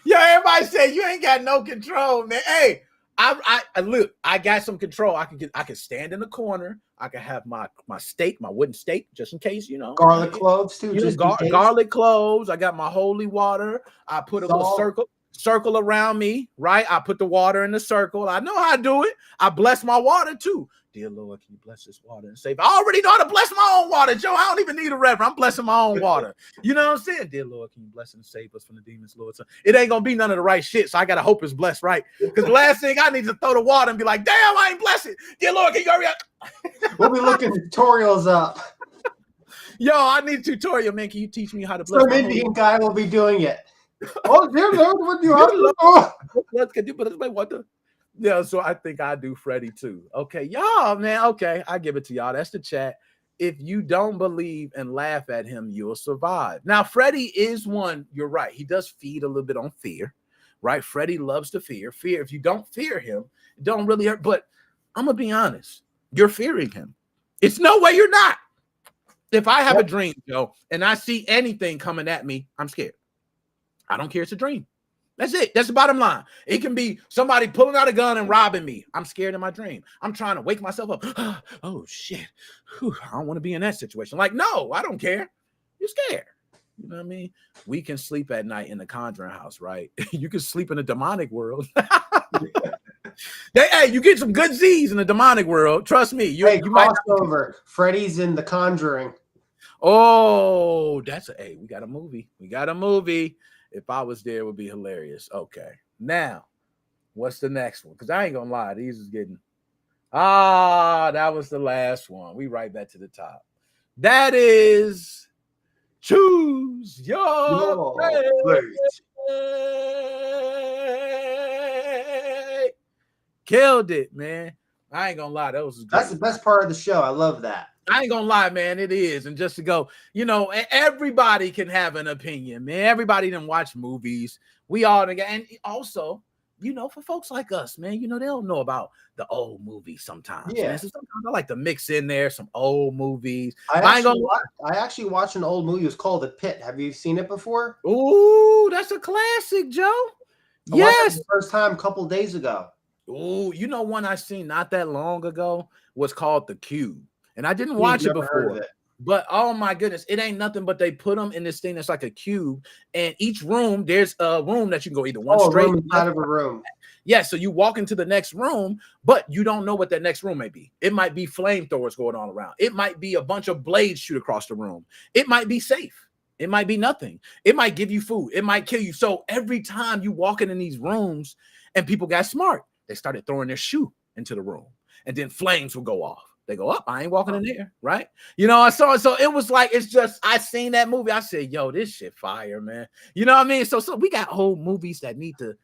Yo, everybody say you ain't got no control, man. Hey, I look. I got some control. I can stand in the corner. I can have my steak, my wooden steak, just in case, Garlic cloves too, just in case. garlic cloves. I got my holy water. I put a little Salt. circle around me, right? I put the water in the circle. I know how to do it. I bless my water too. Dear Lord, can you bless this water and save? I already know how to bless my own water, Joe. I don't even need a reverend. I'm blessing my own water. You know what I'm saying? Dear Lord, can you bless and save us from the demons, Lord? So it ain't gonna be none of the right shit. So I gotta hope it's blessed, right? Because the last thing I need to throw the water and be like, damn, I ain't blessed it. Dear Lord, can you hurry up? We'll be looking tutorials up. Yo, I need a tutorial, man. Can you teach me how to bless Some my Indian guy will be doing it. Oh, dear Lord, what do you have Dear to Lord. do? What can you bless my water? Yeah, so I think I do Freddie too. Okay, y'all, man. Okay, I give it to y'all. That's the chat. If you don't believe and laugh at him, you'll survive. Now, Freddie is one. You're right. He does feed a little bit on fear, right? Freddie loves to fear. Fear. If you don't fear him, it don't really hurt. But I'm gonna be honest. You're fearing him. It's no way you're not. If I have a dream, Joe, and I see anything coming at me, I'm scared. I don't care. It's a dream. That's it. That's the bottom line. It can be somebody pulling out a gun and robbing me. I'm scared in my dream. I'm trying to wake myself up. Oh, shit. Whew, I don't want to be in that situation. Like, no, I don't care. You're scared. You know what I mean? We can sleep at night in the Conjuring house, right? You can sleep in the demonic world. Hey, you get some good Z's in the demonic world. Trust me. You might crossover. Freddy's in The Conjuring. Oh, hey, we got a movie. We got a movie. If I was there, it would be hilarious. Okay. Now, what's the next one? Because I ain't gonna lie, these is getting that was the last one. We right back to the top. That is choose your fate. Killed it, man. I ain't gonna lie, That's the best part of the show. I love that. I ain't gonna lie, man. It is. And just to go, everybody can have an opinion, man. Everybody didn't watch movies. We all together. And also, for folks like us, man, they don't know about the old movies sometimes. Yeah. Man. So sometimes I like to mix in there some old movies. I actually watched an old movie. It was called The Pit. Have you seen it before? Ooh, that's a classic, Joe. Yes. The first time a couple days ago. Ooh, one I seen not that long ago was called The Cube. And I didn't watch it before, but oh my goodness, it ain't nothing but they put them in this thing that's like a cube, and each room there's a room that you can go either one straight out of a room. Yeah, so you walk into the next room, but you don't know what that next room may be. It might be flamethrowers going on around. It might be a bunch of blades shoot across the room. It might be safe. It might be nothing. It might give you food. It might kill you. So every time you walking in these rooms, and people got smart, they started throwing their shoe into the room, and then flames will go off. They go up. I ain't walking in there, right? I saw it. So it was like, it's just, I seen that movie. I said, yo, this shit fire, man. You know what I mean? So we got whole movies that need to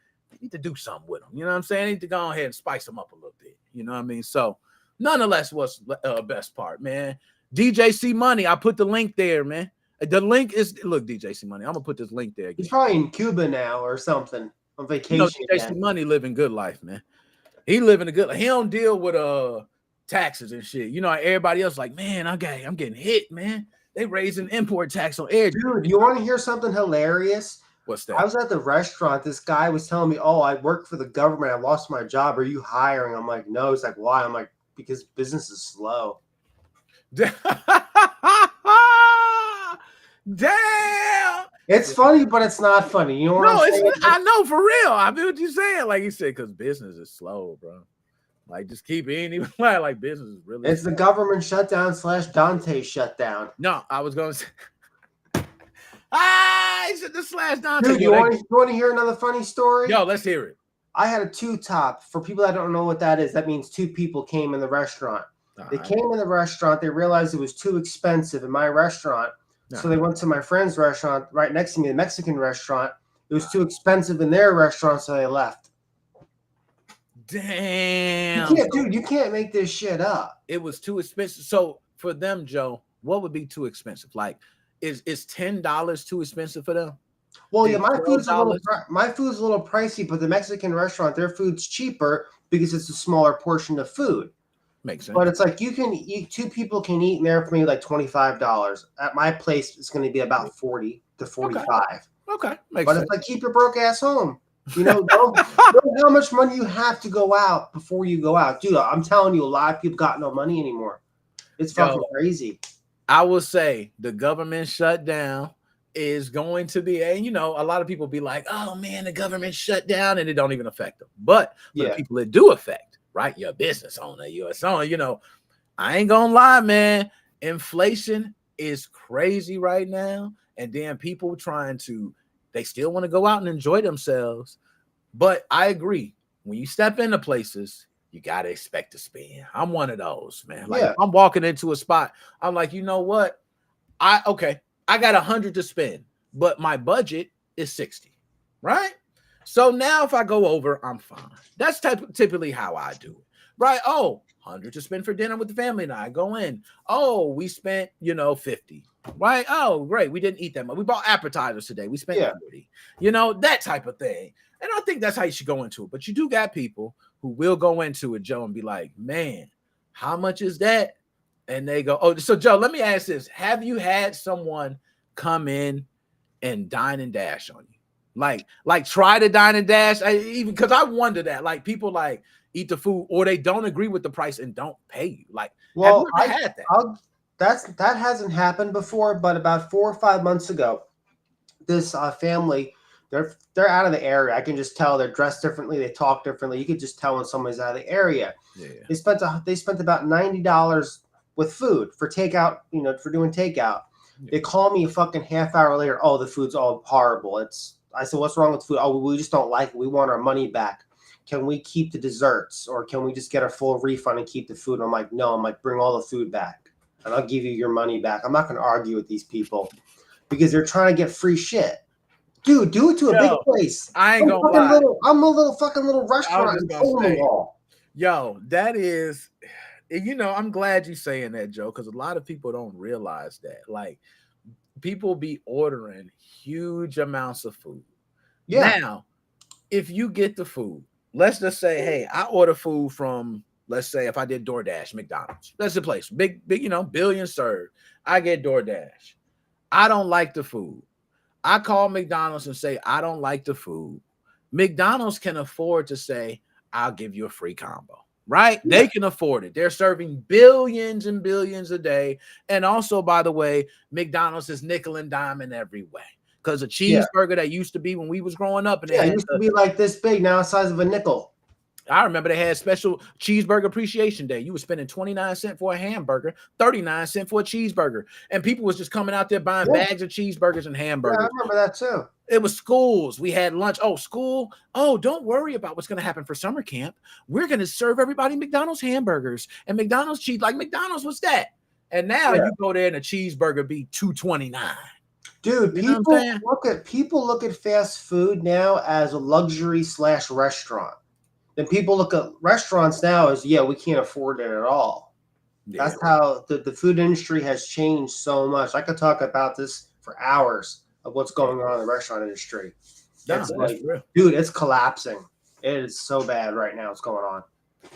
do something with them. You know what I'm saying? Need to go ahead and spice them up a little bit. You know what I mean? So nonetheless, what's best part, man? DJ C Money. I put the link there, man. The link is, look, DJ C Money. I'm going to put this link there again. He's probably in Cuba now or something on vacation. DJ C Money living good life, man. He living a good life. He don't deal with taxes and shit. Everybody else like, man, I'm getting hit, man. They raising import tax on air. Dude, you want to hear something hilarious? What's that? I was at the restaurant. This guy was telling me, oh, I work for the government. I lost my job. Are you hiring? I'm like, no. He's like, why? I'm like, because business is slow. Damn. It's funny, but it's not funny. You know what I'm saying? I know, for real. I feel what you're saying. Like you said, because business is slow, bro. Like, just keep it like business is really. It's slow. The government shutdown / Dante shutdown. No, I was going to say. He said the / Dante. Dude, you want to hear another funny story? Yo, let's hear it. I had a 2-top. For people that don't know what that is, that means 2 people came in the restaurant. They came in the restaurant. They realized it was too expensive in my restaurant. So they went to my friend's restaurant right next to me, the Mexican restaurant. It was too expensive in their restaurant, so they left. Damn. You can't make this shit up. It was too expensive. So for them, Joe, what would be too expensive? Like, is $10 too expensive for them? Well, yeah, my food's a little pricey, but the Mexican restaurant, their food's cheaper because it's a smaller portion of food. Makes sense. But it's like 2 people can eat in there for me like $25. At my place, it's going to be about $40 to $45. Okay. Makes sense. But it's like, keep your broke ass home. Know how much money you have to go out before you go out. Dude, I'm telling you, a lot of people got no money anymore. It's fucking crazy. I will say the government shutdown is going to be, and a lot of people be like, oh man, the government shut down and it don't even affect them. But for the people it do affect, right? Your business owner, I ain't gonna lie, man. Inflation is crazy right now. And then people they still want to go out and enjoy themselves. But I agree. When you step into places, you got to expect to spend. I'm one of those, man. Like if I'm walking into a spot, I'm like, you know what? I got 100 to spend, but my budget is 60, right? So now if I go over, I'm fine. That's typically how I do it, right? Oh, 100 to spend for dinner with the family and I go in. Oh, we spent, 50, right? Oh, great. We didn't eat that much. We bought appetizers today. We spent 40, that type of thing. And I think that's how you should go into it. But you do got people who will go into it, Joe, and be like, man, how much is that? And they go, oh, so Joe, let me ask this. Have you had someone come in and dine and dash on you? Like try to dine and dash? Even because I wonder that. Like people like eat the food or they don't agree with the price and don't pay you. Like, well, have you ever had that? That hasn't happened before, but about 4 or 5 months ago, this family, they're out of the area. I can just tell they're dressed differently, they talk differently. You could just tell when somebody's out of the area. Yeah. They spent about $90 with food for takeout, for doing takeout. Yeah. They call me a fucking half hour later. Oh, the food's all horrible. I said, what's wrong with food? Oh, we just don't like it. We want our money back. Can we keep the desserts or can we just get a full refund and keep the food? And I'm like, no. I'm like, bring all the food back and I'll give you your money back. I'm not going to argue with these people because they're trying to get free shit. Dude, do it to a big place. I ain't gonna lie. I'm a little restaurant in Hall. Yo, that is, I'm glad you're saying that, Joe, because a lot of people don't realize that. Like, people be ordering huge amounts of food. Yeah. Now, if you get the food, let's just say, hey, I order food from, let's say, if I did DoorDash, McDonald's. That's the place. Big, billion served. I get DoorDash. I don't like the food. I call McDonald's and say, I don't like the food. McDonald's can afford to say, I'll give you a free combo, right? Yeah. They can afford it. They're serving billions and billions a day. And also, by the way, McDonald's is nickel and dime in every way. Because a cheeseburger that used to be when we was growing up. And it used to be like this big, now the size of a nickel. I remember they had special cheeseburger appreciation day. You were spending 29 cents for a hamburger, 39 cents for a cheeseburger. And people was just coming out there buying bags of cheeseburgers and hamburgers. Yeah, I remember that too. It was schools. We had lunch. Oh, school. Oh, don't worry about what's going to happen for summer camp. We're going to serve everybody McDonald's hamburgers and McDonald's cheese. Like McDonald's was that. And now you go there and a cheeseburger be $2.29. Dude, people look at fast food now as a luxury / restaurant. Then people look at restaurants now as, we can't afford it at all. Yeah. That's how the food industry has changed so much. I could talk about this for hours of what's going on in the restaurant industry. It's dude, it's collapsing. It is so bad right now. What's going on?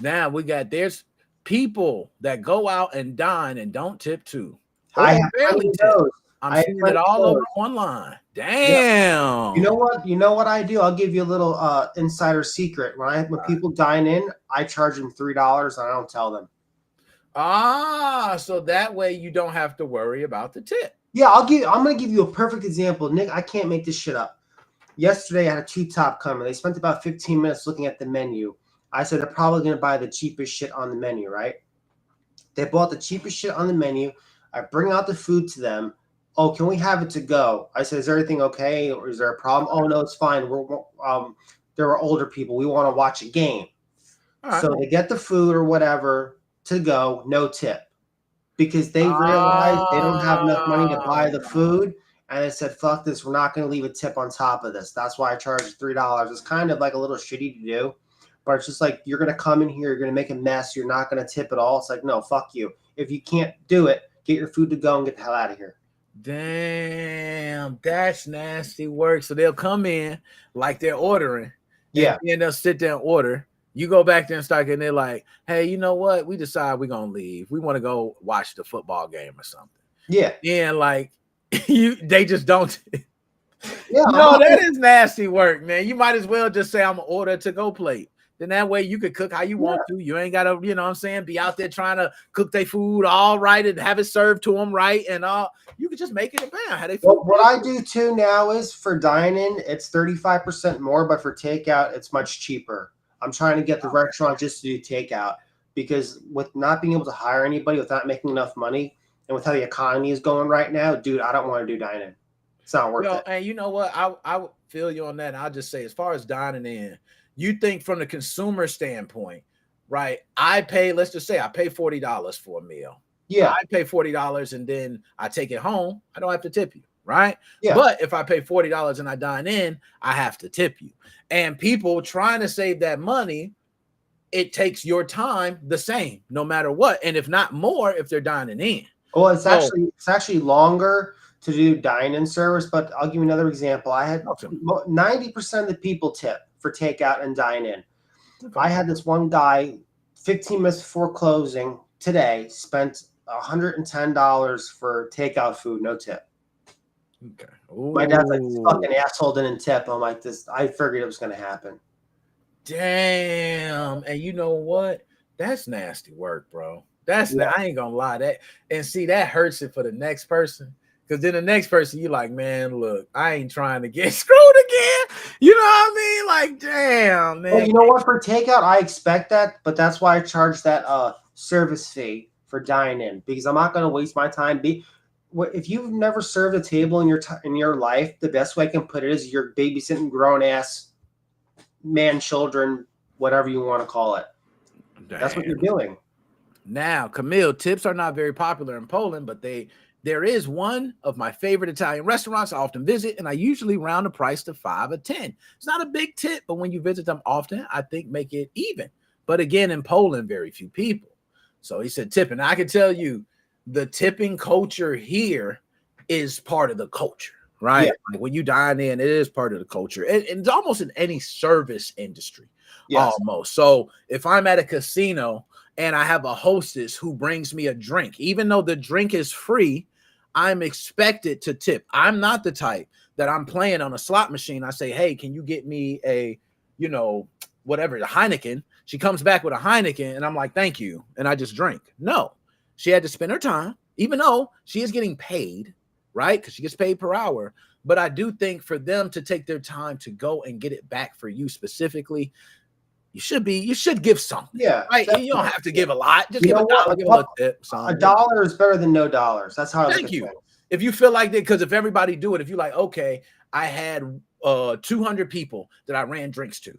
Now there's people that go out and dine and don't tip too. I barely tip. I'm seeing it all over online. Damn. You know what I do? I'll give you a little insider secret. When people dine in, I charge them $3 and I don't tell them. So that way you don't have to worry about the tip. Yeah, I'm gonna give you a perfect example. Nick, I can't make this shit up. Yesterday I had a two-top come. They spent about 15 minutes looking at the menu. I said they're probably gonna buy the cheapest shit on the menu, right? They bought the cheapest shit on the menu. I bring out the food to them. Oh, can we have it to go? I said, is everything okay? Or is there a problem? Oh, no, it's fine. There were older people. We want to watch a game. Right. So they get the food or whatever to go, no tip. Because they realize they don't have enough money to buy the food. And they said, fuck this. We're not going to leave a tip on top of this. That's why I charge $3. It's kind of like a little shitty to do. But it's just like, you're going to come in here. You're going to make a mess. You're not going to tip at all. It's like, no, fuck you. If you can't do it, get your food to go and get the hell out of here. Damn, that's nasty work. So they'll come in like they're ordering. And then they'll sit there and order. You go back there and start getting, they're like, hey, you know what? We decide we're going to leave. We want to go watch the football game or something. Yeah. And like, they just don't. Yeah, No, that is nasty work, man. You might as well just say I'm gonna order a to-go plate. Then that way you could cook how you want to. You ain't gotta, you know what I'm saying, be out there trying to cook their food all right and have it served to them right and all. You could just make it and bam, have they food. What I do too now is for dine-in, it's 35% more, but for takeout, it's much cheaper. I'm trying to get the restaurant just to do takeout because with not being able to hire anybody without making enough money and with how the economy is going right now, dude, I don't want to do dine-in. It's not worth it. And you know what? I would feel you on that. And I'll just say, as far as dining in, you think from the consumer standpoint, right? Let's just say I pay $40 for a meal. Yeah. I pay $40 and then I take it home. I don't have to tip you, right? Yeah. But if I pay $40 and I dine in, I have to tip you. And people trying to save that money, it takes your time the same, no matter what. And if not more, if they're dining in. Well, it's actually longer to do dine-in service, but I'll give you another example. I had 90% of the people tip for takeout and dine-in. Okay. I had this one guy, 15 minutes before closing today, spent $110 for takeout food, no tip. Okay. My dad's like, this fucking asshole didn't tip. I'm like, I figured it was going to happen. Damn. And you know what? That's nasty work, bro. I ain't gonna lie. That hurts it for the next person. Because then the next person, you like, man, look, I ain't trying to get screwed again. You know what I mean? Like, damn, man. Well, you know what? For takeout, I expect that, but that's why I charge that service fee for dine-in because I'm not going to waste my time. If you've never served a table in your life, the best way I can put it is you're babysitting grown-ass man, children, whatever you want to call it. Damn. That's what you're doing. Now, Camille, tips are not very popular in Poland, but there is one of my favorite Italian restaurants I often visit, and I usually round the price to 5 or 10. It's not a big tip, but when you visit them often, I think make it even. But again, in Poland, very few people. So he said tipping. I can tell you the tipping culture here is part of the culture, right? Yeah. Like when you dine in, it is part of the culture. And it's almost in any service industry, almost. So if I'm at a casino and I have a hostess who brings me a drink, even though the drink is free, I'm expected to tip. I'm not the type that I'm playing on a slot machine. I say, hey, can you get me a, whatever, the Heineken? She comes back with a Heineken and I'm like, thank you. And I just drink. No, she had to spend her time, even though she is getting paid, right? Because she gets paid per hour. But I do think for them to take their time to go and get it back for you specifically, you should give something. Yeah. Right. Definitely. You don't have to give a lot. Just give a dollar, give a little tip. $1 is better than no dollars. That's how I look at it. If you feel like that, because if everybody do it, if you like, okay, I had 200 people that I ran drinks to.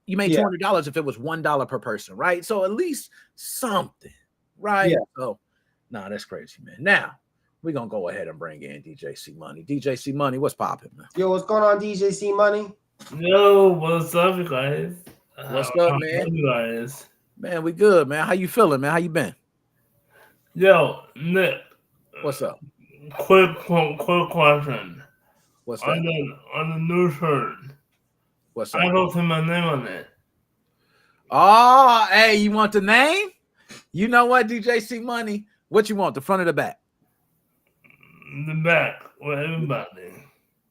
You made $200 if it was $1 per person, right? So at least something, right? Yeah. So, that's crazy, man. Now, we're going to go ahead and bring in DJ C Money. DJ C Money, what's popping, man? Yo, what's going on, DJ C Money? Yo, what's up, guys? What's up, man? You guys? Man, we good, man. How you feeling, man? How you been? Yo, Nick. What's up? Quick question. What's that? On the new shirt. What's that? I don't see my name on it. Oh, hey, you want the name? You know what, DJ C Money? What you want, the front or the back? The back with everybody.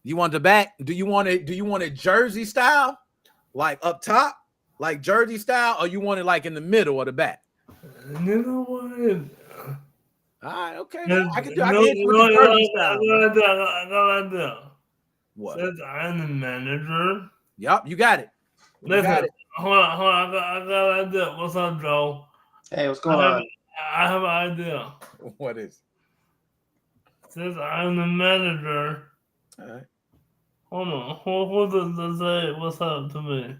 You want the back? Do you want it jersey style? Like up top? Like jersey style, or you want it like in the middle or the back? You know what? All right, okay. I can hit you with the jersey style. I got an idea. What? Since I'm the manager. Yep, you got it. Listen, hold on. I got an idea. What's up, Joe? Hey, what's going on? I have an idea. What is? Since I'm the manager. All right. Hold on. Who does say what's up to me?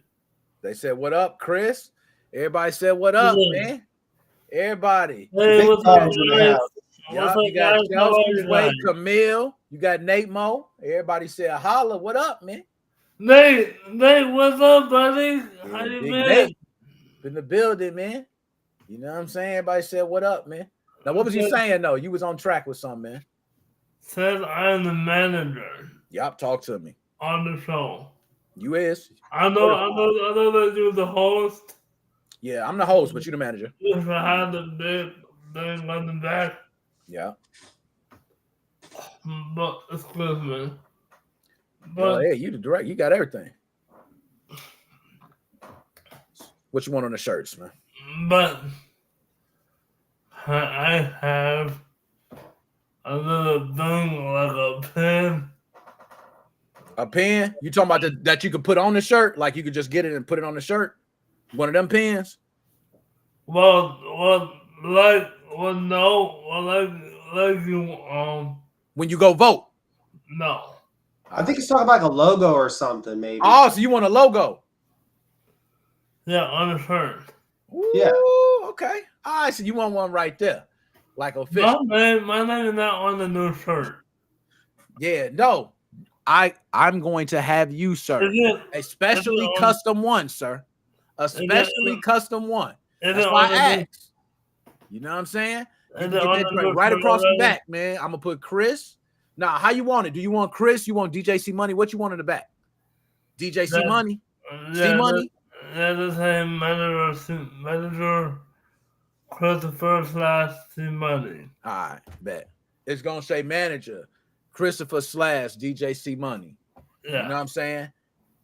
They said, what up, Chris? Everybody said, what up, man? Everybody. Hey, what's up, guys? Yep, you got Chelsea, Wade, Camille. You got Nate Mo. Everybody said, holla, what up, man? Nate, what's up, buddy? How you been? Nate in the building, man. You know what I'm saying? Everybody said, what up, man? Now, what was you saying, though? You was on track with something, man. Says I'm the manager. Yup, talk to me. On the show. You is. I know that you're the host. Yeah, I'm the host, but you're the manager. You should have the big thing on the back. Yeah. But excuse me. Go ahead. You the direct. You got everything. What you want on the shirts, man? But I have a little thing like a pen. A pen? You talking about that you could put on the shirt? Like you could just get it and put it on the shirt? One of them pens? Well, like you when you go vote. no. I think he's talking about like a logo or something, maybe. Oh, so you want a logo? Yeah, on the shirt. Ooh, Yeah. Okay. All right, so you want one right there. Like official. My name is not on the new shirt. Yeah, no. I'm going to have you, sir. Especially custom one, sir. Especially custom one. That's why I asked. You know what I'm saying? You can get that right across the back, man. I'm gonna put Chris. Now, how you want it? Do you want Chris? You want DJC Money? What you want in the back? DJC Money? C Money? Yeah, the same manager Christopher / C Money. All right, bet. It's gonna say manager Christopher / DJC Money. Yeah. You know what I'm saying?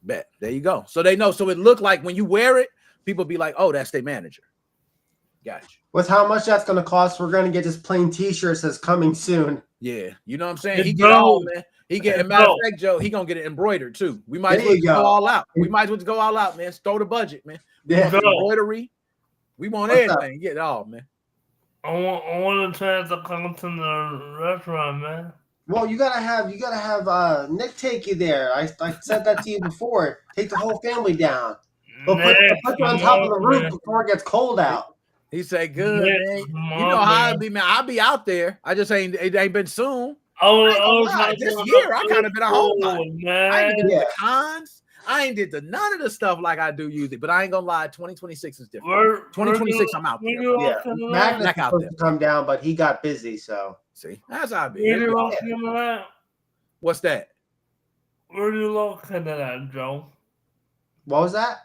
Bet. There you go. So they know. So it looked like when you wear it, people be like, oh, that's their manager. Gotcha. With how much that's going to cost, we're going to get this plain T-shirt that says coming soon. Yeah. You know what I'm saying? He get all, man. He get, matter of fact, Joe, he going to get it embroidered too. We might as well go all out. We might as well go all out, man. Throw the budget, man. Yeah. Embroidery. We want everything. Get it all, man. I want a chance to come to the restaurant, man. Well, you gotta have Nick take you there. I said that to you before. Take the whole family down. We'll put you on top of the roof before it gets cold out. He said, "Good, man. You know how I be, man. I'll be out there. I just ain't. It ain't been soon. This year, I kind of been a whole lot. I ain't did the cons. I ain't did none of the stuff like I do usually. But I ain't gonna lie. 2026 is different. 2026, I'm out there. Yeah, Magnus was supposed to come down, but he got busy. So see, that's how I be. What's that? Where you located at, Joe? What was that?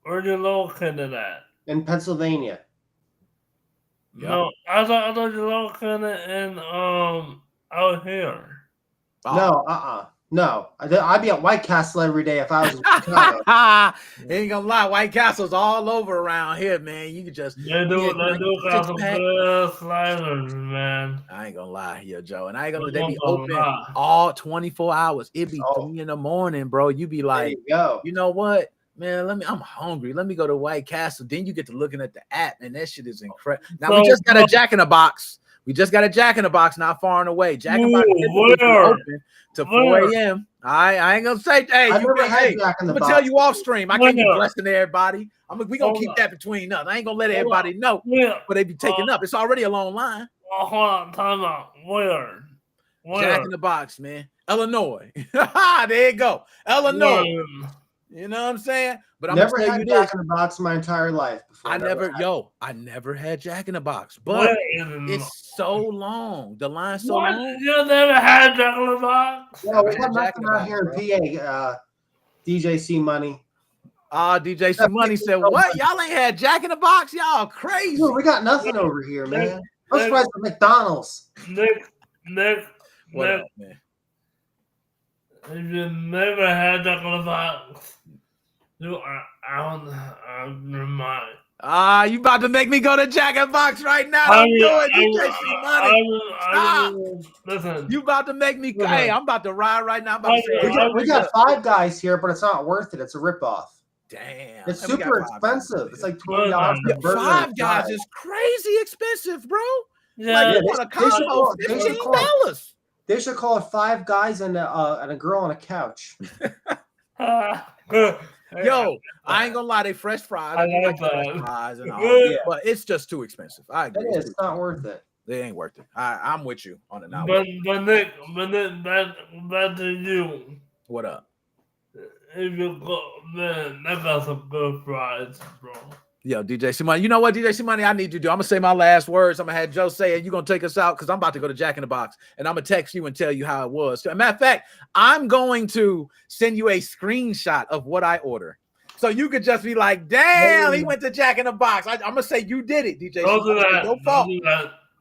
Where you located at? In Pennsylvania. Yep. No, I thought you located in out here. Oh. No, I'd be at White Castle every day if I was in Chicago. Ain't gonna lie, White Castle's all over around here, man. You can just they do got some good sliders, man. I ain't gonna lie here, Joe. And I ain't gonna they be open all 24 hours. It be 3 a.m, bro. You be like, you know what? Man, I'm hungry. Let me go to White Castle. Then you get to looking at the app, and that shit is incredible. Now we just got a Jack in the Box. We just got a Jack in the Box not far and away. Jack in the Box is open to 4 a.m. I ain't gonna say, hey, I'm gonna tell you off stream. I can't be blessing everybody. We gonna keep that between us. I ain't gonna let everybody know, but they be taking up. It's already a long line. Hold on, time out. Where? Jack in the Box, man. Illinois. There you go. Illinois. You know what I'm saying? But I'm never had Jack in the Box my entire life. I never had Jack in the Box, but it's so long. The line's so long. You never had Jack in the Box? No, we got nothing out here in PA. DJC Money. DJC Money said, "What? Y'all ain't had Jack in the Box? Y'all crazy." Dude, we got nothing over here, man. Let's try some McDonald's. Nick, what up, man? If you never had Jack in the Box, you are out of your mind. You about to make me go to Jack in the Box right now? Don't do it, DJC Money. Stop. Listen, you about to make me? Hey, I'm about to ride right now. We got Five Guys here, but it's not worth it. It's a ripoff. Damn, it's super expensive. It's like $20. Five Guys is crazy expensive, bro. Yeah, like, you want a combo, $15. They should call it Five Guys and a girl on a couch. Yo, I ain't gonna lie, they fresh fries. I like fresh fries and all, but it's just too expensive. I agree. It's not worth it. They ain't worth it. I'm with you on it now. But Nick, back to you. What up? If you go, man, that got some good fries, bro. Yo, DJC Money. You know what, DJC Money, I need you to do? I'm going to say my last words. I'm going to have Joe say it. You're going to take us out because I'm about to go to Jack in the Box, and I'm going to text you and tell you how it was. As a matter of fact, I'm going to send you a screenshot of what I order. So you could just be like, damn, he went to Jack in the Box. I'm going to say you did it, DJ. Don't do that. Your fault.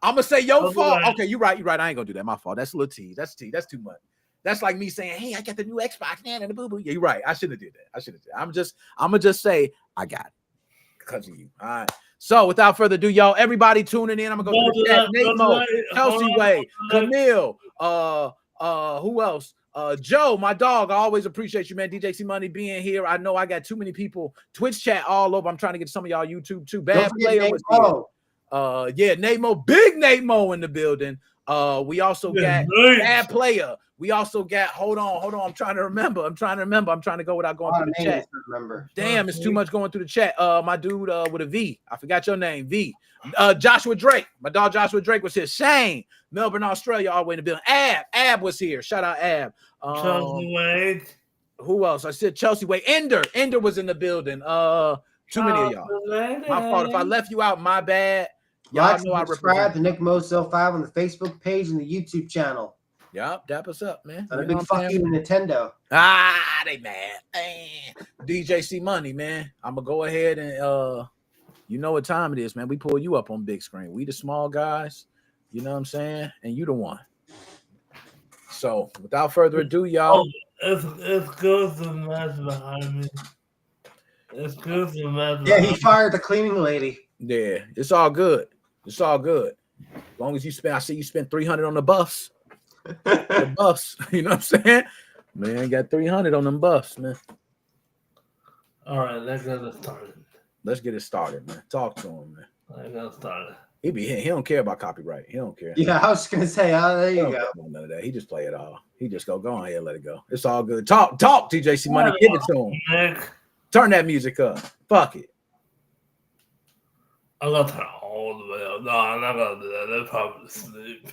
I'm going to say your fault. Okay, you're right. I ain't going to do that. My fault. That's a little tease. That's too much. That's like me saying, hey, I got the new Xbox, man, and the boo-boo. Yeah, you're right. I shouldn't have did that. I'm gonna just say I got it because of you. All right. So without further ado, y'all, everybody tuning in. I'm gonna go to the chat. Nate Mo, Kelsey Way, Camille, who else? Joe, my dog. I always appreciate you, man. DJ C Money being here. I know I got too many people. Twitch chat all over. I'm trying to get some of y'all YouTube too. Bad Player was here. Yeah, Nate Mo, big Nate Mo in the building. We also got Bad Player. We also got, hold on. I'm trying to remember. I'm trying to go without going through the chat. Damn, it's too much going through the chat. My dude with a V. I forgot your name. V. Joshua Drake. My dog Joshua Drake was here. Shane, Melbourne, Australia, all the way in the building. Ab was here. Shout out Ab. Chelsea Wade. Who else? I said Chelsea Wade. Ender was in the building. Too many of y'all. My fault. If I left you out, my bad. Y'all know I subscribe to Nick Mosel 5 on the Facebook page and the YouTube channel. Yep, dap us up, man. And a big fuck you to Nintendo. They mad. DJ C Money, man. I'm gonna go ahead and you know what time it is, man. We pull you up on big screen. We the small guys, you know what I'm saying? And you the one. So without further ado, y'all. It's good to the man behind me. It's good to the man behind me. Yeah, he fired the cleaning lady. Yeah, it's all good. It's all good. As long as you spend, I see you spent $300 on the buffs. The buffs, you know what I'm saying? Man, got 300 on them buffs, man. All right, let's get it started. Let's get it started, man. Talk to him, man. Let's get it started. He don't care about copyright. He don't care. Yeah, I was gonna say, there you go. None of that. He just play it all. He just go on ahead, let it go. It's all good. Talk, TJC Money. Give it to him. Nick. Turn that music up. Fuck it. I'm gonna turn it all the way up. No, I'm not gonna do that. They're probably asleep.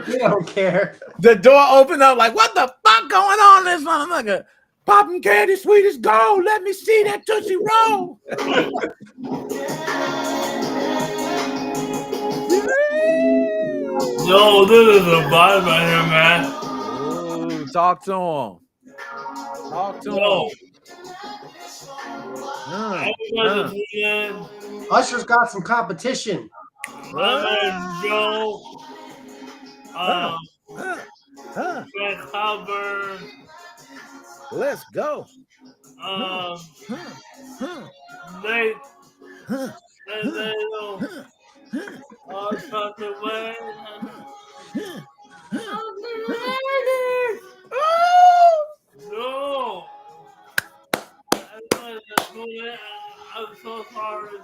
We don't care. The door opened up like, what the fuck going on this motherfucker? Popping candy sweet as gold. Let me see that Tootsie Roll. Yo, this is a vibe right here, man. Ooh, talk to him. Talk to him. Usher's got some competition. My man Joe. Greg Hubbard. Let's go. Nate. Dr. Wayne. No. I'm so sorry.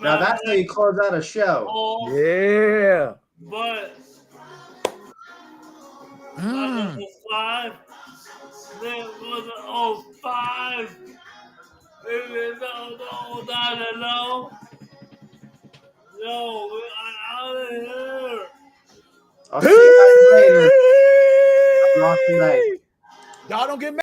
Now that's how you close out a show. Yeah. But that was 5. There was 05. Maybe no, not no. Yo, we are out of here. I'll see you guys later. Have a nice night. Y'all don't get mad.